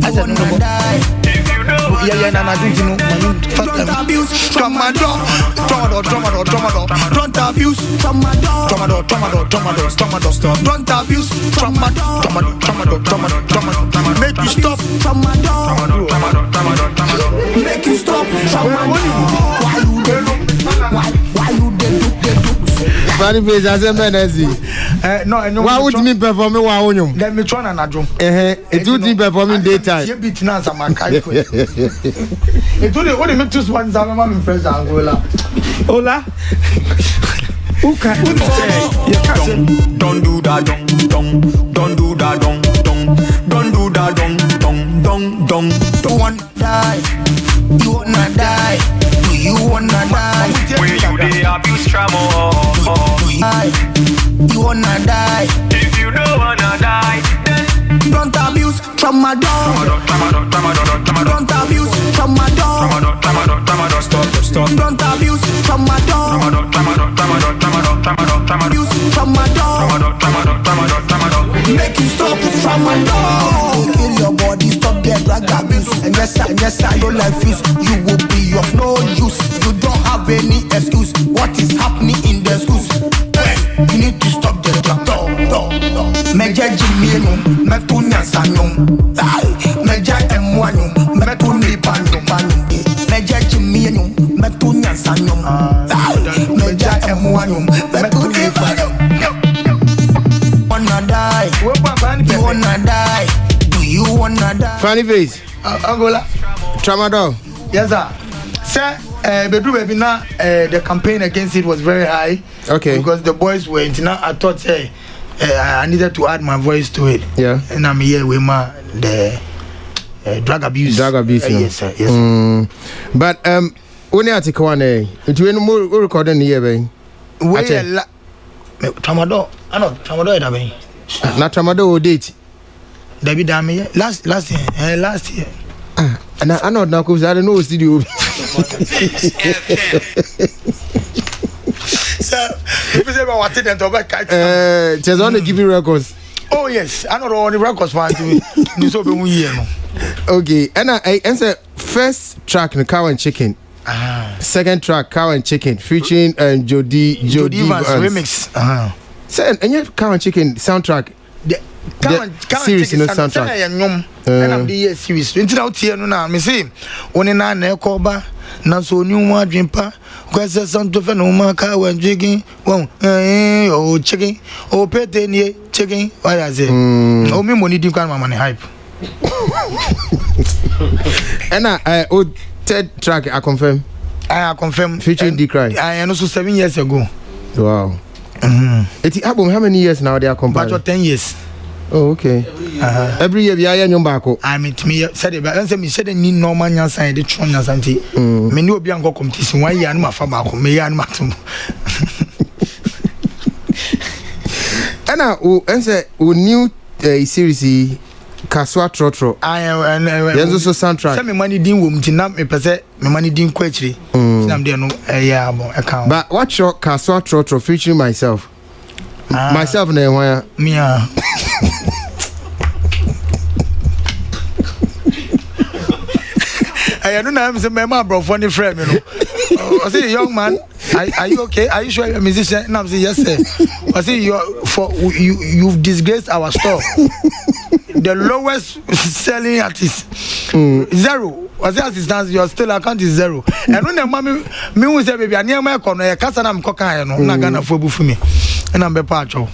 I said no die. Yeah, no, don't abuse trauma. Don't abuse trauma. Stop. Don't abuse trauma. Make you stop trauma. Make you stop trauma. Why you do? Funny face, I said, Menezi. No. Why would me perform me? Let me try and adjust. It would be performing daytime. You beat now, some man. It only make 2 spots. I'm in press Angola. Hola. Okay. Don't do that, don't do that, don't do that, don't. You wanna die? You wanna die? Do you wanna die? Where you dey abuse trauma? You wanna die? If you don't wanna die, don't abuse trauma. Don't abuse trauma. Stop. Don't abuse trauma. Abuse trauma. Make you stop trauma. Kill your body, stop their drug abuse. And yes, your life is, you will be of no use. You don't have any excuse. What is happening in the schools? Hey, you need to stop the drug. Meja Jimmy, Metunya Sanum, Meja M1, Metuni Panu, Meja Jimmy, Metunya Sanum, Meja M1, Metuni Panu. Wanna die? You wanna die? Do you wanna die? Funny face. Angola. Tramadol. Yes, sir. Sir, the campaign against it was very high. Okay. Because the boys were into now. I thought, I needed to add my voice to it. Yeah. And I'm here with the drug abuse. Yes, sir. Yes. But only article one it will more recording here, baby. Tramadol. I know Tramadol. Not Tramadol date. David Dami last year. And I know now because I don't know studio. So, if you say about what it just only give you records. Oh yes, I know all the records for me. So be 1 year. Okay, and I answer first track the Cow and Chicken. Second track Cow and Chicken featuring Jody Evans remix. Say and your Cow and Chicken soundtrack. The series in the soundtrack. And I'm the year series. Until out here no me say one na ekoba na so new one dreampa kwese santo fe no ma ka wa jigging won oh chicken oh pete ni chicken why I say oh me money dim kan mama hype. And I third track I confirm featuring D-Cry. I know so 7 years ago. Wow. It's album how many years now they are compiling? About 10 years. Oh, okay. Every year we are in Yombako. I mean, to me, said it, but I said, me said, need no man, you say, the tron, you say, me no be ango competition, why you and my father, me and Maxim. And I answer, new series, Kaswa Trotro. I am, there's also soundtrack. Some money didn't woman, not me per se, my money didn't question. I'm there, no, yeah, account. But what's your Kaswa Trotro featuring myself? Myself, name, why? Me, I don't know. I'm saying, my bro, funny friend, you know. I say, young man, are you okay? Are you sure you're a musician? And I'm saying, yes, sir. I say, you've disgraced our store. The lowest selling artist, 0. I say, as it stands, your still account is 0. And when the mommy, me will say, baby, I near my corner, Casanam Coca, no, not gonna for me, and I'm a pacho.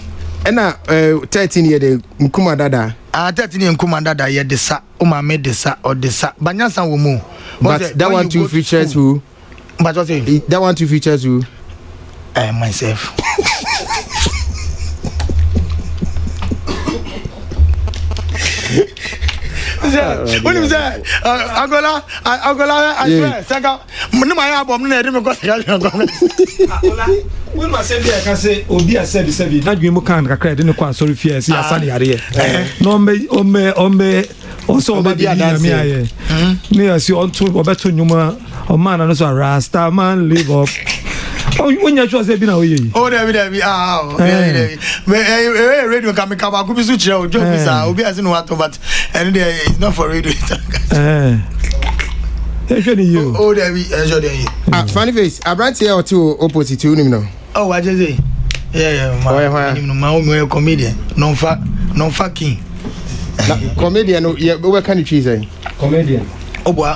And now, 13 years, Nkuma Dada. 13 years, Nkuma Dada, yeah, the sa, made the sa, or the sa, Banyansa will move. But that one two features who? But what say? That one two features who? Myself. When you say Angola, I swear, second, my album, no, when I said I can say, Obi, I said, that you can credit in the quan, sorry, fear, see, I sunny area. No, me, also, baby, near you on to Roberto Numa, or man, and also a Rasta man, live up. Oh, when you just have been away. Oh, there, radio can become a good switch. Joe will be as in what, but and it's not for radio. Oh, there we enjoy. Funny face, I brought here or two opposite to him now. Oh, I just say, yeah, my own comedian, non fucking comedian. Yeah, but what kind of cheese? Comedian. Oh boy!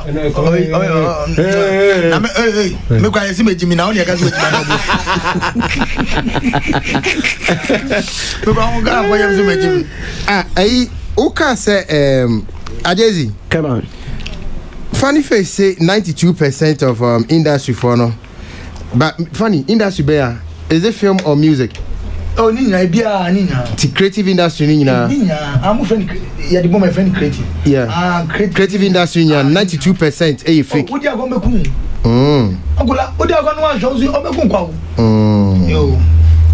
Me quite see me Jimmy now. You guys with me. Oka say Ajezi. Come on. Funny face say 92% of industry for no. But funny industry bear is it film or music? Oh, Nina, the creative industry, Nina. I'm a friend. Yeah, the moment friend creative. Yeah. Creative industry, 92%. Hey, fake. What you are going to do? What you are going to do? Yo.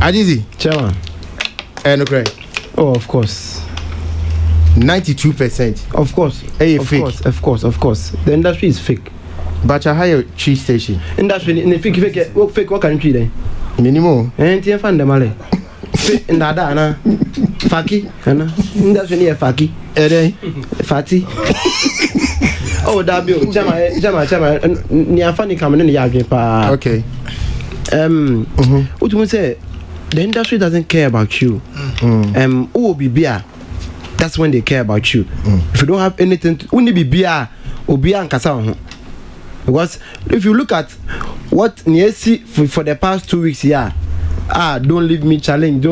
Adizi. Chairman. Okay. Oh, of course. 92%. Of course. Hey, of fake. Course, of course. The industry is fake. But a higher cheese station. Industry, in the fake, what country then? Minimum. And you find the Malay. Nada na faki ana industry ni faki fati oh that bill chama ni afani kam no ya adwen pa. Okay. What you say, the industry doesn't care about you. That's when they care about you. If you don't have anything only be beer obia nkasa. Because if you look at what Niesi for the past 2 weeks here, don't leave me challenge.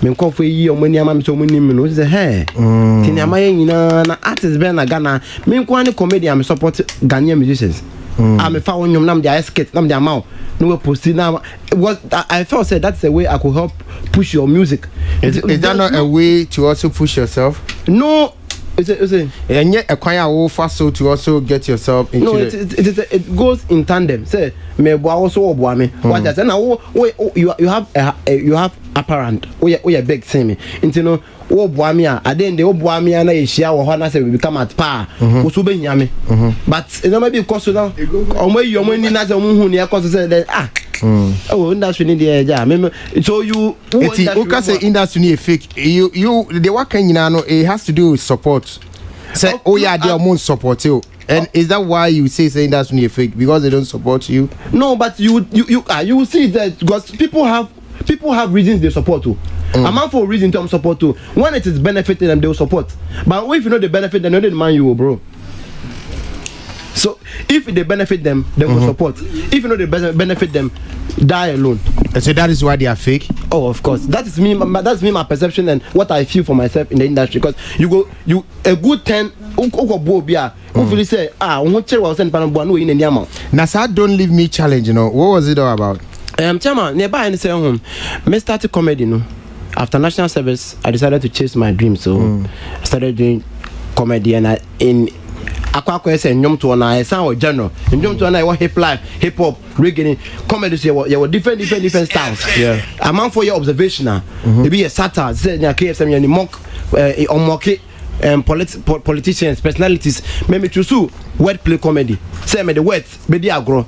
Me call for you or many am so many minutes. Hey, na artist Ben Ghana. Me kwani comedy am support Ghanaian musicians. I'm a found you nam their skate, nam their mouth. No posting now. I felt said that's a way I could help push your music. Is that not a way to also push yourself? No. Is it? And yet acquire all fast so to also get yourself into it goes in tandem. Say me also me. What that now you have apparent. We big same. Into no boamia. I then the boamia na ishia or na say we become at par. So be nyame. But it may be because now or when you money na say hu ne cause say oh industry need the so you say industry need fake you the work no it has to do with support. Say they are support you. And is that why you say industry need fake because they don't support you? No, but you will see that because people have reasons they support you. Amount for reason to support you. When it is benefiting them, they will support. But if you know the benefit, then they don't mind you, bro. So if they benefit them, they will support. If you know they benefit them, die alone. So that is why they are fake. Oh, of course. That's me. My perception and what I feel for myself in the industry. Because you a good 10. Hopefully say Nasa don't leave me challenge. What was it all about? Chairman, nearby and say home. Me started comedy. After national service, I decided to chase my dream. So I started doing comedy and in. Akwa say nyom to na sound or general nyom to na hip hop reggae comedy say you different styles. Yeah, amount for your observation there be a satire say na KFM you mock politicians personalities me choose wordplay comedy say me the words be dey agro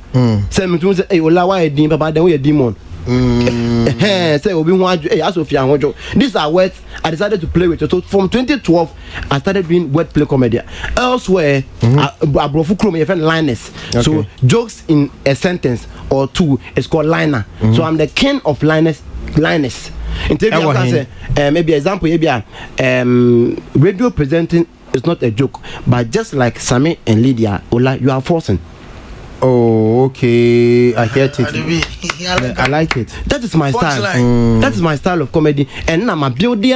say me to say ola why din baba den we demon Say obi wan hey asofia hojo. These are words I decided to play with. So from 2012 I started doing wordplay comedy. Elsewhere abrofu krom your friend liners. So jokes in a sentence or two is called liner. So I'm the king of liners. In terms of maybe example radio presenting is not a joke, but just like Sammy and Lydia Ola, you are forcing. Oh, okay. I get it. I like it. That is my style. That is my style of comedy. And I'm a building.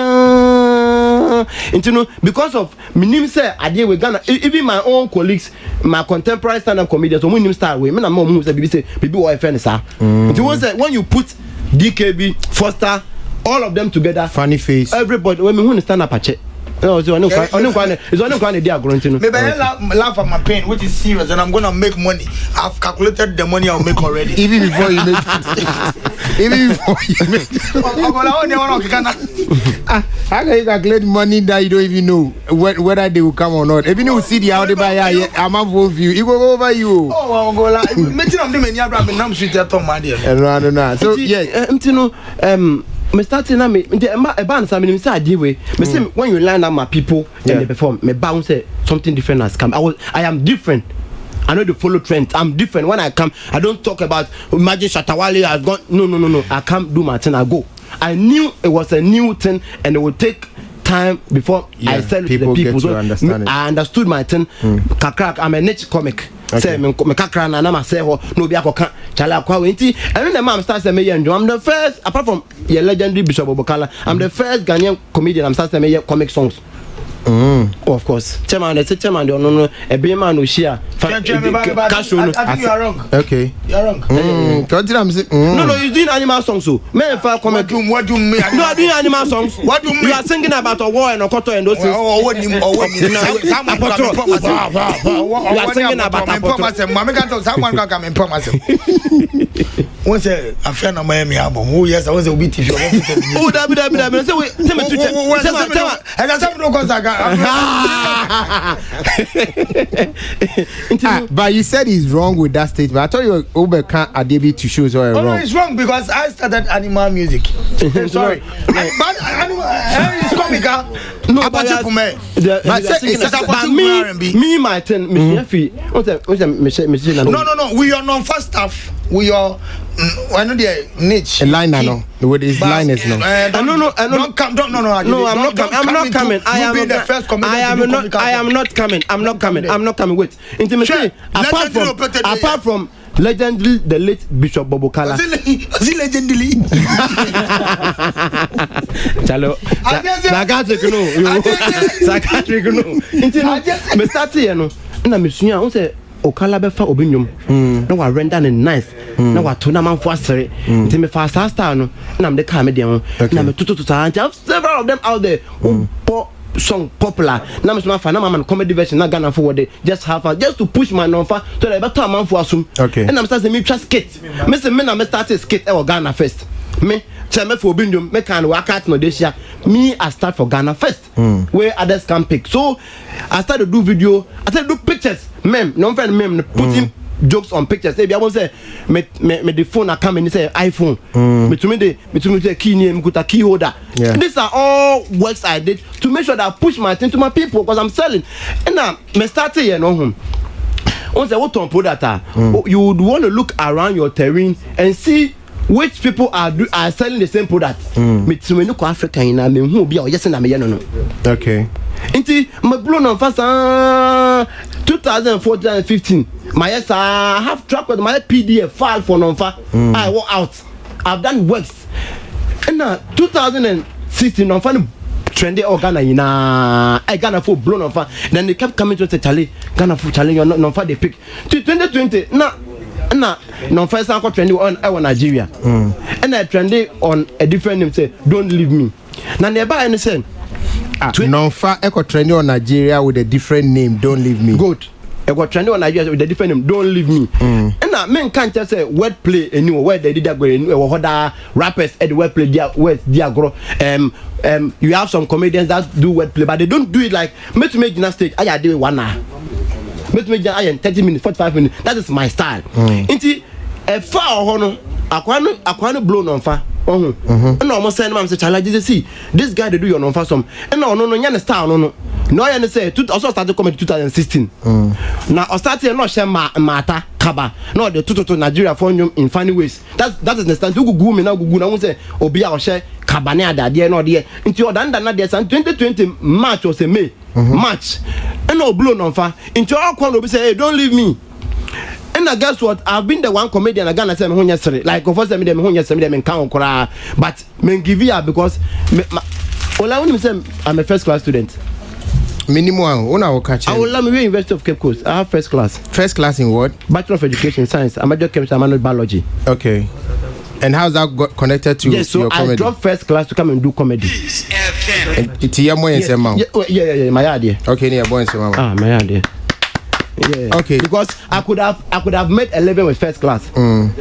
Because of me say I deal with Ghana. Even my own colleagues, my contemporary stand-up comedians, when you start with me, I'm more say people are friends. When you put DKB, Foster, all of them together, funny face. Everybody, when we stand up a check. No, it's only kind of day grunting. Maybe I laugh at my pain, which is serious, and I'm gonna make money. I've calculated the money I'll make already. Even before you make it. Even before you make it. How can you calculate money that you don't even know whether they will come or not? Even you see the how they buy, I'm a full view. It will go over you. Oh, I'm no. So yeah, me starting na me a band say me say deal way me say when you line up my people and they perform me bound say something different has come. I am different. I know the follow trend. I'm different. When I come, I don't talk about imagine Shatawale has gone. No. I come do my thing. I go. I knew it was a new thing and it would take time before I sell it to the people. So I understood my thing. I'm a niche comic. Say me kakra na na say ho no bi akoka chala akwa we nti eno na mam start say me enjoy. I'm the first apart from your legendary Bishop Obokala. I'm the first Ghanaian comedian. I'm start say me comic songs. Of course. Chairman no a be man no share. I think you are wrong. Okay. You are wrong. No, you're doing animal songs so. Me fa comment. What do you mean? No, I'm doing animal songs. What do you mean? You are singing about a war and a cotton and those things. You are singing about a once a friend of Miami album. Oh yes, I was a bit. Oh, but you said he's wrong with that statement. I thought you Uber can't Adebi to show so wrong. No, it's wrong because I started animal music. Sorry, but animal is comical. No, but me my turn. No, we are non fast stuff. We are I know the niche. A liner no. With his liners no. I'm not coming. I am not coming. Wait. Intimacy. Apart from legendary the late Bishop Bobokala. Legendary. Chalo. Psychiatric no. Me start here no. Na me suya on say Okala befa obinyum na wa render nice na wa to na manfo asere nti me fa star no na me de ka me dem na me tutu several of them out there song popular na me so fa na man comedy version na Ghana forward just to push my number so that better manfo asum and I'm start say me try skate me say me na me start skate e Ghana first me tell me for obinyum me can work out no this year me I start for Ghana first where others can pick. So I started to do video, I started to do pictures, putting jokes on pictures. Say, I won't say, me the phone I come and say iPhone. Me to me the key name, me key holder. These are all works I did to make sure that I push my thing to my people because I'm selling. And now me started here no home. On say what on product you would want to look around your terrain and see which people are selling the same product. Me to me look Africa in me who be yes na me no. Okay. Inti my blown on fast 2014-15. My yes I have track with my PDF file for non-fa. I walk out. I've done works. And now 2016 non-fa trendy Ghana I Ghana for blown on fa. Then they kept coming to say Charlie Ghana for Charlie you're not non-fa they pick. 2020 na non-fa sound trendy on Nigeria. And I trendy on a different name say don't leave me. Now nearby and say non-fa echo trending on Nigeria with a different name. Don't leave me. Good. I got trending on Nigeria with a different name. Don't leave me. And now men can't just say wordplay anywhere where they did that go or other rappers at the wordplay grow. You have some comedians that do wordplay, but they don't do it like make gymnastics. I do it 1 hour. Make 30 minutes, 45 minutes. That is my style. Inti a far honor. akwano blow no mfa and almost send mom say challenge see this guy they do your non fa some and no nya style no you say also started coming 2016 now I started not share matter kaba no the to Nigeria for in funny ways that is the stand to go me now go na say obi a share kaba ne adade no there into odan na there 2020 March or say May March and no blow no fa into all kwano obi say hey don't leave me. And I guess what? I've been the one comedian I gonna say me hunya like of course me dem hunya say me dem kan okra but me give you because ola when me say I'm a first class student. Minimum una wo catch. I will love me University of Cape Coast. I have first class. First class in what? Bachelor of Education Science. I'm a chemistry, I'm a biology. Okay. And how's that connected to yes, so your comedy? I dropped first class to come and do comedy. It's your boy in Semang. Yeah, my idea. Okay, near boy in Semang. Ah, my idea. Yeah. Okay. Because I could have made a living with first class.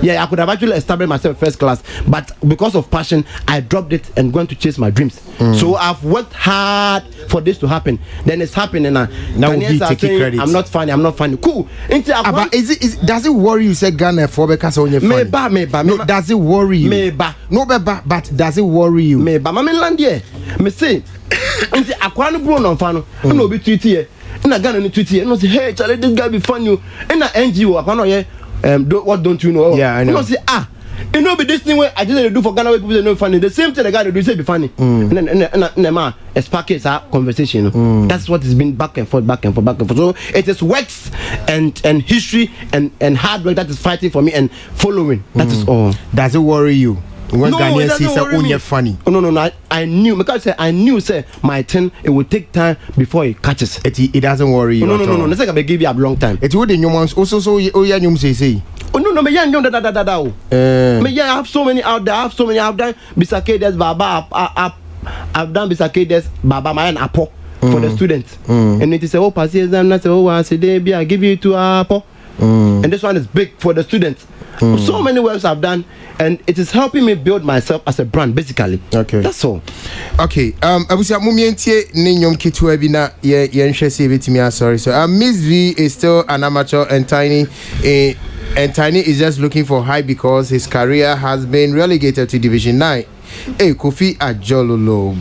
Yeah, I could have actually established myself first class, but because of passion, I dropped it and going to chase my dreams. So I've worked hard for this to happen. Then it's happening now. Now we take credit. I'm not funny. Cool. But does it worry you? Say Ghana for because on your funny. No, does it worry you? No, but does it worry you? But I'm in land here. Me say, into Aquano Bruno Fano, no be treaty here. And I got on the Twitter and I say, hey, Charlie, this guy be fun you. And I NGO, I know, what don't you know? Yeah, I know. And I say, you know, be this thing where I just do for Ghana people they know funny. The same thing the guy do say be funny. And then a spark is our conversation. That's what has been back and forth. So it is works and history and hard work that is fighting for me and following. That is all. Does it worry you? When No, Ghanaians see me. funny. No. I knew because I knew say my turn it would take time before it catches. It doesn't worry you. No. Let's say I give you a long time. It would in your mom's also so you say. Oh no, me young me I have so many out there. I've done Bisakades Baba. I've done Bisakades Baba my Apo for the students. And it is oh pass exam. I say oh I say they I give you to Apo. And this one is big for the students. So many works I've done, and it is helping me build myself as a brand, basically. Okay, that's all. Okay, abusia mumientie ne nyom kitu bi na ye nhwese betimi sorry. So Miss V is still an amateur and Tiny is just looking for hype because his career has been relegated to Division 9. Hey, Kofi Ajololo.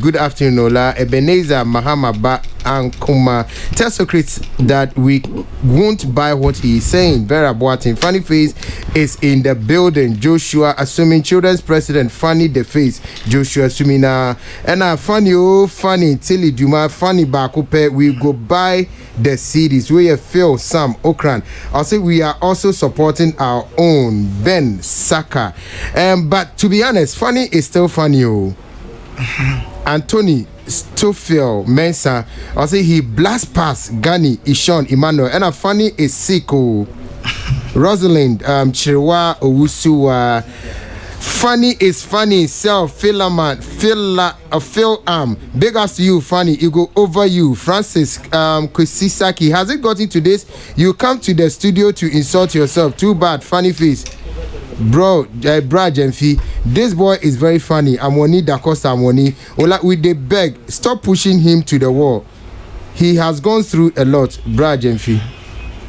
Good afternoon, Ola. Ebenezer Mahamaba and Kuma tell Socrates that we won't buy what he is saying. Vera Boatin, Funny Face is in the building. Joshua assuming children's president, Funny the Face. Joshua assuming and funny Tilly Duma, Funny Bakupe. We go buy the CDs. We have Phil Sam Okran. I'll say we are also supporting our own Ben Saka. But to be honest, Funny is still funny. Anthony Stoffel Mensa, I say he blast pass Gani Ishon Emmanuel and a Funny is Siko Rosalind Chirwa Owusu Funny is funny self filament Phil big as to you Funny you go over you Francis Kwisisaki. Has it gotten to this? You come to the studio to insult yourself. Too bad. Funny Face. Bro, Brad Jemfi, this boy is very funny. Amoni Dakosa Amoni. Ola, with the beg, stop pushing him to the wall. He has gone through a lot. Brad Jemfi.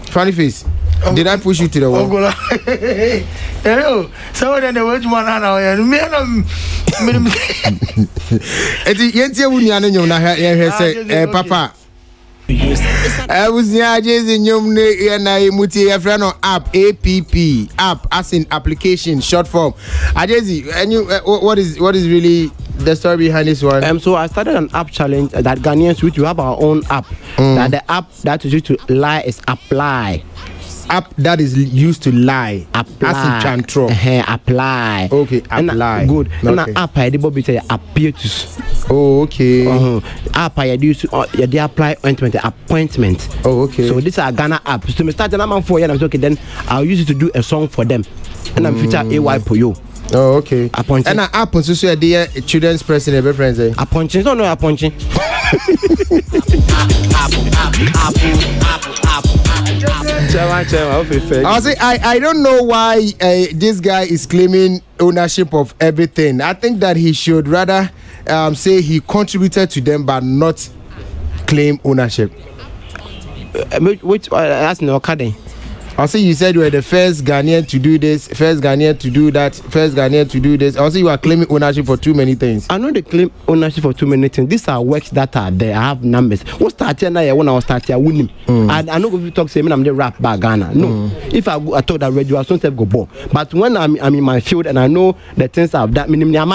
Funny Face. Did I push you to the wall? Hello. Someone in the word one now. Papa. I was near Jason Yumne and I muti a friend on app as in application short form. Ajezi, and you what is really the story behind this one? So I started an app challenge that Ghanaians which we have our own app. That the app that is used to lie is apply. App that is used to lie. Apply. As in chantro. Apply. Okay, apply. Good. Okay. And app I did Bobby say appears. Oh, okay. App I used to they apply appointment. Oh, okay. So this is a Ghana app. So me start an 4 years. Okay, then I'll use it to do a song for them. And I'm feature AY for you. Oh, okay. Appointing. And an app also so dear children's president ever friends. Appointing. No, appointing. I don't know why this guy is claiming ownership of everything. I think that he should rather say he contributed to them but not claim ownership. Which that's no cutting. Also, you said you were the first Ghanaian to do this, first Ghanaian to do that, first Ghanaian to do this. Also, you are claiming ownership for too many things. I know they claim ownership for too many things. These are works that are there. I have numbers. What start here now? When I was starting, I win. I know if you talk, say, I'm the rap by Ghana. No, if I talk that radio, I don't have go ball. But when I'm in my field and I know the things I've done, meaning I'm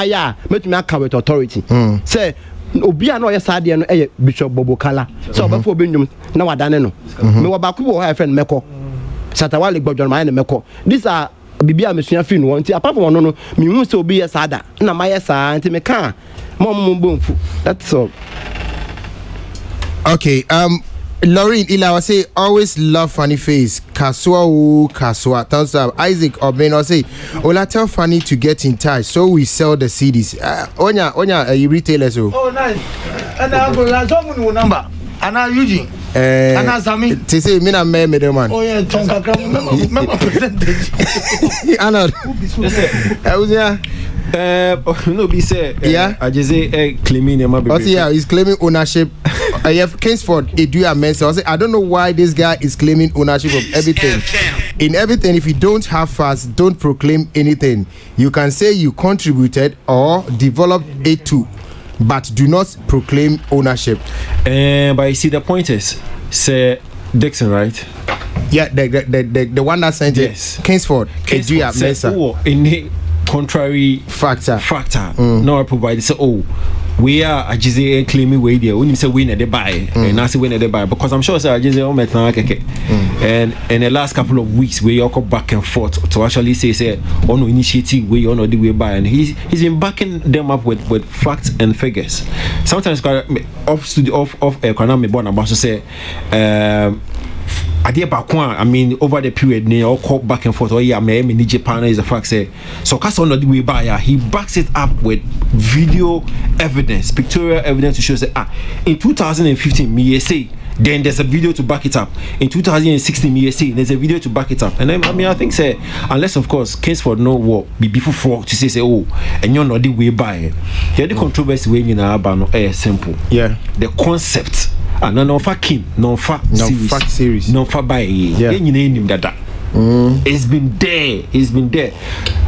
make me account with authority. Say. Obi ano ya saade no Bishop Bobo Kala so obafo obi nyum na wadane no me wabaku wo ha friend meko satawale gbodjon ma na meko these are bibia mesua fi no nti apart from no me hu se obi ya saada na ma ya saa nti me ka mom bomfu that's all. Okay, Lauren Ila say always love funny face. Kaswa. Thumbs up. Isaac Obeno say Ola tell Funny to get in touch so we sell the CDs. Onya retailers. Oh nice. And I go la someone number. Ana Eugene. Ana Sami. They say me na middleman. Oh yeah, tonka kram. Percentage. Ana. How's no be say I just say claiming he's claiming ownership. I have Kingsford Eduya Mensa. I don't know why this guy is claiming ownership of everything. In everything, if you don't have fast, don't proclaim anything. You can say you contributed or developed it too, but do not proclaim ownership. But you see, the point is, say Dixon, right? Yeah, the one that sent it. Kingsford Eduya Mensa. In contrary factor no provide say we are ajize claiming way there when you say win at the buy and I say win at the buy because I'm sure say ajize o metan keke and in the last couple of weeks we all go back and forth to actually say on no initiative we on the way buy and he's been backing them up with facts and figures. Sometimes off economic born about to say I mean, over the period, they all call back and forth. Oh, yeah, me Japan is a fact. Say so. Cast on the way by, he backs it up with video evidence, pictorial evidence to show that in 2015, me say. Then there's a video to back it up. In 2016, me say there's a video to back it up. And then I think say unless of course Kingsford no what be before to say oh and you're not the way by. Here the controversy way in our ban simple. Yeah, the concept. And no fucking no fact series no fa by name that it's been there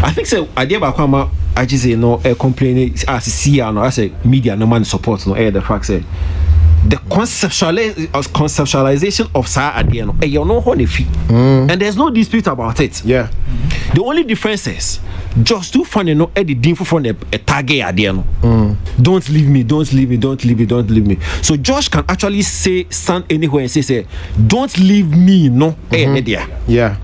I think so idea about kwama I just say no complaining as see no as a media no man support no the fact say the conceptualization of sa idea no you know how and there's no dispute about it. Yeah, the only difference is just too funny no editing for a target idea no don't leave me. So Josh can actually stand anywhere and say don't leave me no yeah.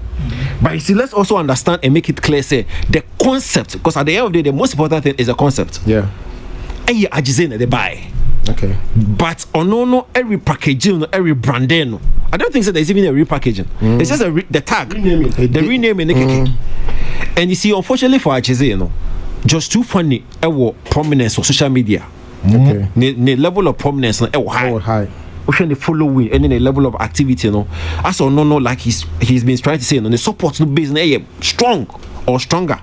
But you see, let's also understand and make it clear say the concept, because at the end of the day the most important thing is the concept. Yeah, and you are they buy. Okay, but no every packaging, every branding. I don't think so there's even a repackaging. It's just the tag, the renaming. And you see, unfortunately for Achize, just too funny. Prominence on social media. Okay, the level of prominence high. The following and then the level of activity, as or no, like he's been trying to say, the support no business strong or stronger.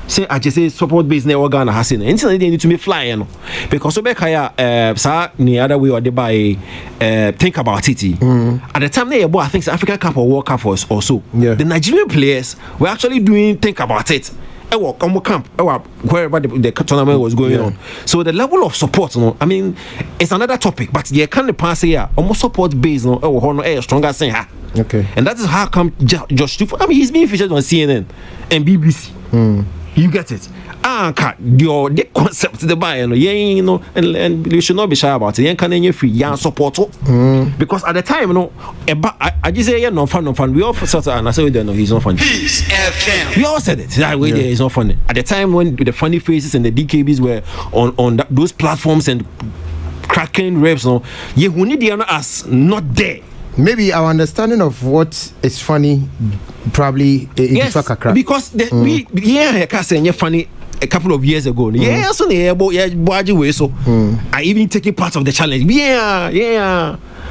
Say I just say support business Ghana has in until they need to be flying because so sir the other way or they buy think about it at the time they I think African Cup or World Cup was also the Nigerian players were actually doing think about it camp wherever the tournament was going on. So the level of support I mean it's another topic but they kind of pass here almost support based stronger saying okay, and that is how come Josh I mean he's being featured on CNN and BBC. You get it? The concept the buy, and you should not be shy about it. You can free, support because at the time, I just say no fun. We all sort of and I say we don't know he's not funny. We all said it that way. There is not funny. At the time when the funny faces and the DKBs were on those platforms and cracking reps, you need the honor as not there. Maybe our understanding of what is funny probably yes, because we can say funny a couple of years ago. I even taking part of the challenge.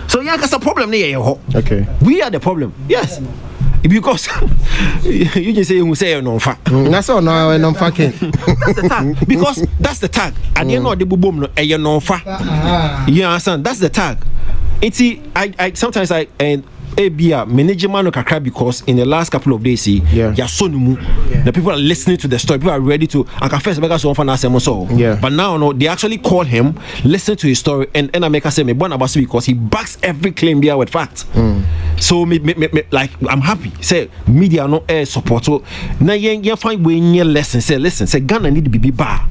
So that's a problem there. Okay, we are the problem. Yes. Because you just say you say no fa. That's all no fucking. That's the tag. Because that's the tag. And you know the boom no fa. You understand? That's the tag. It's I sometimes Ebia management no kakra because in the last couple of days ya so numu the people are listening to the story, people are ready to and first make us one for so but now no they actually call him, listen to his story and I make us say me born about because he backs every claim there with facts. So me like I'm happy say media no air support so now you find way near lesson say listen say Ghana need to be bar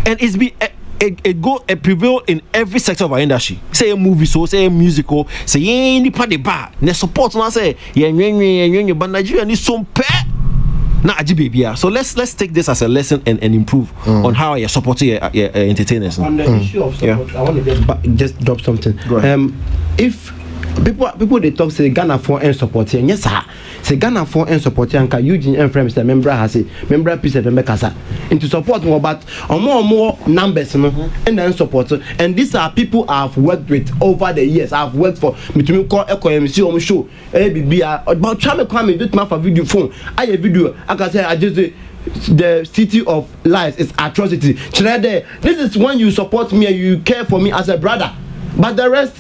and it's be it prevail in every sector of our industry. Say a movie, so say a musical, say any party bar. Ne support na say but Nigeria needs some pay. Na baby. So let's take this as a lesson and improve on how you support your entertainers. On the issue of support, I want to just drop something. If people they talk say Ghana for and support here, yes sir. Say Ghana for and support here, and Eugene and friends the member has a member piece of the into support more, but more numbers and then support. And these are people I've worked with over the years. I've worked for between call Echo MC on show ABB about trying to come and do my video phone. I a video I can say I just the city of lies is atrocity. This is when you support me and you care for me as a brother, but the rest.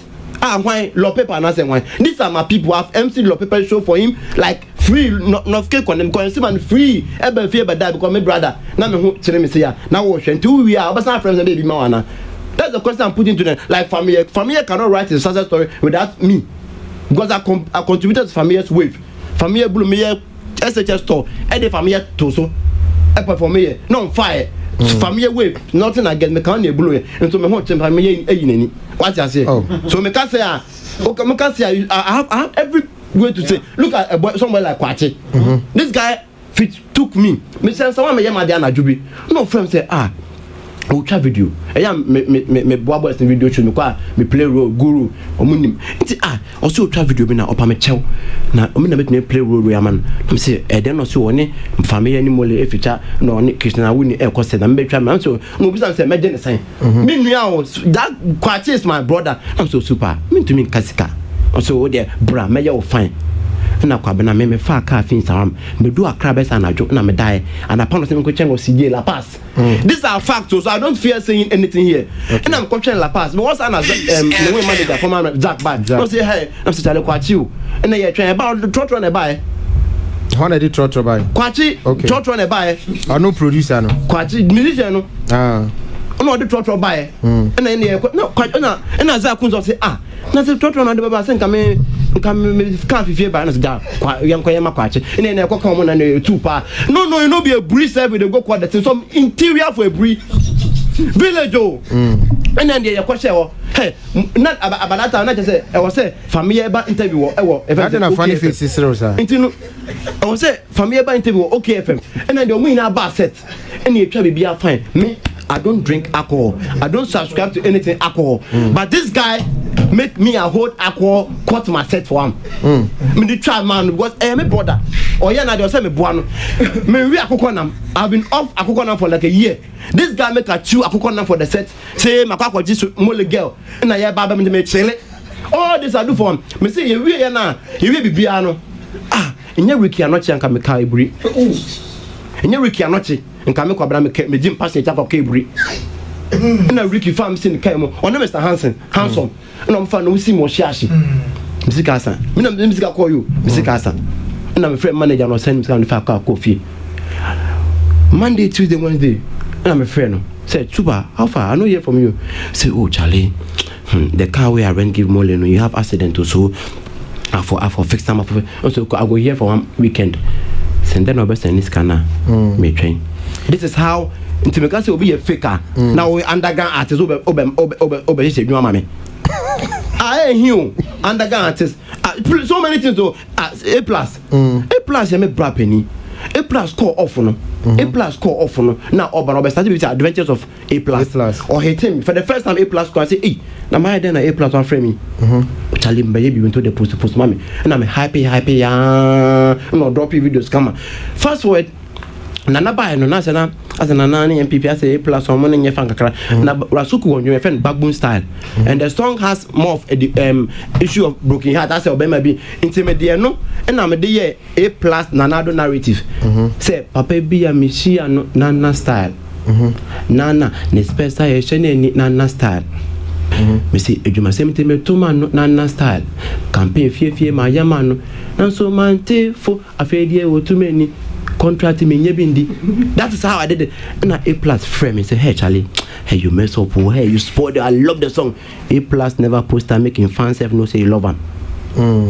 Why law paper and I say why these are my people. I've MC law paper show for him like free not cake on them because free ever fear but that because my brother now me who tell me say now watch and 2 we are but some friends baby man. That's the question I'm putting to them. Like family cannot write a success story without me because I contributed to family's wave. Family blue me SHS store and the family to so for me no fire. Family wave nothing against me can't blue into my home family what I say. So me can say okay me can say I have every way to say look at a boy somebody like Kwachi. This guy took me say someone me Diana Jubi no friend say I will try video. Me boys in video show me play role guru omunim. Also try video be na opa me chew. Na omu na me play role we man. Me say den no so woni family ni mole e feature no ni Christian Awuni e kwose na me try me so no be say me den sign. Me nua o that Kwachi is my brother. I'm so super. Me to me kasika. Also there bra me you fine. Na kwa bena me fa car fin saram me do akra be sa na jo na me die and upon say me ko chen go CJ La Paz. These are facts so I don't fear saying anything here. And I'm coaching La Paz. But what's an the way manager former Jack Bad. No say hey, I'm say tell Kwachi. And then you try about the trot run e buy. How na the trot buy? Kwachi trot run e buy. I no producer no. Kwachi musician no. No the trot buy. And then no Kwachi na and as I kun say na say trot run na the baba say can't feel by us down. Young Koyama Kwachi. And then I come on and 2 pa. No, you know, be a breeze every day go quite some interior for a breeze. Village. And then the question, hey, not about that time. I just say, I was say, family about interview. I was funny faces, Rosa. I was say, family about interview, okay, FM. And then the winner bar set. And you try to be fine. Me, I don't drink alcohol. I don't subscribe to anything alcohol. But this guy make me a hold alcohol cut my set for him. Me the try man because my brother. Oh yeah, now they say me buano. Me we akoko. I've been off akoko for like a year. This guy make a chew akoko for the set. Say my kwakwa just mole girl. And I baba me chele. All this I do for him. Me say you we na. You we be biano. Inye wiki anochi anka me ka ebri. Inye wiki anochi nka me kwabra me jim pass it up ka ebri. Na Ricky fam sin kai mo. Ono Mr. Handsome. Na mfa no si mo shiashi. Mr. Kasa. Me na Mr. call you. Mr. Kasa. Na my friend manager no send Mr. Fa ka coffee. Monday, Tuesday, Wednesday. Na my friend no say Chuba, how far? I know hear from you. Say oh Charlie. The car where I rent give more no you have accident or so. For fixed time also I go here for one weekend. Send them over send this scanner. Me train. This is how intimidation will be a faker. Now we underground artists over say you mama. I ain't underground artists. So many things though. A plus you make bra penny. A plus call off no. A plus call off no. Now over started with the adventures of A plus. Or hate him for the first time A plus call say hey. Now my then A plus one frame me. Charlie baby went to the post mommy. And I'm happy no drop your videos come on. Fast forward. Nana buy no na say na as na nani MPP as A plus one money nyefan kakra na Rasuku won your friend backbone style and the song has more of a issue of broken heart as obema be intermediate no and na me dey A plus nanado narrative say papa bi a machine no nana style nana ne special ye shene ni nana style me say edwuma same thing me to man na style campaign fie ma yama no na so man te fo afedie wo to many contract me nya bindi. That is how I did it. And A+ frame me say, hey Charlie, hey you mess up, hey you spoiled it. I love the song. A+ never post and making fans have no say you love them.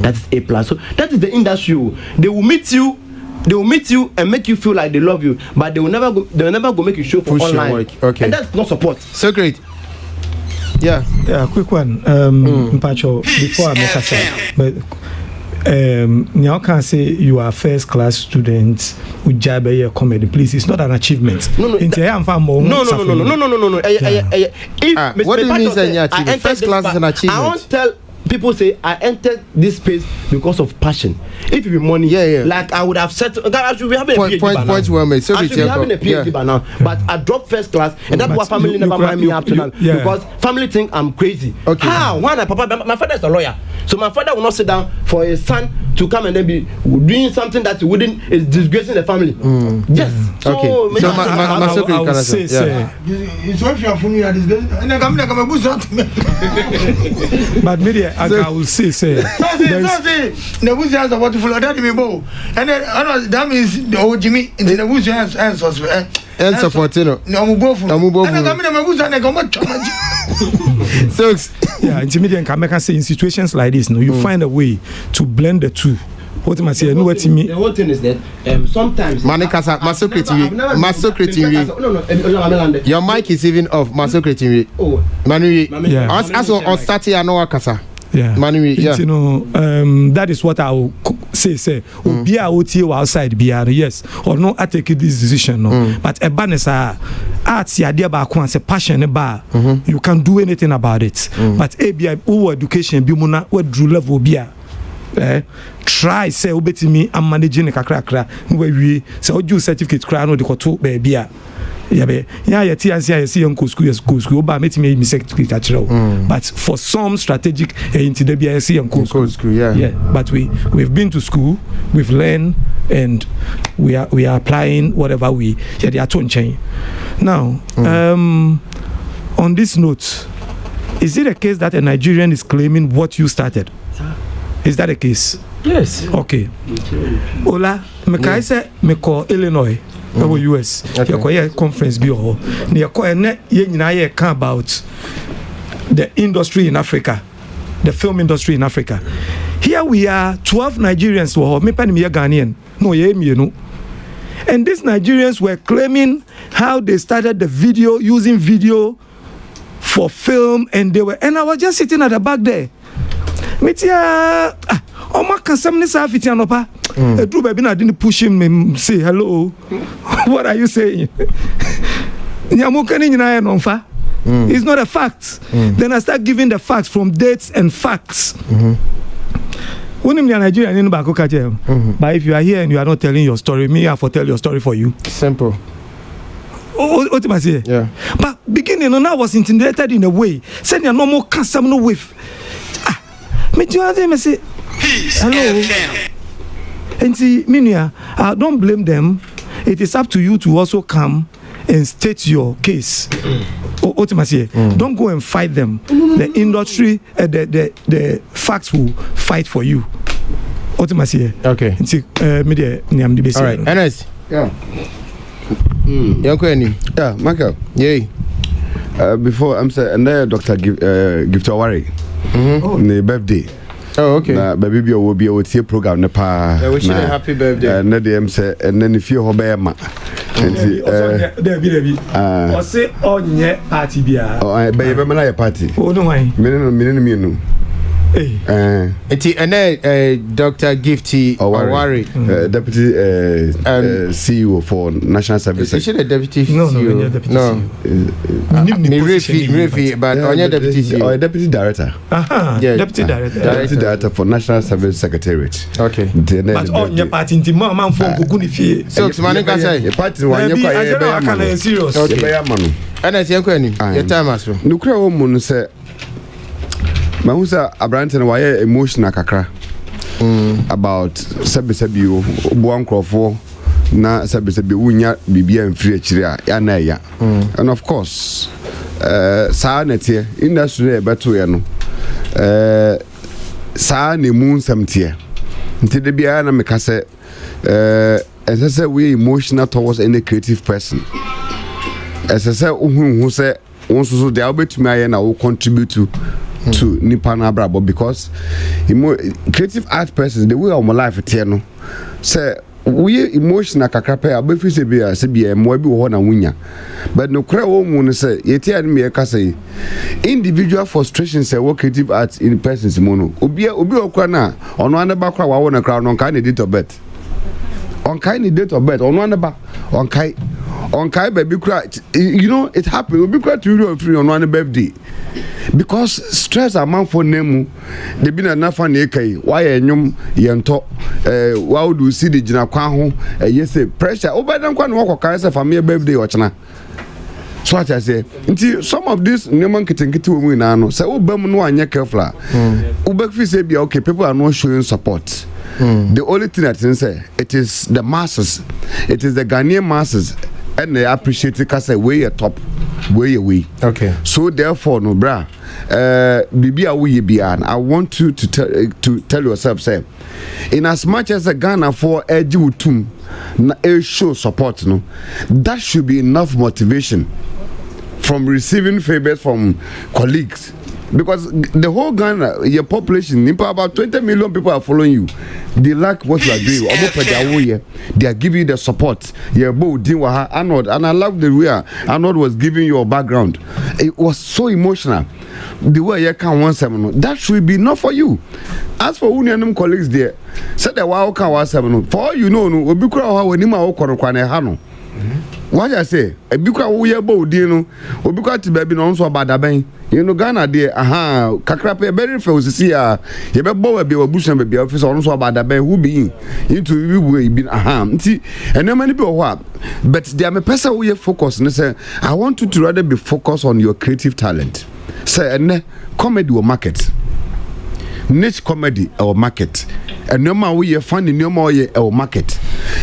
That is A+. So that is the industry. They will meet you and make you feel like they love you, but they will never go make you show for online. Okay. And that's not support. So great. Yeah, quick one. Mpacho, before I make a say, but now can say you are first class student with job a comedy. Please, it's not an achievement. No. No. If what do you mean saying first class is an achievement? I won't tell people say I entered this space because of passion. If it be money, like I would have said, I should be having a PhD by now. Point well made. So I should be having a PhD by now. But I dropped first class, and that's why family never mind me up to now. Because family think I'm crazy. Okay. How? Why my papa? My father is a lawyer, so my father will not sit down for his son to come and then be doing something that is disgracing the family. Yes. So, okay. So I will say, it's what you are from here. And I come but media, I will say, the bush has a water full of that me bow. And then that means the old Jimmy in the bush has answers and supporting. No, both. And I come So yeah, intermediate can say in situations like this, you find a way to blend the two. What am I saying? The whole thing is that sometimes Manikasa, your mic is even off. Masocrating. Oh, Manu, as on starting no kasa. Yeah, Manu, yeah. You know, that is what I will say. Be outside, yes, or no, I take this decision, no. But a banesa arts, the idea about a passion, you can do anything about it. But ABI, education, bimuna, what drew level be. Try say obeti me am managing kakra we say oju certificate kra no de koto ba bia ya ti ansia see yan school ba meti me certificate achiro but for some strategic into the bia see yan school but we've been to school, we've learned, and we are applying whatever we they are to chain now. On this note, is it a case that a Nigerian is claiming what you started? Is that the case? Yes. Okay. Ola, me say me call Illinois, US. You call conference be or you call about the industry in Africa, the film industry in Africa. Here we are, 12 Nigerians were me Ghanaian. No, and these Nigerians were claiming how they started the using video for film, and I was just sitting at the back there. Metia Oma can something say fitianopa. A true baby didn't push him and say hello. What are you saying? It's not a fact. Then I start giving the facts from dates and facts. But if you are here and you are not telling your story, me I have to tell your story for you. Simple. What am I saying? Yeah. But beginning on I was intimidated in a way. Saying you're no more custom no with. Me say hello. And see, Minia, don't blame them. It is up to you to also come and state your case. Don't go and fight them. The industry, the facts will fight for you. Okay. Media, all right. Ernest. Yeah. Yeah, Michael. Yay. Before I'm saying, and then Dr. Gift Awari. The birthday. Oh, okay. Na baby will be able to program ne pa. Wish you a happy birthday. And then say, and then if you obey Debbie. Or say on your party beer. Oh, I be a party. Oh, no, I mean. Dr. Gifty Awari, Deputy CEO for National Service. Is she the deputy CEO? No. But on your deputy CEO or deputy director. Deputy director for National Service Secretariat. Okay. But on your party, the man from Guguni. So, Manika say, party one year serious. And I say, your time as well. Nukra woman say. Mahusa Abranton why emotional kakra about sebi buan krofo na sebi unya bibia mfiri akire ya na ya. And of course saa netie industry beto ye no saa ne mu nsɛmteɛ nti de bia na meka sɛ ɛsɛ sɛ we emotional towards any creative person ɛsɛ sɛ wohu sɛ wo nso so deɛ wobɛtumi ayɛ na wo contribute to nipa na abrabo because creative art persons the way of my life teɛ no sɛ we emotional kakra pɛ abefi sɛ bia mmoa bi wɔ hɔ na wonya but no kra wo mu no sɛ yɛtia no me yɛka sɛ individual frustrations sɛ wo creative art in persons mu no obi okra na ɔno ane ba kra wawo na kra no nkai ne date of birth ɔno ane ba onkai baby kra you know it happened obi kra to you free ɔno ane birthday because stress amount for name de bi na nafa na ekai why enyum yento wa would see the gina kwa ho yes pressure obedan kwa na wokoka say family birthday ochena so I say nti some of this nneman kitenkete wo mu na no say obam no anya careful ubekfi say bia okay people are not showing support. The only thing that say it is the masses, it is the Ghanaian masses and they appreciate it because way a top way. Okay. So therefore, no bra, bibi awi bian. I want you to tell yourself, say, in as much as the Ghana for ejutum na show support, no, that should be enough motivation from receiving favors from colleagues. Because the whole Ghana, your population, about 20 million people are following you. They like what you are doing. They are giving you the support. Arnold, and I love the way Arnold was giving you a background. It was so emotional. The way you can want seven, that should be enough for you. As for union colleagues there, said the wow can want seven. For all you know, no, we how we nima okoro hano. What I say, a bikra wo ye bo di no, obikra ti baby no so abadaben. You know Ghana there, kakrape very few see ye be bo be wabusan baby officer on so abadaben who be into we be nti ene many be ho but there me person wo ye focus no say I want you to rather be focused on your creative talent. Say ene comedy or market. Niche comedy or market. And no man we find in no more or market.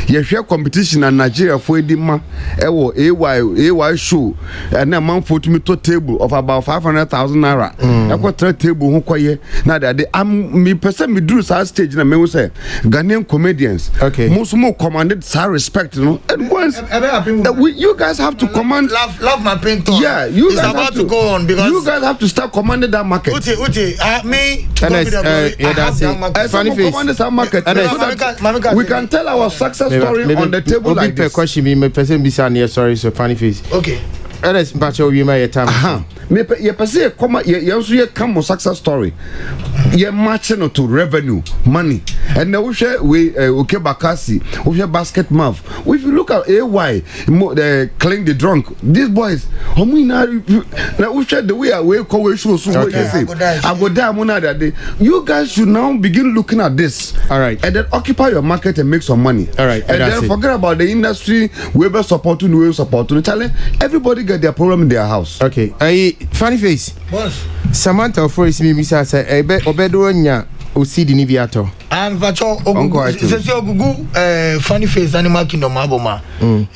You share competition and Nigeria for edima AY show and a man for me to table of about 500,000 naira. I got third table who quiet now that I'm me person me do side stage and me say Ghanaian comedians. Okay. Most more commanded sir respect, you know. And once you guys have to command love my painter. Yeah, you it's guys about have to go on because you guys have to start commanding that market. Me funny face. Market so we can tell our success story on the table like this. Question me person be sorry so funny face. Okay. Let's batch you my time. Me ye pese come ye also ye come success story. Ye matching to revenue, money. And now we share okay bakasi, we share basket mouth. If you look at AY, clean the drunk. These boys, how many now we share the way we call show so what you say. I go down one that day. You guys should now begin looking at this. All right. And then occupy your market and make some money. All right. And then forget about the industry, we support everybody get their problem in their house. Okay. Funny face. Boss. Samantha for is me say obedo nya osidi ni biato. And vacho ogugu Funny Face Animal Kingdom album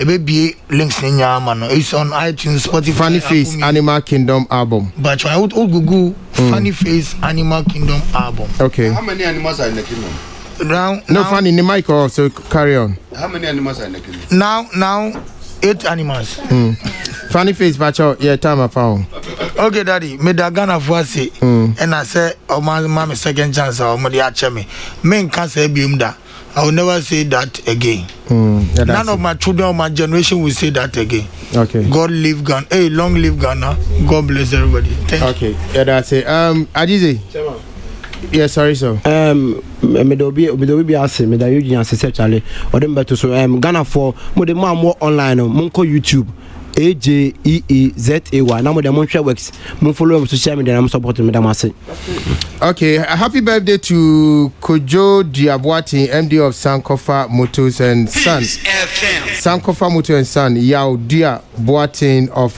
ebe be links ni nyama no it's on iTunes Spotify. Funny Face Animal Kingdom album. But I would ogugu Funny Face Animal Kingdom album. Okay. How many animals are in the kingdom? No funny in the mic so carry on. How many animals are in the kingdom? Now 8 animals. Funny Face bacho yeah time I found. Okay daddy, me da Ghana for say and I say oh my second chance or me dey ache me. Me can say bium da. I will never say that again. None of my children or my generation will say that again. Okay. God live Ghana. Hey, long live Ghana. God bless everybody. Thank you. Okay. Yeah, that's it. Ajize. Yeah, sorry, so. Me do be ase me da you say Charlie. Or them better so Ghana for more online mon ko YouTube. AJEEZAY. Now the Montreal works. Mon follow on social media. I'm supporting me. Okay, happy birthday to Kojo Diabuati, MD of Sankofa Motors and Son. Sankofa Motors and Son. Yao Dia Boating of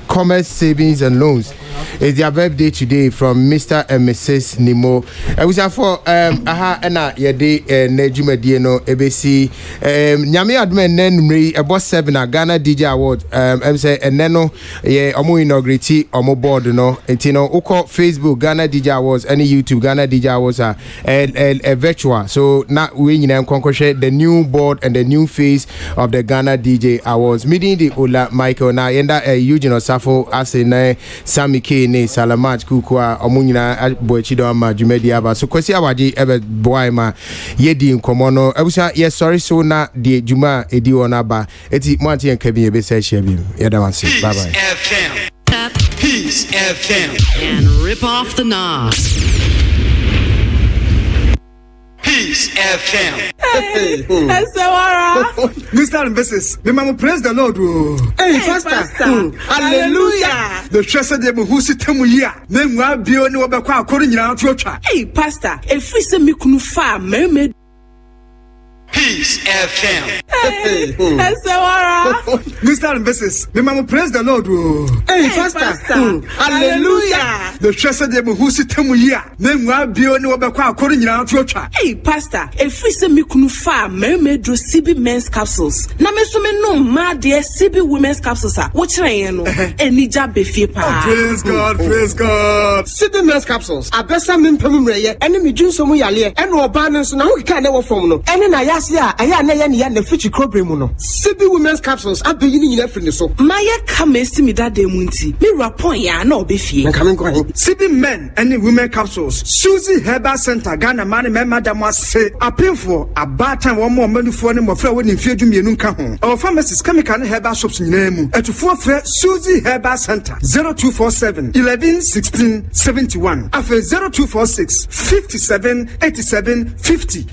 Commerce Savings and Loans. It's their birthday today from Mr. and Mrs. Nimo. And we have for aha ena yede nejuma die no ebesi nyame adme nenumri ebo 7 Ghana DJ Award say eneno ye omo inaugurate omo board no entino uko Facebook Ghana DJ Awards any YouTube Ghana DJ Awards are virtual. So now we nyina nkonkoshe the new board and the new face of the Ghana DJ Awards. Meeting the Ola Michael na yenda Eugene Osafo ase na Sami K ne Salamat Kukua omo nyina bochido ama dwumadi aba. So kwesi awade ebe boy ma yedi nkomo no ebusa yes sorry so na de dwuma edi wona ba eti mo ante enka bi ebe se share bi yeda wansi bye bye. Peace FM and rip off the knob. Peace FM. Hey, Mr. and Mrs. The Mama praise the Lord. Hey, Pastor. Hallelujah. The treasure de who sit temu ya. Then wa bi oni wa bakwa akori nyina atwocha. Hey, Pastor. If we say me kunu fa me Peace FM. Hey, Mr. and Mrs. The Mama praise the Lord. Hey, Pastor. Hallelujah. The treasure de who sit temu ya. Then wa bi oni wa bakwa akori nyina atwocha. Hey, Pastor. If we say me kunu fa me do CB men's capsules. Na me so me no ma de CB women's capsules a. What try no? Enija befie pa. Praise God, praise God. CB men's capsules. Abesa me mpem reye. Ene me dwunso mu yale. Ene oba no so na ho kika na wo fom no. Ene na ya aya na ya ne ya na fichi problem no. CB women's capsules abeyi ni nyina firi so. Maya kamesi mi da de munti. Me rapon ya na obefie. CB men and women capsules. Suzy Herbal Center Ghana man madam say apinfo abatan wo mo manufo ne mofra woni mfie dwumienu nka ho. Our pharmacies chemical and herbal shops nyina mu. Etufo frɛ Suzy Herbal Center 0247 11 16 71. After 0246 57 87 50.